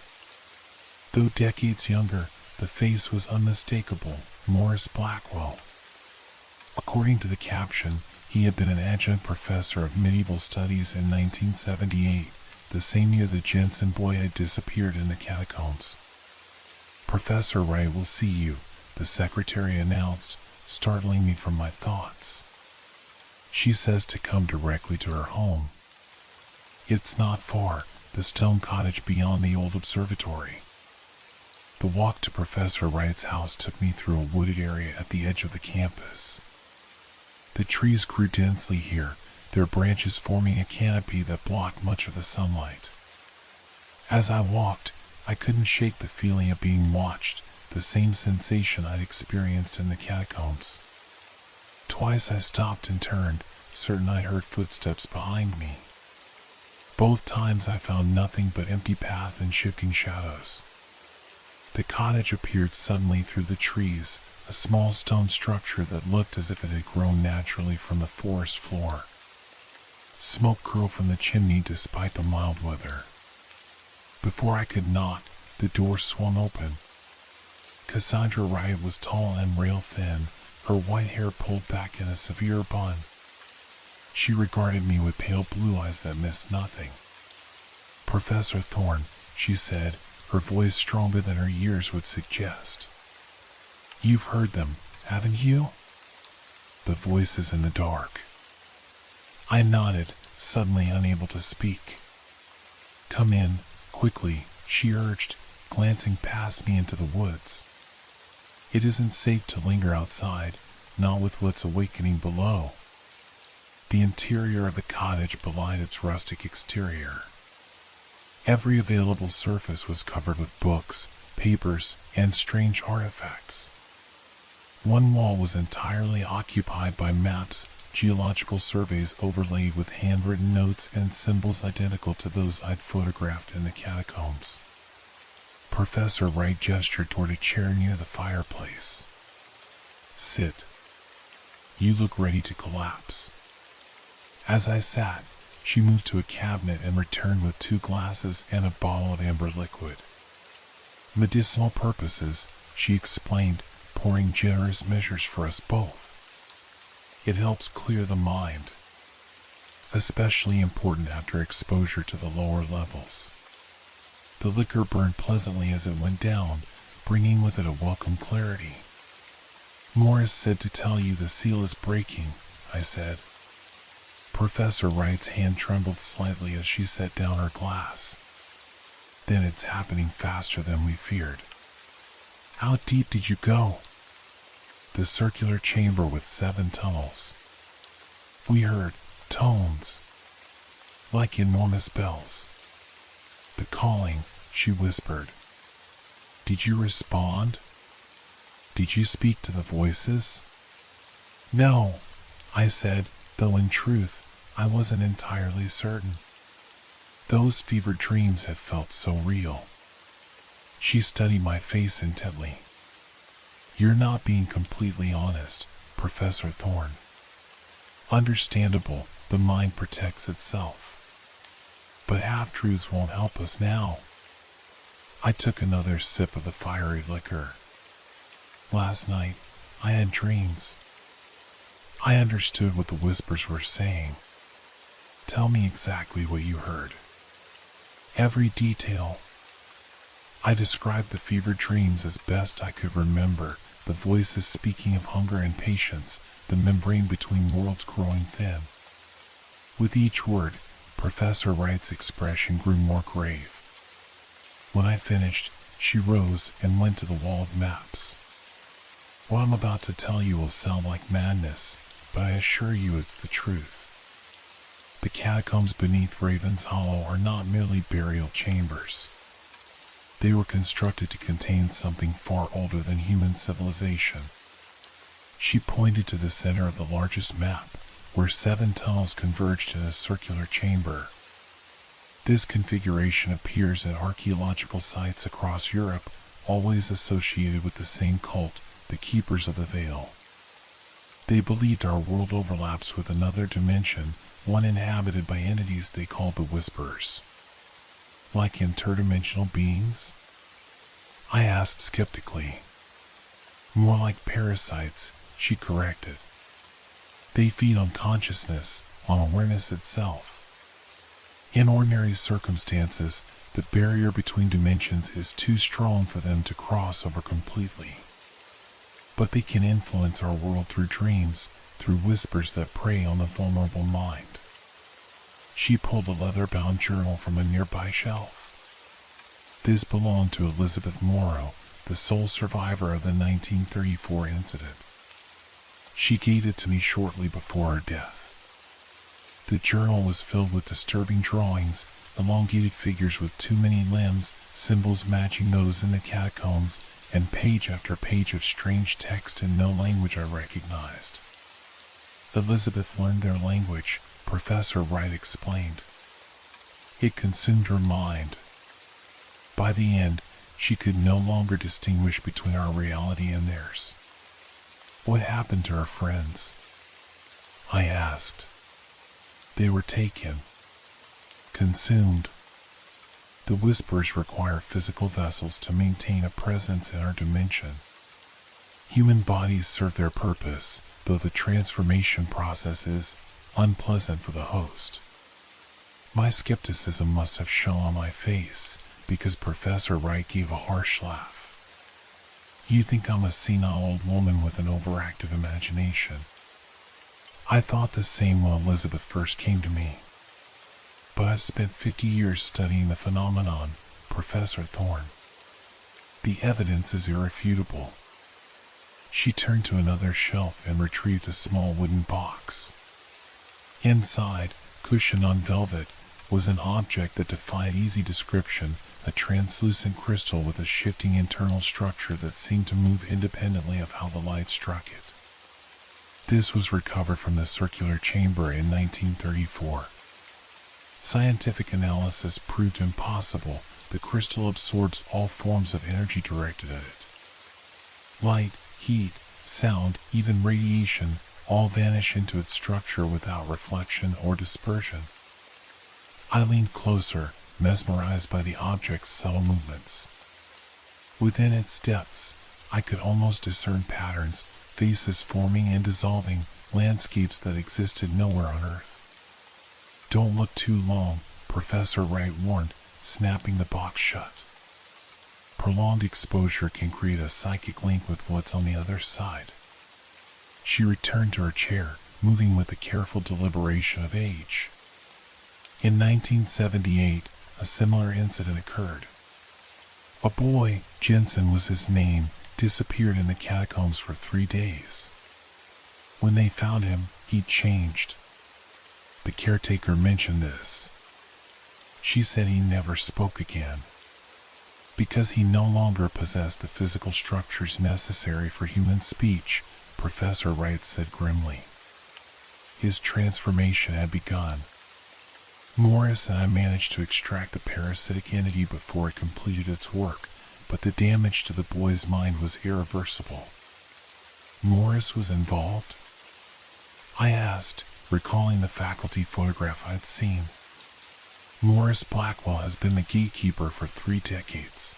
Though decades younger, the face was unmistakable, Morris Blackwell. According to the caption, he had been an adjunct professor of medieval studies in 1978, the same year the Jensen boy had disappeared in the catacombs. "Professor Wright will see you," the secretary announced, startling me from my thoughts. "She says to come directly to her home. It's not far, the stone cottage beyond the old observatory." The walk to Professor Wright's house took me through a wooded area at the edge of the campus. The trees grew densely here, their branches forming a canopy that blocked much of the sunlight. As I walked, I couldn't shake the feeling of being watched, the same sensation I'd experienced in the catacombs. Twice I stopped and turned, certain I'd heard footsteps behind me. Both times I found nothing but empty path and shifting shadows. The cottage appeared suddenly through the trees, a small stone structure that looked as if it had grown naturally from the forest floor. Smoke curled from the chimney despite the mild weather. Before I could knock, the door swung open. Cassandra Wright was tall and rail-thin, her white hair pulled back in a severe bun. She regarded me with pale blue eyes that missed nothing. "Professor Thorne," she said, her voice stronger than her years would suggest. "You've heard them, haven't you?" "The voices in the dark." I nodded, suddenly unable to speak. Come in, quickly, she urged, glancing past me into the woods. It isn't safe to linger outside, not with what's awakening below. The interior of the cottage belied its rustic exterior. Every available surface was covered with books, papers, and strange artifacts. One wall was entirely occupied by maps, geological surveys overlaid with handwritten notes and symbols identical to those I'd photographed in the catacombs. Professor Wright gestured toward a chair near the fireplace. Sit. You look ready to collapse. As I sat, she moved to a cabinet and returned with 2 glasses and a bottle of amber liquid. Medicinal purposes, she explained, pouring generous measures for us both. It helps clear the mind, especially important after exposure to the lower levels. The liquor burned pleasantly as it went down, bringing with it a welcome clarity. Morris said to tell you the seal is breaking, I said. Professor Wright's hand trembled slightly as she set down her glass. Then it's happening faster than we feared. How deep did you go? The circular chamber with 7 tunnels. We heard tones, like enormous bells. The calling, she whispered. Did you respond? Did you speak to the voices? No, I said, though in truth, I wasn't entirely certain. Those fevered dreams had felt so real. She studied my face intently. You're not being completely honest, Professor Thorne. Understandable, the mind protects itself. But half-truths won't help us now. I took another sip of the fiery liquor. Last night, I had dreams. I understood what the whispers were saying. Tell me exactly what you heard. Every detail. I described the fevered dreams as best I could remember, the voices speaking of hunger and patience, the membrane between worlds growing thin. With each word, Professor Wright's expression grew more grave. When I finished, she rose and went to the wall of maps. What I'm about to tell you will sound like madness, but I assure you it's the truth. The catacombs beneath Raven's Hollow are not merely burial chambers. They were constructed to contain something far older than human civilization. She pointed to the center of the largest map, where 7 tunnels converged in a circular chamber. This configuration appears at archaeological sites across Europe, always associated with the same cult, the Keepers of the Veil. They believed our world overlaps with another dimension, one inhabited by entities they called the Whisperers. Like interdimensional beings? I asked skeptically. More like parasites, she corrected. They feed on consciousness, on awareness itself. In ordinary circumstances, the barrier between dimensions is too strong for them to cross over completely. But they can influence our world through dreams, through whispers that prey on the vulnerable mind. She pulled a leather-bound journal from a nearby shelf. This belonged to Elizabeth Morrow, the sole survivor of the 1934 incident. She gave it to me shortly before her death. The journal was filled with disturbing drawings, elongated figures with too many limbs, symbols matching those in the catacombs, and page after page of strange text in no language I recognized. Elizabeth learned their language, Professor Wright explained. It consumed her mind. By the end, she could no longer distinguish between our reality and theirs. What happened to her friends? I asked. They were taken. Consumed. The Whispers require physical vessels to maintain a presence in our dimension. Human bodies serve their purpose, though the transformation process is unpleasant for the host. My skepticism must have shown on my face, because Professor Wright gave a harsh laugh. You think I'm a senile old woman with an overactive imagination. I thought the same when Elizabeth first came to me. but I've spent 50 years studying the phenomenon, Professor Thorne. The evidence is irrefutable. She turned to another shelf and retrieved a small wooden box. Inside, cushioned on velvet, was an object that defied easy description, a translucent crystal with a shifting internal structure that seemed to move independently of how the light struck it. This was recovered from the circular chamber in 1934. Scientific analysis proved impossible. The crystal absorbs all forms of energy directed at it. Light, heat, sound, even radiation, all vanish into its structure without reflection or dispersion. I leaned closer, mesmerized by the object's subtle movements. Within its depths, I could almost discern patterns, faces forming and dissolving, landscapes that existed nowhere on Earth. "Don't look too long," Professor Wright warned, snapping the box shut. "Prolonged exposure can create a psychic link with what's on the other side." She returned to her chair, moving with the careful deliberation of age. In 1978, a similar incident occurred. A boy, Jensen was his name, disappeared in the catacombs for 3 days. When they found him, he'd changed. The caretaker mentioned this. She said he never spoke again, because he no longer possessed the physical structures necessary for human speech, Professor Wright said grimly. His transformation had begun. Morris and I managed to extract the parasitic entity before it completed its work, but the damage to the boy's mind was irreversible. Morris was involved? I asked, recalling the faculty photograph I'd seen. Morris Blackwell has been the gatekeeper for 3 decades.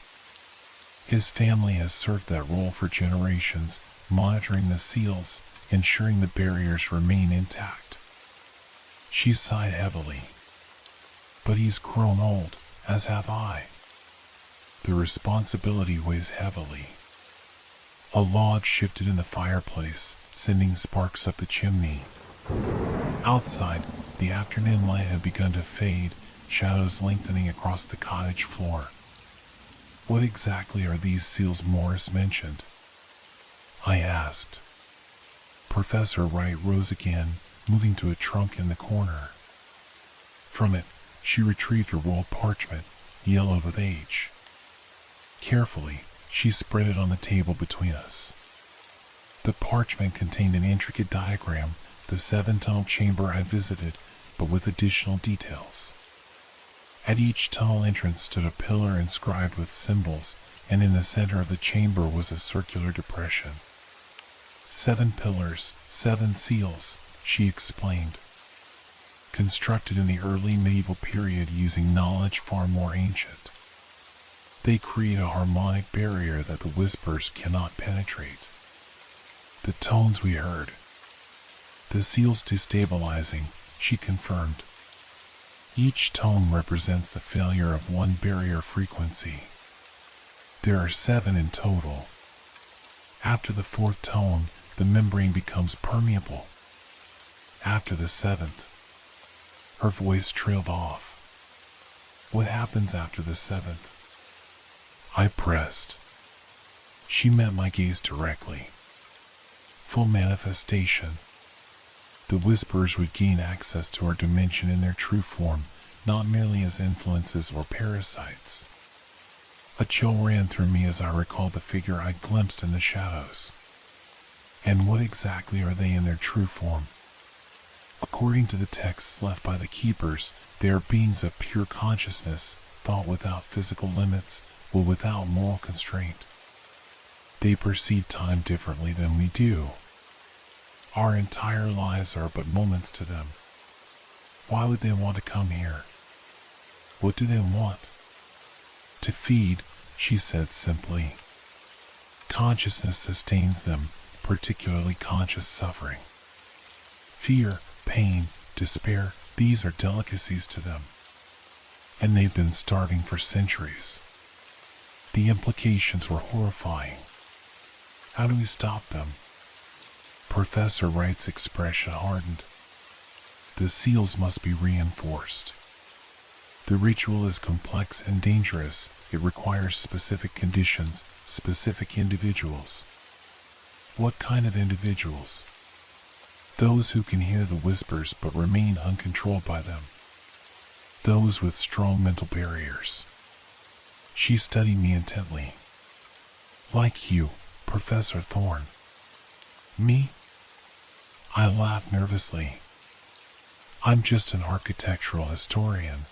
His family has served that role for generations, monitoring the seals, ensuring the barriers remain intact. She sighed heavily. But he's grown old, as have I. The responsibility weighs heavily. A log shifted in the fireplace, sending sparks up the chimney. Outside, the afternoon light had begun to fade, shadows lengthening across the cottage floor. "What exactly are these seals Morris mentioned?" I asked. Professor Wright rose again, moving to a trunk in the corner. From it, she retrieved a roll of parchment, yellowed with age. Carefully, she spread it on the table between us. The parchment contained an intricate diagram, the 7-tunnel chamber I visited, but with additional details. At each tunnel entrance stood a pillar inscribed with symbols, and in the center of the chamber was a circular depression. 7 pillars, 7 seals, she explained. Constructed in the early medieval period using knowledge far more ancient. They create a harmonic barrier that the whispers cannot penetrate. The tones we heard. The seals destabilizing, she confirmed. Each tone represents the failure of one barrier frequency. There are 7 in total. After the 4th tone, the membrane becomes permeable. After the 7th, her voice trailed off. "What happens after the 7th? I pressed. She met my gaze directly. Full manifestation. The whispers would gain access to our dimension in their true form, not merely as influences or parasites. A chill ran through me as I recalled the figure I glimpsed in the shadows. And what exactly are they in their true form? According to the texts left by the keepers, they are beings of pure consciousness, thought without physical limits, but without moral constraint. They perceive time differently than we do. Our entire lives are but moments to them. Why would they want to come here? What do they want? To feed, she said simply. Consciousness sustains them, particularly conscious suffering. Fear, pain, despair, these are delicacies to them. And they've been starving for centuries. The implications were horrifying. How do we stop them? Professor Wright's expression hardened. The seals must be reinforced. The ritual is complex and dangerous. It requires specific conditions, specific individuals. What kind of individuals? Those who can hear the whispers but remain uncontrolled by them. Those with strong mental barriers. She studied me intently. Like you, Professor Thorne. Me? I laughed nervously. I'm just an architectural historian.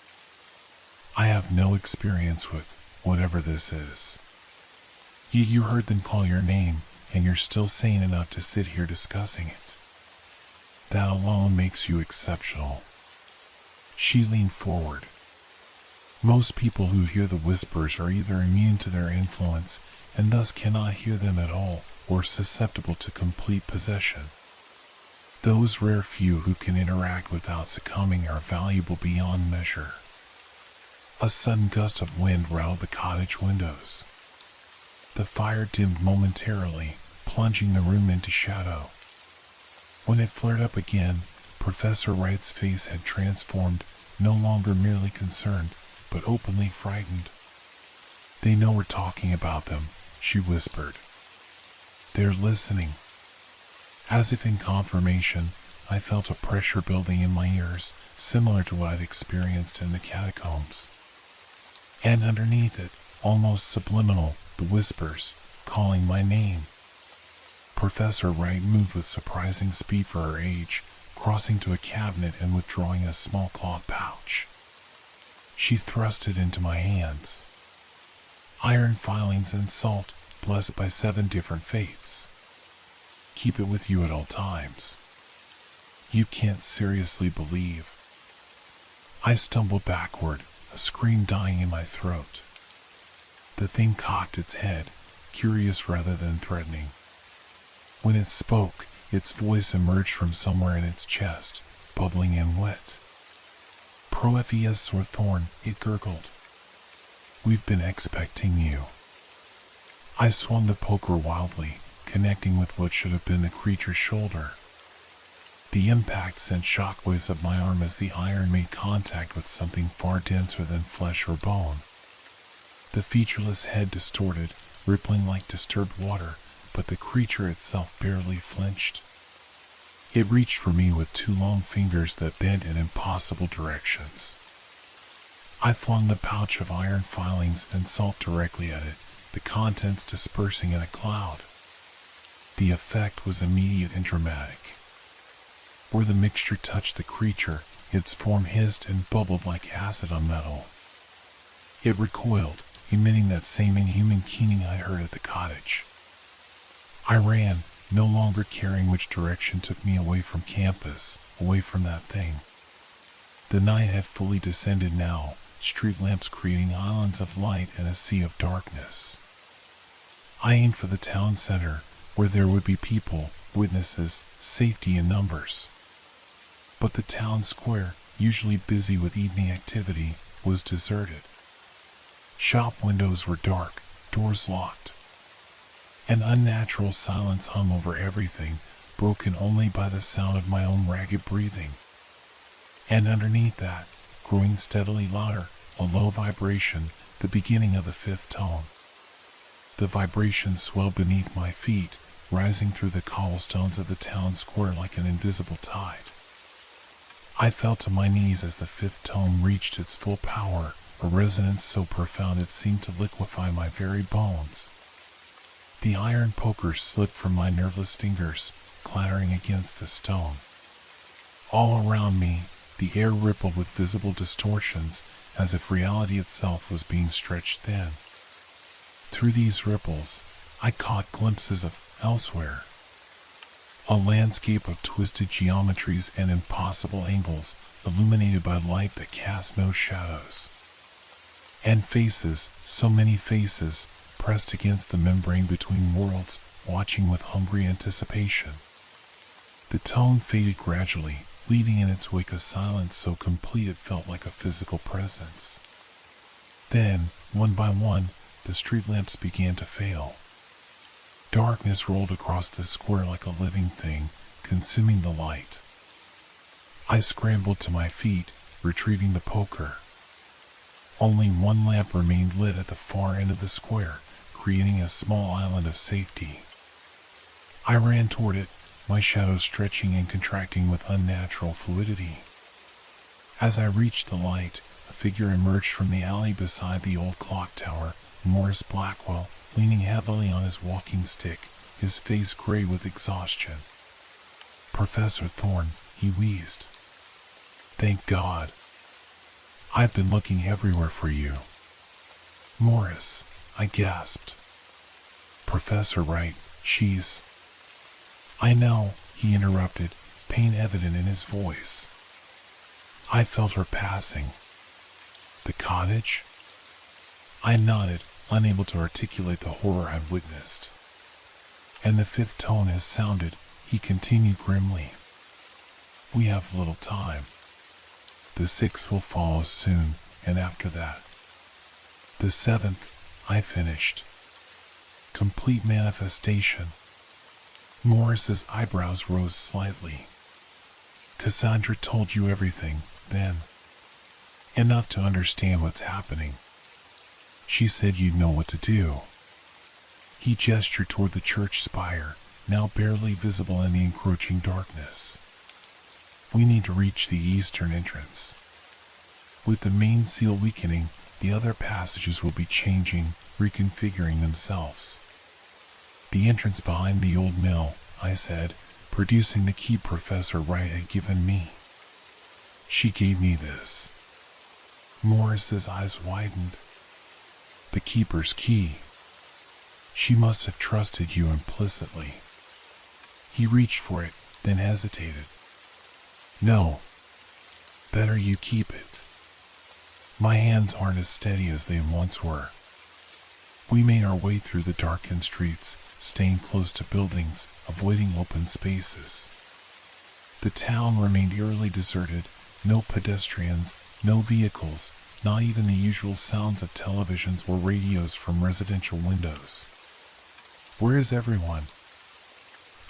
I have no experience with whatever this is. Yet you heard them call your name, and you're still sane enough to sit here discussing it. That alone makes you exceptional. She leaned forward. Most people who hear the whispers are either immune to their influence and thus cannot hear them at all, or susceptible to complete possession. Those rare few who can interact without succumbing are valuable beyond measure. A sudden gust of wind rattled the cottage windows. The fire dimmed momentarily, plunging the room into shadow. When it flared up again, Professor Wright's face had transformed, no longer merely concerned, but openly frightened. They know we're talking about them, she whispered. They're listening. As if in confirmation, I felt a pressure building in my ears, similar to what I'd experienced in the catacombs. And underneath it, almost subliminal, the whispers, calling my name. Professor Wright moved with surprising speed for her age, crossing to a cabinet and withdrawing a small cloth pouch. She thrust it into my hands. Iron filings and salt, blessed by 7 different faiths. Keep it with you at all times. You can't seriously believe. I stumbled backward, a scream dying in my throat. The thing cocked its head, curious rather than threatening. When it spoke, its voice emerged from somewhere in its chest, bubbling and wet. Professor Thorne, it gurgled. We've been expecting you. I swung the poker wildly, connecting with what should have been the creature's shoulder. The impact sent shockwaves up my arm as the iron made contact with something far denser than flesh or bone. The featureless head distorted, rippling like disturbed water, but the creature itself barely flinched. It reached for me with 2 long fingers that bent in impossible directions. I flung the pouch of iron filings and salt directly at it, the contents dispersing in a cloud. The effect was immediate and dramatic. Where the mixture touched the creature, its form hissed and bubbled like acid on metal. It recoiled, emitting that same inhuman keening I heard at the cottage. I ran, no longer caring which direction took me away from campus, away from that thing. The night had fully descended now, street lamps creating islands of light and a sea of darkness. I aimed for the town center, where there would be people, witnesses, safety in numbers. But the town square, usually busy with evening activity, was deserted. Shop windows were dark, doors locked. An unnatural silence hung over everything, broken only by the sound of my own ragged breathing. And underneath that, growing steadily louder, a low vibration, the beginning of the 5th tone. The vibration swelled beneath my feet, rising through the cobblestones of the town square like an invisible tide. I fell to my knees as the 5th tone reached its full power, a resonance so profound it seemed to liquefy my very bones. The iron poker slipped from my nerveless fingers, clattering against the stone. All around me, the air rippled with visible distortions, as if reality itself was being stretched thin. Through these ripples, I caught glimpses of elsewhere. A landscape of twisted geometries and impossible angles, illuminated by light that cast no shadows. And faces, so many faces, pressed against the membrane between worlds, watching with hungry anticipation. The tone faded gradually, leaving in its wake a silence so complete it felt like a physical presence. Then, one by one, the street lamps began to fail. Darkness rolled across the square like a living thing, consuming the light. I scrambled to my feet, retrieving the poker. Only one lamp remained lit at the far end of the square, creating a small island of safety. I ran toward it, my shadow stretching and contracting with unnatural fluidity. As I reached the light, a figure emerged from the alley beside the old clock tower, Morris Blackwell, leaning heavily on his walking stick, his face gray with exhaustion. "Professor Thorne," he wheezed. "Thank God. I've been looking everywhere for you." "Morris," I gasped. "Professor Wright, she's—" "I know," he interrupted, pain evident in his voice. "I felt her passing." "The cottage?" I nodded, unable to articulate the horror I'd witnessed. "And the fifth tone has sounded," he continued grimly. "We have little time. The sixth will follow soon, and after that. The seventh," I finished. "Complete manifestation." Morris's eyebrows rose slightly. "Cassandra told you everything, then? Enough to understand what's happening. She said you'd know what to do." He gestured toward the church spire, now barely visible in the encroaching darkness. "We need to reach the eastern entrance. With the main seal weakening, the other passages will be changing, reconfiguring themselves." "The entrance behind the old mill," I said, producing the key Professor Wright had given me. "She gave me this." Morris's eyes widened. "The keeper's key. She must have trusted you implicitly." He reached for it, then hesitated. "No. Better you keep it. My hands aren't as steady as they once were." We made our way through the darkened streets, staying close to buildings, avoiding open spaces. The town remained eerily deserted, no pedestrians, no vehicles, not even the usual sounds of televisions or radios from residential windows. "Where is everyone?"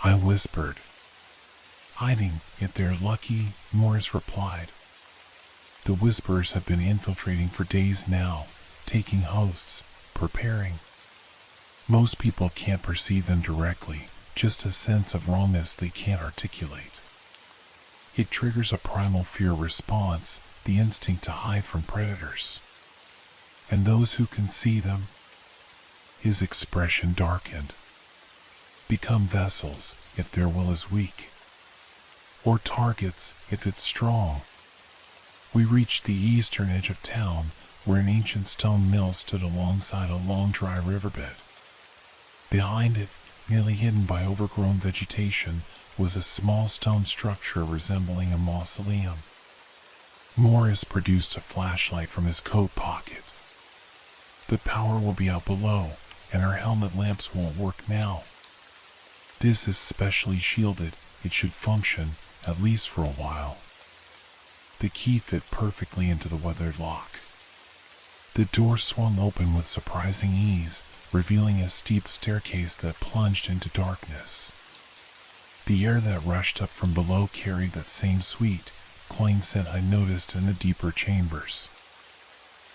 I whispered. "Hiding, if they're lucky," Morris replied. "The whisperers have been infiltrating for days now, taking hosts, preparing. Most people can't perceive them directly, just a sense of wrongness they can't articulate. It triggers a primal fear response, the instinct to hide from predators. And those who can see them," his expression darkened, "become vessels if their will is weak, or targets if it's strong." We reached the eastern edge of town, where an ancient stone mill stood alongside a long dry riverbed. Behind it, nearly hidden by overgrown vegetation, was a small stone structure resembling a mausoleum. Morris produced a flashlight from his coat pocket. "The power will be out below, and our helmet lamps won't work now. This is specially shielded. It should function, at least for a while." The key fit perfectly into the weathered lock. The door swung open with surprising ease, revealing a steep staircase that plunged into darkness. The air that rushed up from below carried that same sweet, cloying scent I noticed in the deeper chambers.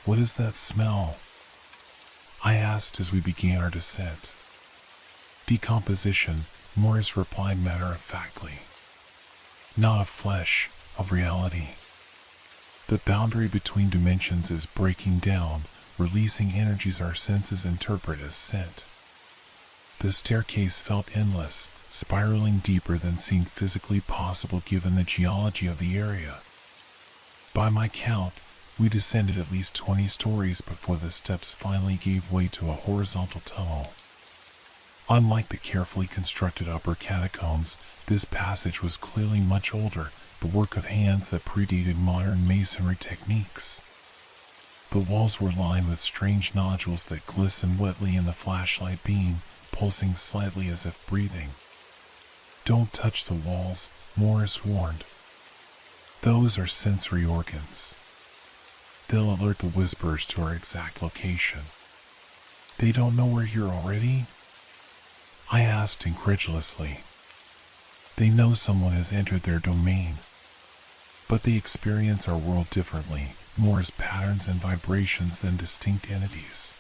"What is that smell?" I asked as we began our descent. "Decomposition," Morris replied matter-of-factly. "Not of flesh, of reality. The boundary between dimensions is breaking down, releasing energies our senses interpret as scent." The staircase felt endless, spiraling deeper than seemed physically possible given the geology of the area. By my count, we descended at least 20 stories before the steps finally gave way to a horizontal tunnel. Unlike the carefully constructed upper catacombs, this passage was clearly much older, the work of hands that predated modern masonry techniques. The walls were lined with strange nodules that glistened wetly in the flashlight beam, pulsing slightly as if breathing. "Don't touch the walls," Morris warned. "Those are sensory organs. They'll alert the whisperers to our exact location." "They don't know we're here already?" I asked incredulously. "They know someone has entered their domain. But they experience our world differently, more as patterns and vibrations than distinct entities.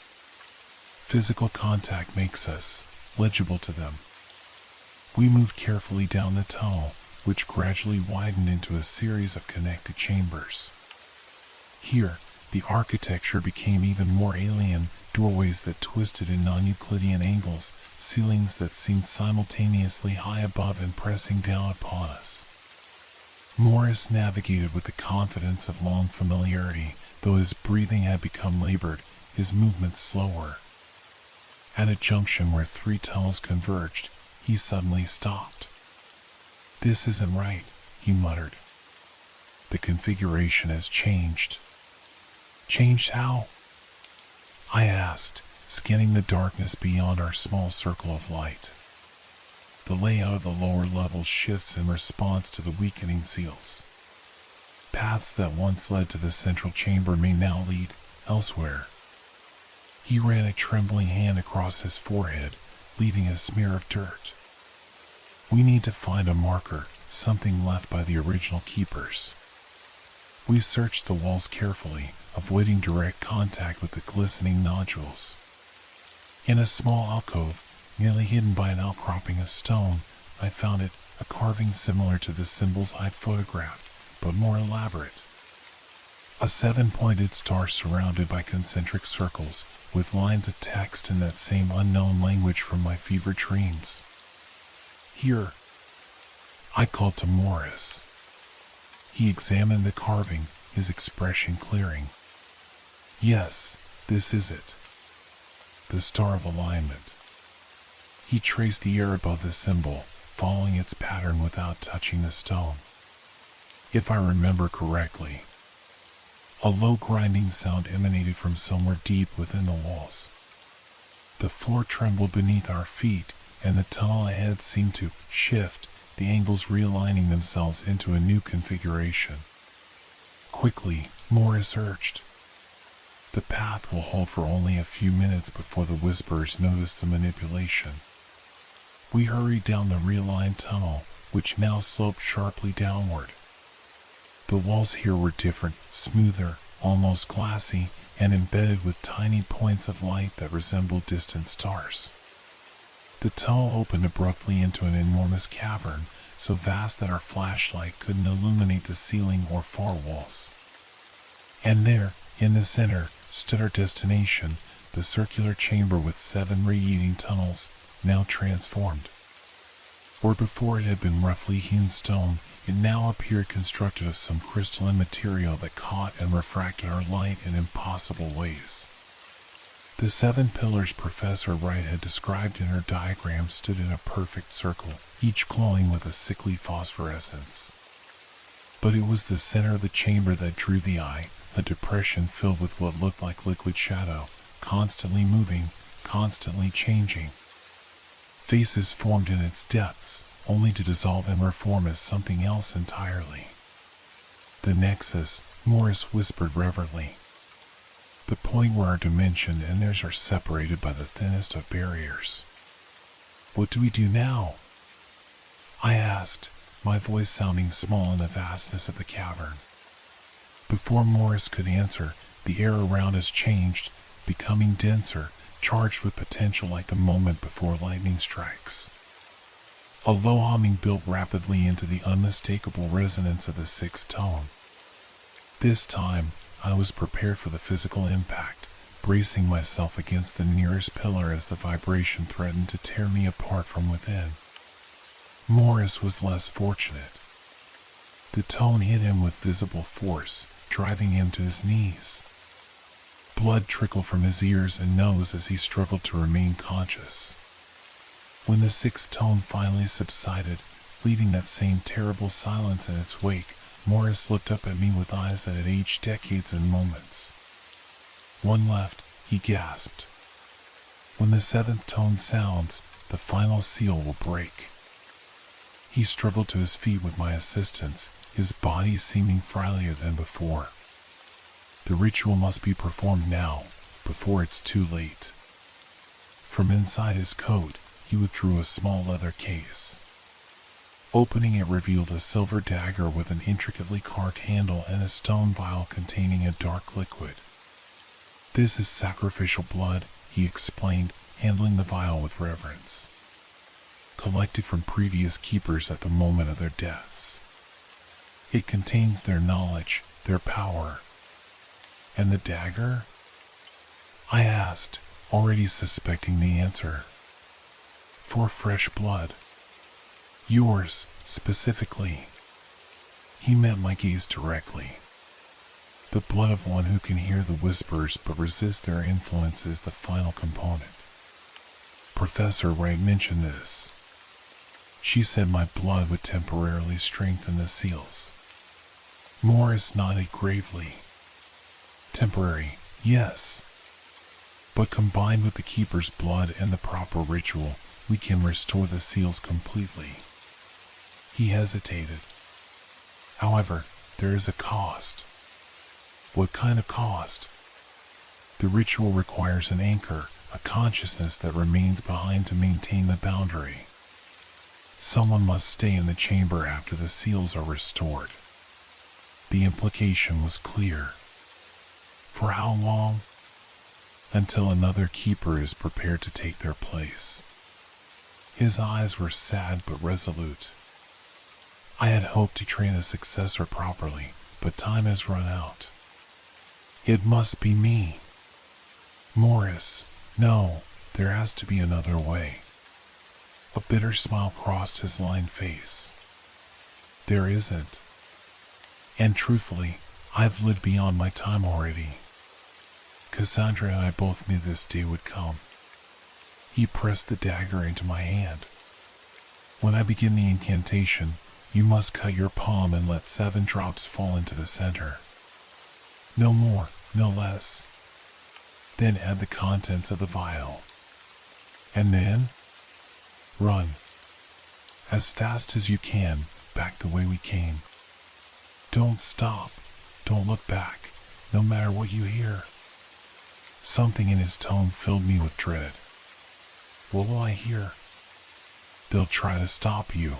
Physical contact makes us legible to them. We moved carefully down the tunnel, which gradually widened into a series of connected chambers. Here, the architecture became even more alien, doorways that twisted in non-Euclidean angles, ceilings that seemed simultaneously high above and pressing down upon us. Morris navigated with the confidence of long familiarity, though his breathing had become labored, his movements slower. At a junction where 3 tunnels converged, he suddenly stopped. "This isn't right," he muttered. "The configuration has changed." "Changed how?" I asked, scanning the darkness beyond our small circle of light. "The layout of the lower levels shifts in response to the weakening seals. Paths that once led to the central chamber may now lead elsewhere." He ran a trembling hand across his forehead, leaving a smear of dirt. "We need to find a marker, something left by the original keepers." We searched the walls carefully, avoiding direct contact with the glistening nodules. In a small alcove, nearly hidden by an outcropping of stone, I found it, a carving similar to the symbols I'd photographed, but more elaborate. A 7-pointed star surrounded by concentric circles, with lines of text in that same unknown language from my fevered dreams. "Here," I called to Morris. He examined the carving, his expression clearing. "Yes, this is it. The Star of Alignment." He traced the air above the symbol, following its pattern without touching the stone. If I remember correctly, a low grinding sound emanated from somewhere deep within the walls. The floor trembled beneath our feet, and the tunnel ahead seemed to shift, the angles realigning themselves into a new configuration. "Quickly," Morris urged. "The path will hold for only a few minutes before the whisperers notice the manipulation." We hurried down the realigned tunnel, which now sloped sharply downward. The walls here were different, smoother, almost glassy, and embedded with tiny points of light that resembled distant stars. The tunnel opened abruptly into an enormous cavern, so vast that our flashlight couldn't illuminate the ceiling or far walls. And there, in the center, stood our destination, the circular chamber with 7 radiating tunnels, now transformed. Where before it had been roughly hewn stone, it now appeared constructed of some crystalline material that caught and refracted our light in impossible ways. The 7 pillars Professor Wright had described in her diagram stood in a perfect circle, each glowing with a sickly phosphorescence. But it was the center of the chamber that drew the eye, a depression filled with what looked like liquid shadow, constantly moving, constantly changing. Faces formed in its depths, only to dissolve and reform as something else entirely. "The Nexus," Morris whispered reverently. "The point where our dimension and theirs are separated by the thinnest of barriers." "What do we do now?" I asked, my voice sounding small in the vastness of the cavern. Before Morris could answer, the air around us changed, becoming denser, charged with potential like the moment before lightning strikes. A low humming built rapidly into the unmistakable resonance of the 6th tone. This time, I was prepared for the physical impact, bracing myself against the nearest pillar as the vibration threatened to tear me apart from within. Morris was less fortunate. The tone hit him with visible force, driving him to his knees. Blood trickled from his ears and nose as he struggled to remain conscious. When the 6th tone finally subsided, leaving that same terrible silence in its wake, Morris looked up at me with eyes that had aged decades in moments. "One left," he gasped. "When the 7th tone sounds, the final seal will break." He struggled to his feet with my assistance, his body seeming frailer than before. "The ritual must be performed now, before it's too late." From inside his coat, he withdrew a small leather case. Opening it revealed a silver dagger with an intricately carved handle and a stone vial containing a dark liquid. "This is sacrificial blood," he explained, handling the vial with reverence. "Collected from previous keepers at the moment of their deaths. It contains their knowledge, their power." "And the dagger?" I asked, already suspecting the answer. "For fresh blood. Yours, specifically." He met my gaze directly. "The blood of one who can hear the whispers but resist their influence is the final component. Professor Wright mentioned this. She said my blood would temporarily strengthen the seals." Morris nodded gravely. "Temporary, yes. But combined with the keeper's blood and the proper ritual, we can restore the seals completely." He hesitated. "However, there is a cost." "What kind of cost?" "The ritual requires an anchor, a consciousness that remains behind to maintain the boundary. Someone must stay in the chamber after the seals are restored." The implication was clear. "For how long?" "Until another keeper is prepared to take their place." His eyes were sad but resolute. "I had hoped to train a successor properly, but time has run out. It must be me." "Morris, no, there has to be another way." A bitter smile crossed his lined face. "There isn't. And truthfully, I've lived beyond my time already. Cassandra and I both knew this day would come." He pressed the dagger into my hand. "When I begin the incantation, you must cut your palm and let 7 drops fall into the center. No more, no less. Then add the contents of the vial. And then run. As fast as you can, back the way we came. Don't stop. Don't look back, no matter what you hear." Something in his tone filled me with dread. "What will I hear?" "They'll try to stop you.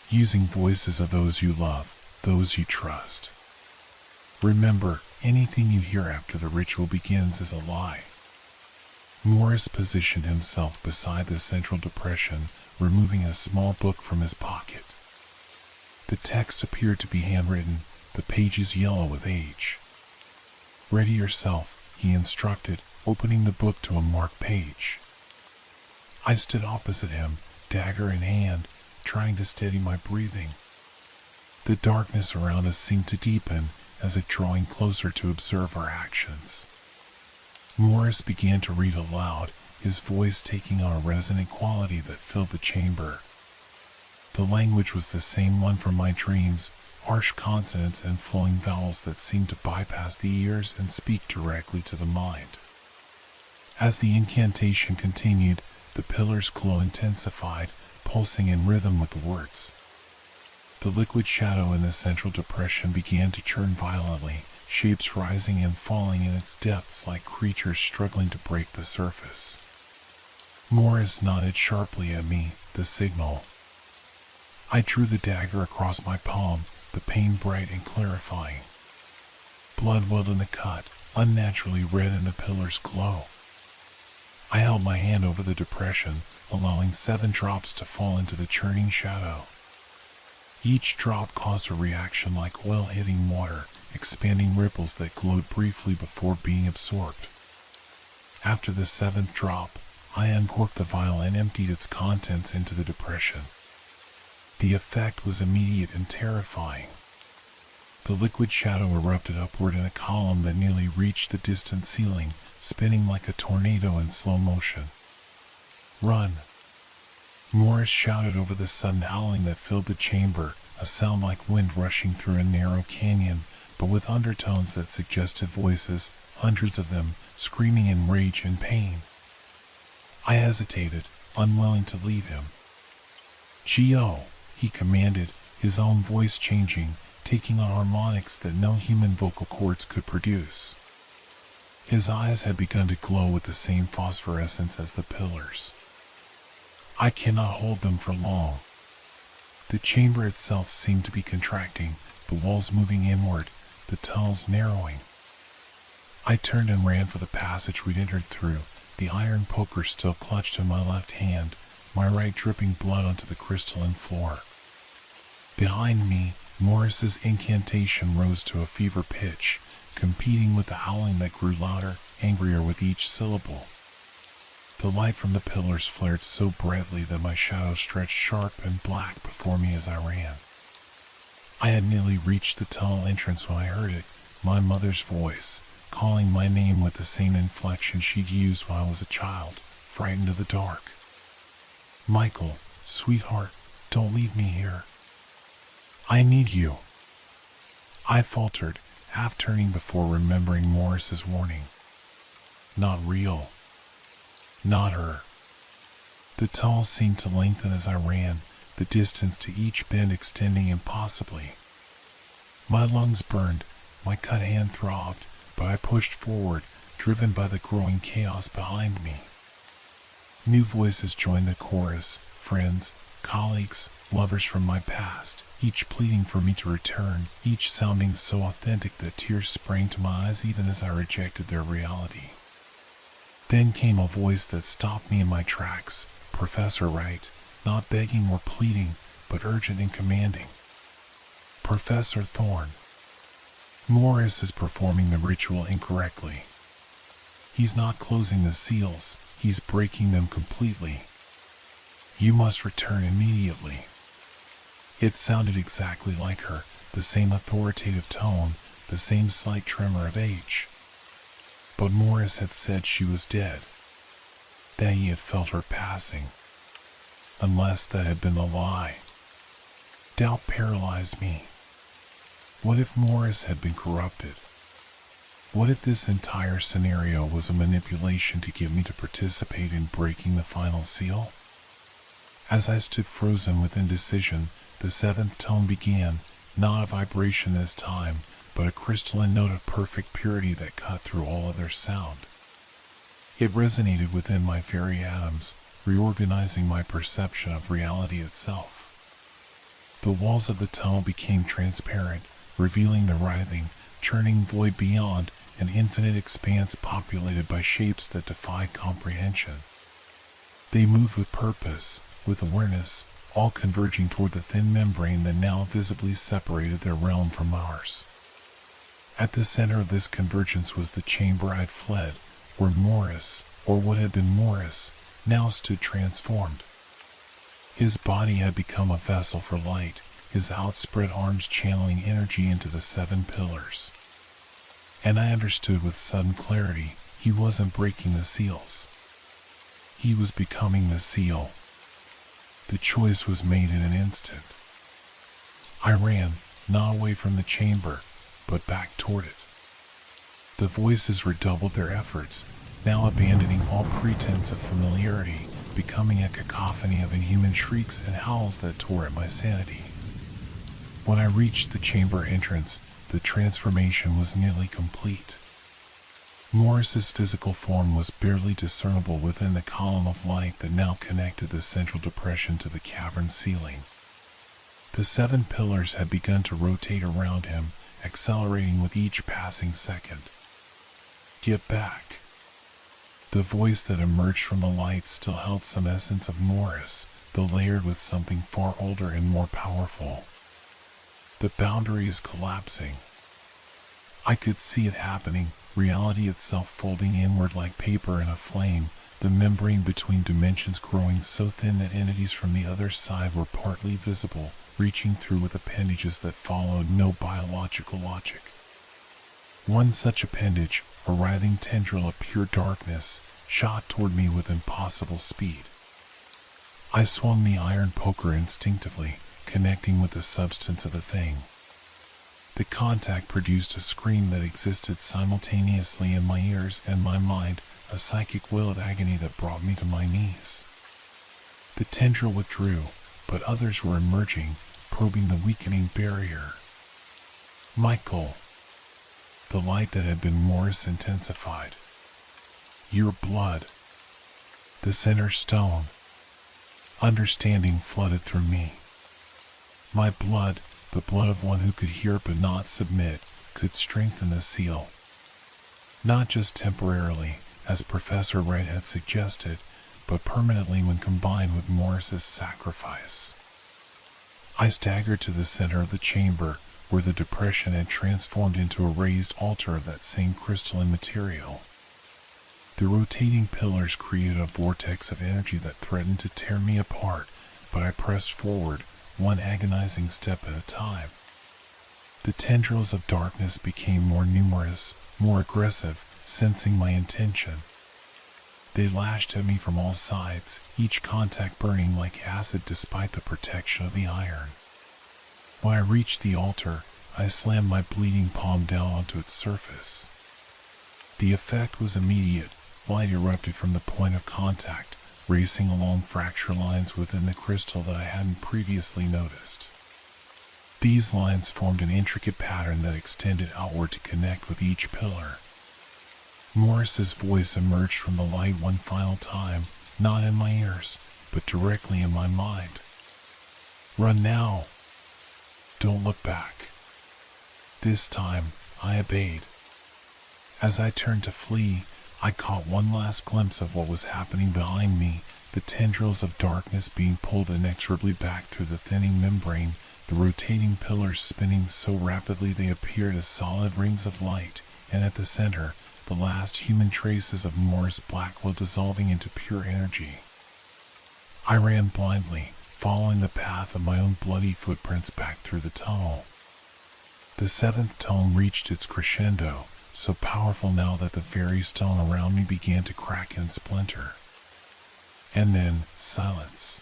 Using voices of those you love, those you trust. Remember, anything you hear after the ritual begins is a lie." Morris positioned himself beside the central depression, removing a small book from his pocket. The text appeared to be handwritten, the pages yellow with age. "Ready yourself," he instructed, opening the book to a marked page. I stood opposite him, dagger in hand, trying to steady my breathing. The darkness around us seemed to deepen, as if drawing closer to observe our actions. Morris began to read aloud, his voice taking on a resonant quality that filled the chamber. The language was the same one from my dreams, harsh consonants and flowing vowels that seemed to bypass the ears and speak directly to the mind. As the incantation continued, the pillar's glow intensified, pulsing in rhythm with the words. The liquid shadow in the central depression began to churn violently, shapes rising and falling in its depths like creatures struggling to break the surface. Morris nodded sharply at me, the signal. I drew the dagger across my palm, the pain bright and clarifying. Blood welled in the cut, unnaturally red in the pillar's glow. I held my hand over the depression, allowing 7 drops to fall into the churning shadow. Each drop caused a reaction like oil hitting water, expanding ripples that glowed briefly before being absorbed. After the 7th drop, I uncorked the vial and emptied its contents into the depression. The effect was immediate and terrifying. The liquid shadow erupted upward in a column that nearly reached the distant ceiling, spinning like a tornado in slow motion. "Run!" Morris shouted over the sudden howling that filled the chamber, a sound like wind rushing through a narrow canyon, but with undertones that suggested voices, hundreds of them, screaming in rage and pain. I hesitated, unwilling to leave him. "Geo!" he commanded, his own voice changing, taking on harmonics that no human vocal cords could produce. His eyes had begun to glow with the same phosphorescence as the pillars. "I cannot hold them for long. The chamber itself seemed to be contracting, the walls moving inward, the tunnels narrowing. I turned and ran for the passage we'd entered through, the iron poker still clutched in my left hand, my right dripping blood onto the crystalline floor. Behind me, Morris's incantation rose to a fever pitch, competing with the howling that grew louder, angrier with each syllable. The light from the pillars flared so brightly that my shadow stretched sharp and black before me as I ran. I had nearly reached the tunnel entrance when I heard it, my mother's voice, calling my name with the same inflection she'd used when I was a child, frightened of the dark. "Michael, sweetheart, don't leave me here. I need you." I faltered, half turning before remembering Morris's warning. Not real. Not her. The tunnel seemed to lengthen as I ran, the distance to each bend extending impossibly. My lungs burned, my cut hand throbbed, but I pushed forward, driven by the growing chaos behind me. New voices joined the chorus, friends, colleagues, lovers from my past, each pleading for me to return, each sounding so authentic that tears sprang to my eyes even as I rejected their reality. Then came a voice that stopped me in my tracks, Professor Wright, not begging or pleading, but urgent and commanding. "Professor Thorne, Morris is performing the ritual incorrectly. He's not closing the seals, he's breaking them completely. You must return immediately." It sounded exactly like her, the same authoritative tone, the same slight tremor of age. But Morris had said she was dead, that he had felt her passing. Unless that had been a lie. Doubt paralyzed me. What if Morris had been corrupted? What if this entire scenario was a manipulation to get me to participate in breaking the final seal? As I stood frozen with indecision, the seventh tone began, not a vibration this time, but a crystalline note of perfect purity that cut through all other sound. It resonated within my very atoms, reorganizing my perception of reality itself. The walls of the tunnel became transparent, revealing the writhing, churning void beyond, an infinite expanse populated by shapes that defied comprehension. They moved with purpose, with awareness, all converging toward the thin membrane that now visibly separated their realm from ours. At the center of this convergence was the chamber I'd fled, where Morris, or what had been Morris, now stood transformed. His body had become a vessel for light, his outspread arms channeling energy into the seven pillars. And I understood with sudden clarity, he wasn't breaking the seals. He was becoming the seal. The choice was made in an instant. I ran, not away from the chamber, but back toward it. The voices redoubled their efforts, now abandoning all pretense of familiarity, becoming a cacophony of inhuman shrieks and howls that tore at my sanity. When I reached the chamber entrance, the transformation was nearly complete. Morris's physical form was barely discernible within the column of light that now connected the central depression to the cavern ceiling. The seven pillars had begun to rotate around him, accelerating with each passing second. "Get back." The voice that emerged from the light still held some essence of Morris, though layered with something far older and more powerful. The boundary is collapsing. I could see it happening, reality itself folding inward like paper in a flame, the membrane between dimensions growing so thin that entities from the other side were partly visible, reaching through with appendages that followed no biological logic. One such appendage, a writhing tendril of pure darkness, shot toward me with impossible speed. I swung the iron poker instinctively, connecting with the substance of the thing. The contact produced a scream that existed simultaneously in my ears and my mind, a psychic wail of agony that brought me to my knees. The tendril withdrew, but others were emerging, probing the weakening barrier. "Michael." The light that had been Morris intensified. "Your blood." The center stone. Understanding flooded through me. My blood, the blood of one who could hear but not submit, could strengthen the seal. Not just temporarily, as Professor Wright had suggested, but permanently when combined with Morris's sacrifice. I staggered to the center of the chamber, where the depression had transformed into a raised altar of that same crystalline material. The rotating pillars created a vortex of energy that threatened to tear me apart, but I pressed forward, one agonizing step at a time. The tendrils of darkness became more numerous, more aggressive, sensing my intention. They lashed at me from all sides, each contact burning like acid despite the protection of the iron. When I reached the altar, I slammed my bleeding palm down onto its surface. The effect was immediate. Light erupted from the point of contact, racing along fracture lines within the crystal that I hadn't previously noticed. These lines formed an intricate pattern that extended outward to connect with each pillar. Morris's voice emerged from the light one final time, not in my ears, but directly in my mind. "Run now. Don't look back." This time, I obeyed. As I turned to flee, I caught one last glimpse of what was happening behind me, the tendrils of darkness being pulled inexorably back through the thinning membrane, the rotating pillars spinning so rapidly they appeared as solid rings of light, and at the center, the last human traces of Morris Blackwell dissolving into pure energy. I ran blindly, following the path of my own bloody footprints back through the tunnel. The seventh tone reached its crescendo, so powerful now that the very stone around me began to crack and splinter. And then, silence.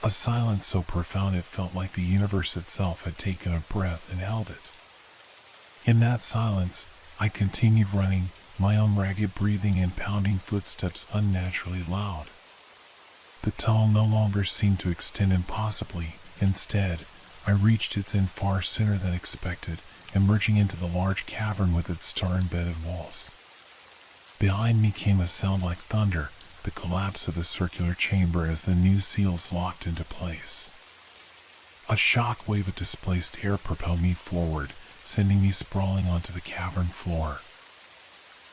A silence so profound it felt like the universe itself had taken a breath and held it. In that silence, I continued running, my own ragged breathing and pounding footsteps unnaturally loud. The tunnel no longer seemed to extend impossibly. Instead, I reached its end far sooner than expected, emerging into the large cavern with its star-embedded walls. Behind me came a sound like thunder, the collapse of the circular chamber as the new seals locked into place. A shock wave of displaced air propelled me forward, sending me sprawling onto the cavern floor.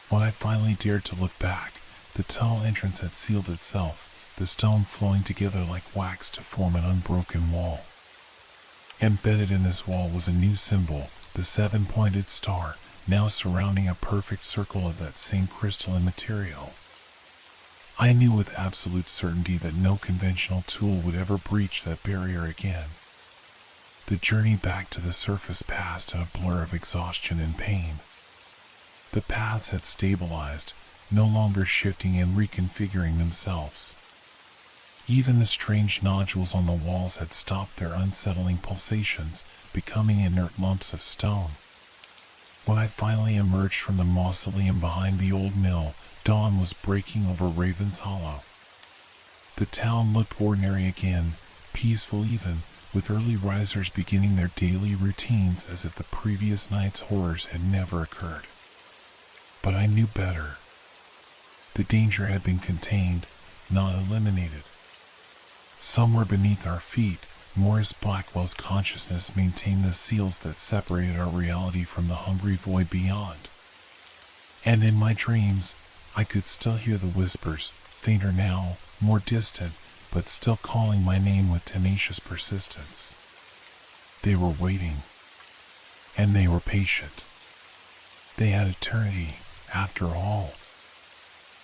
When I finally dared to look back, the tunnel entrance had sealed itself, the stone flowing together like wax to form an unbroken wall. Embedded in this wall was a new symbol, the seven-pointed star, now surrounding a perfect circle of that same crystalline material. I knew with absolute certainty that no conventional tool would ever breach that barrier again. The journey back to the surface passed in a blur of exhaustion and pain. The paths had stabilized, no longer shifting and reconfiguring themselves. Even the strange nodules on the walls had stopped their unsettling pulsations, becoming inert lumps of stone. When I finally emerged from the mausoleum behind the old mill, dawn was breaking over Ravens Hollow. The town looked ordinary again, peaceful even, with early risers beginning their daily routines as if the previous night's horrors had never occurred. But I knew better. The danger had been contained, not eliminated. Somewhere beneath our feet, Morris Blackwell's consciousness maintained the seals that separated our reality from the hungry void beyond. And in my dreams, I could still hear the whispers, fainter now, more distant, but still calling my name with tenacious persistence. They were waiting. And they were patient. They had eternity, after all.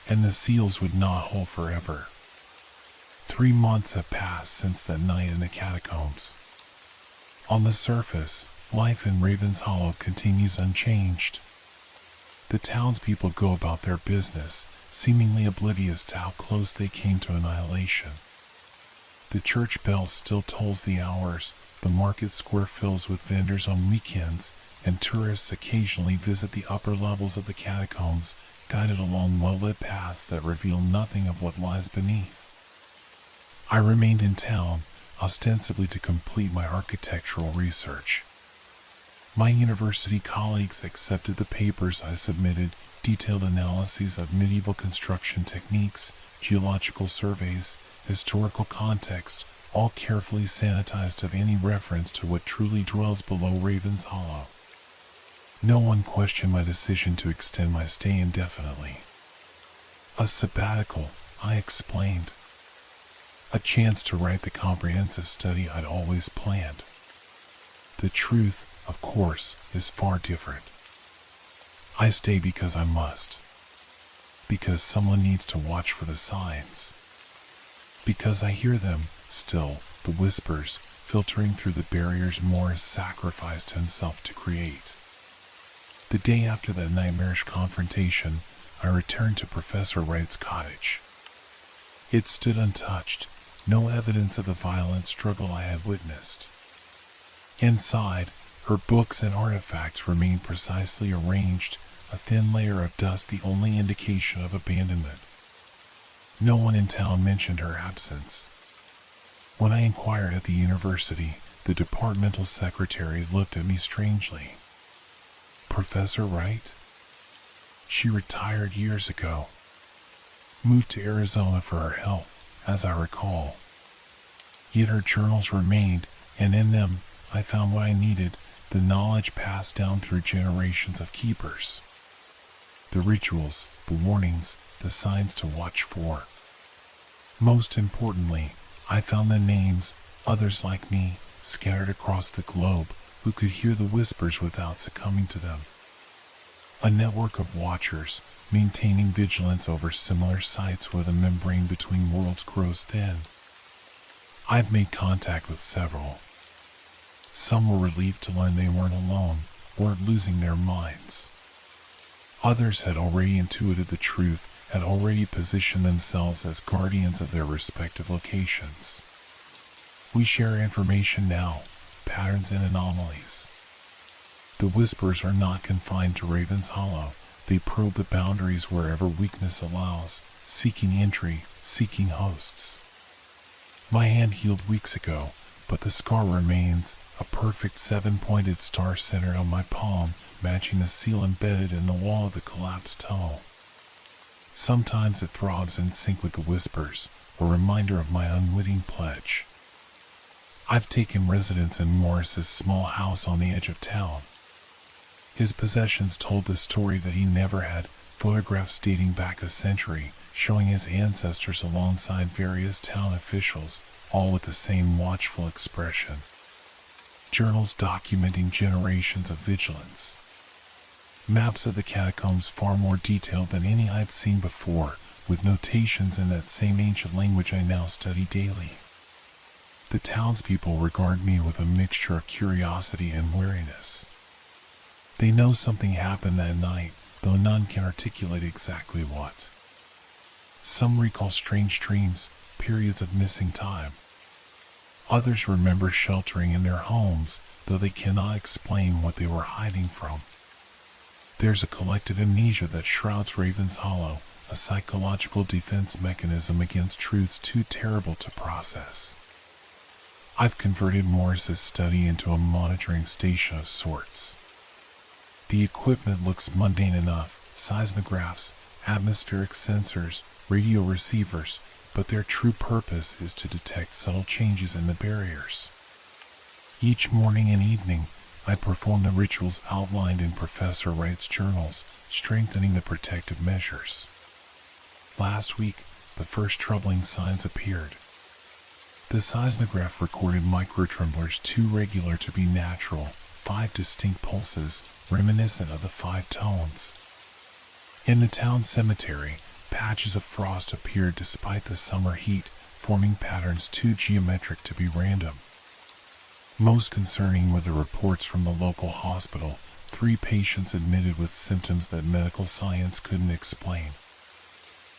And the seals would not hold forever. 3 months have passed since that night in the catacombs. On the surface, life in Ravens Hollow continues unchanged. The townspeople go about their business, seemingly oblivious to how close they came to annihilation. The church bell still tolls the hours, the market square fills with vendors on weekends, and tourists occasionally visit the upper levels of the catacombs, guided along well-lit paths that reveal nothing of what lies beneath. I remained in town, ostensibly to complete my architectural research. My university colleagues accepted the papers I submitted, detailed analyses of medieval construction techniques, geological surveys, historical context, all carefully sanitized of any reference to what truly dwells below Raven's Hollow. No one questioned my decision to extend my stay indefinitely. A sabbatical, I explained. A chance to write the comprehensive study I'd always planned. The truth, of course, is far different. I stay because I must. Because someone needs to watch for the signs. Because I hear them, still, the whispers, filtering through the barriers Morris sacrificed himself to create. The day after that nightmarish confrontation, I returned to Professor Wright's cottage. It stood untouched, no evidence of the violent struggle I had witnessed. Inside, her books and artifacts remained precisely arranged, a thin layer of dust the only indication of abandonment. No one in town mentioned her absence. When I inquired at the university, the departmental secretary looked at me strangely. Professor Wright? She retired years ago. Moved to Arizona for her health, as I recall. Yet her journals remained, and in them I found what I needed, the knowledge passed down through generations of keepers. The rituals, the warnings, the signs to watch for. Most importantly, I found the names, others like me, scattered across the globe, who could hear the whispers without succumbing to them. A network of watchers, maintaining vigilance over similar sites where the membrane between worlds grows thin. I've made contact with several. Some were relieved to learn they weren't alone, weren't losing their minds. Others had already intuited the truth, had already positioned themselves as guardians of their respective locations. We share information now, patterns and anomalies. The whispers are not confined to Raven's Hollow. They probe the boundaries wherever weakness allows, seeking entry, seeking hosts. My hand healed weeks ago, but the scar remains, a perfect 7-pointed star centered on my palm, matching the seal embedded in the wall of the collapsed tunnel. Sometimes it throbs in sync with the whispers, a reminder of my unwitting pledge. I've taken residence in Morris's small house on the edge of town. His possessions told the story that he never had, photographs dating back a century, showing his ancestors alongside various town officials, all with the same watchful expression. Journals documenting generations of vigilance. Maps of the catacombs far more detailed than any I'd seen before, with notations in that same ancient language I now study daily. The townspeople regard me with a mixture of curiosity and wariness. They know something happened that night, though none can articulate exactly what. Some recall strange dreams, periods of missing time. Others remember sheltering in their homes, though they cannot explain what they were hiding from. There's a collective amnesia that shrouds Raven's Hollow, a psychological defense mechanism against truths too terrible to process. I've converted Morris's study into a monitoring station of sorts. The equipment looks mundane enough, seismographs, atmospheric sensors, radio receivers, but their true purpose is to detect subtle changes in the barriers. Each morning and evening, I perform the rituals outlined in Professor Wright's journals, strengthening the protective measures. Last week, the first troubling signs appeared. The seismograph recorded microtremblers too regular to be natural, 5 distinct pulses, reminiscent of the 5 tones. In the town cemetery, patches of frost appeared despite the summer heat, forming patterns too geometric to be random. Most concerning were the reports from the local hospital, 3 patients admitted with symptoms that medical science couldn't explain.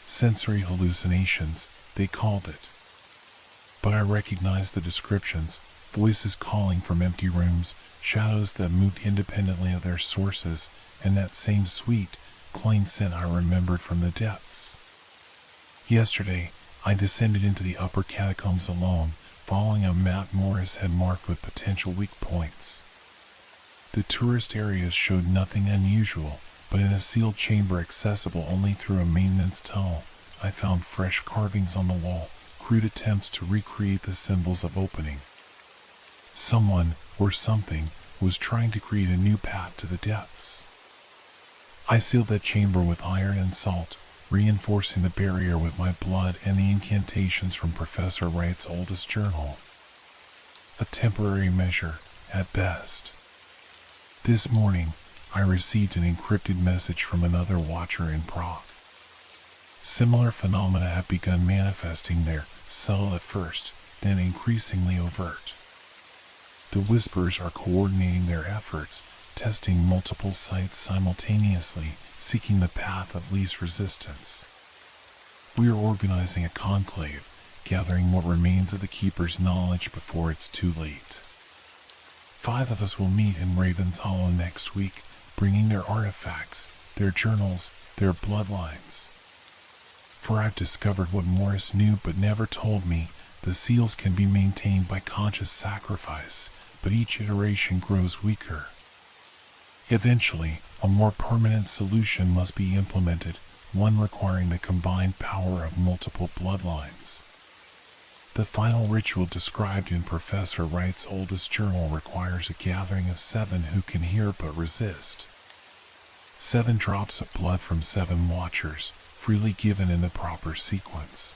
Sensory hallucinations, they called it. But I recognized the descriptions, voices calling from empty rooms, shadows that moved independently of their sources, and that same sweet, clean scent I remembered from the depths. Yesterday, I descended into the upper catacombs alone, following a map Morris had marked with potential weak points. The tourist areas showed nothing unusual, but in a sealed chamber accessible only through a maintenance tunnel, I found fresh carvings on the wall, crude attempts to recreate the symbols of opening. Someone, or something, was trying to create a new path to the depths. I sealed that chamber with iron and salt, reinforcing the barrier with my blood and the incantations from Professor Wright's oldest journal. A temporary measure, at best. This morning, I received an encrypted message from another watcher in Prague. Similar phenomena have begun manifesting there, subtle at first, then increasingly overt. The Whispers are coordinating their efforts, testing multiple sites simultaneously, seeking the path of least resistance. We are organizing a conclave, gathering what remains of the Keeper's knowledge before it's too late. 5 of us will meet in Raven's Hollow next week, bringing their artifacts, their journals, their bloodlines. For I've discovered what Morris knew but never told me: the seals can be maintained by conscious sacrifice, but each iteration grows weaker. Eventually, a more permanent solution must be implemented, one requiring the combined power of multiple bloodlines. The final ritual described in Professor Wright's oldest journal requires a gathering of 7 who can hear but resist. 7 drops of blood from 7 watchers, freely given in the proper sequence.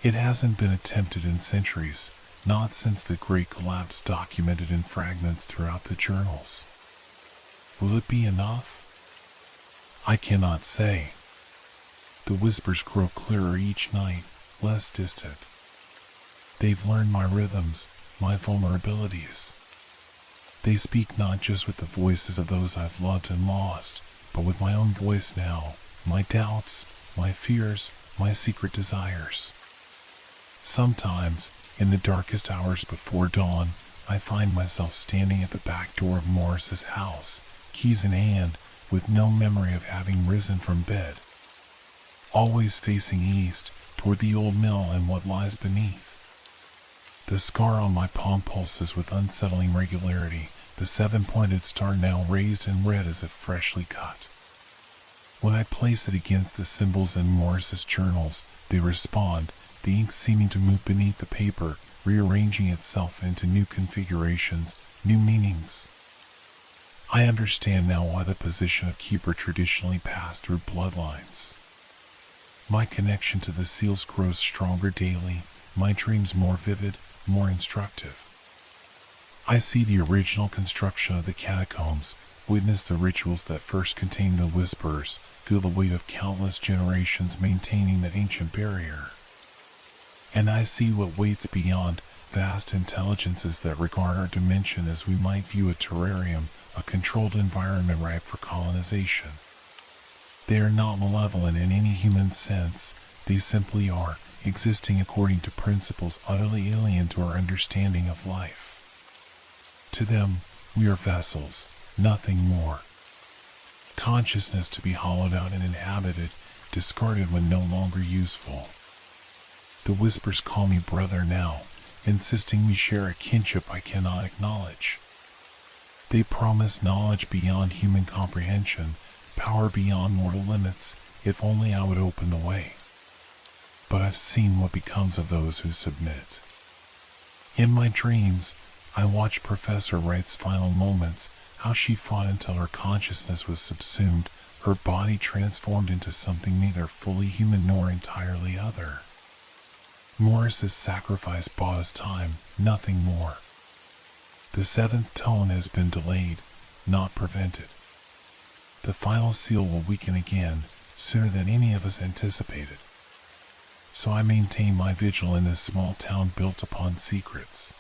It hasn't been attempted in centuries, not since the Great Collapse documented in fragments throughout the journals. Will it be enough? I cannot say. The Whispers grow clearer each night, less distant. They've learned my rhythms, my vulnerabilities. They speak not just with the voices of those I've loved and lost, but with my own voice now, my doubts, my fears, my secret desires. Sometimes, in the darkest hours before dawn, I find myself standing at the back door of Morris's house, keys in hand, with no memory of having risen from bed. Always facing east, toward the old mill and what lies beneath. The scar on my palm pulses with unsettling regularity, the 7-pointed star now raised and red as if freshly cut. When I place it against the symbols in Morris's journals, they respond, the ink seeming to move beneath the paper, rearranging itself into new configurations, new meanings. I understand now why the position of Keeper traditionally passed through bloodlines. My connection to the seals grows stronger daily, my dreams more vivid, more instructive. I see the original construction of the catacombs, witness the rituals that first contained the Whispers, feel the weight of countless generations maintaining the ancient barrier. And I see what waits beyond, vast intelligences that regard our dimension as we might view a terrarium, a controlled environment ripe for colonization. They are not malevolent in any human sense, they simply are, existing according to principles utterly alien to our understanding of life. To them, we are vessels, nothing more. Consciousness to be hollowed out and inhabited, discarded when no longer useful. The Whispers call me brother now, insisting we share a kinship I cannot acknowledge. They promise knowledge beyond human comprehension, power beyond mortal limits, if only I would open the way. But I've seen what becomes of those who submit. In my dreams, I watched Professor Wright's final moments, how she fought until her consciousness was subsumed, her body transformed into something neither fully human nor entirely other. Morris's sacrifice bought us time, nothing more. The 7th tone has been delayed, not prevented. The final seal will weaken again, sooner than any of us anticipated. So I maintain my vigil in this small town built upon secrets.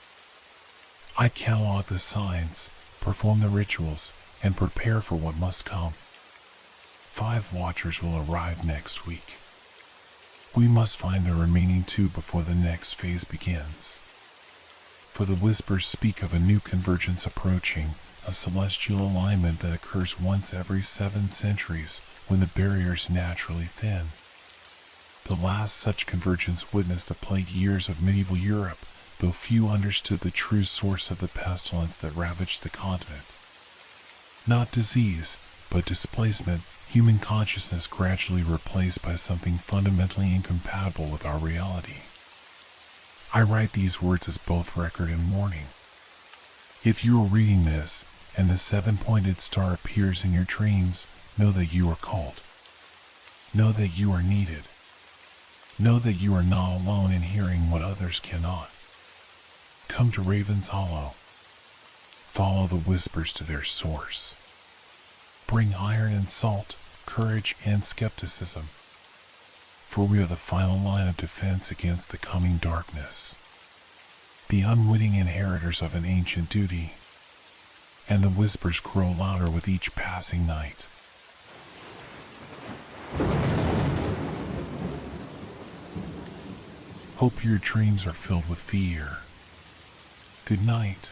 I catalog the signs, perform the rituals, and prepare for what must come. 5 watchers will arrive next week. We must find the remaining 2 before the next phase begins. For the Whispers speak of a new convergence approaching, a celestial alignment that occurs once every 7 centuries when the barriers naturally thin. The last such convergence witnessed the plagued years of medieval Europe, though few understood the true source of the pestilence that ravaged the continent. Not disease, but displacement, human consciousness gradually replaced by something fundamentally incompatible with our reality. I write these words as both record and warning. If you are reading this and the seven-pointed star appears in your dreams, know that you are called. Know that you are needed. Know that you are not alone in hearing what others cannot. Come to Raven's Hollow. Follow the whispers to their source. Bring iron and salt, courage and skepticism. For we are the final line of defense against the coming darkness. The unwitting inheritors of an ancient duty. And the whispers grow louder with each passing night. Hope your dreams are filled with fear. Good night.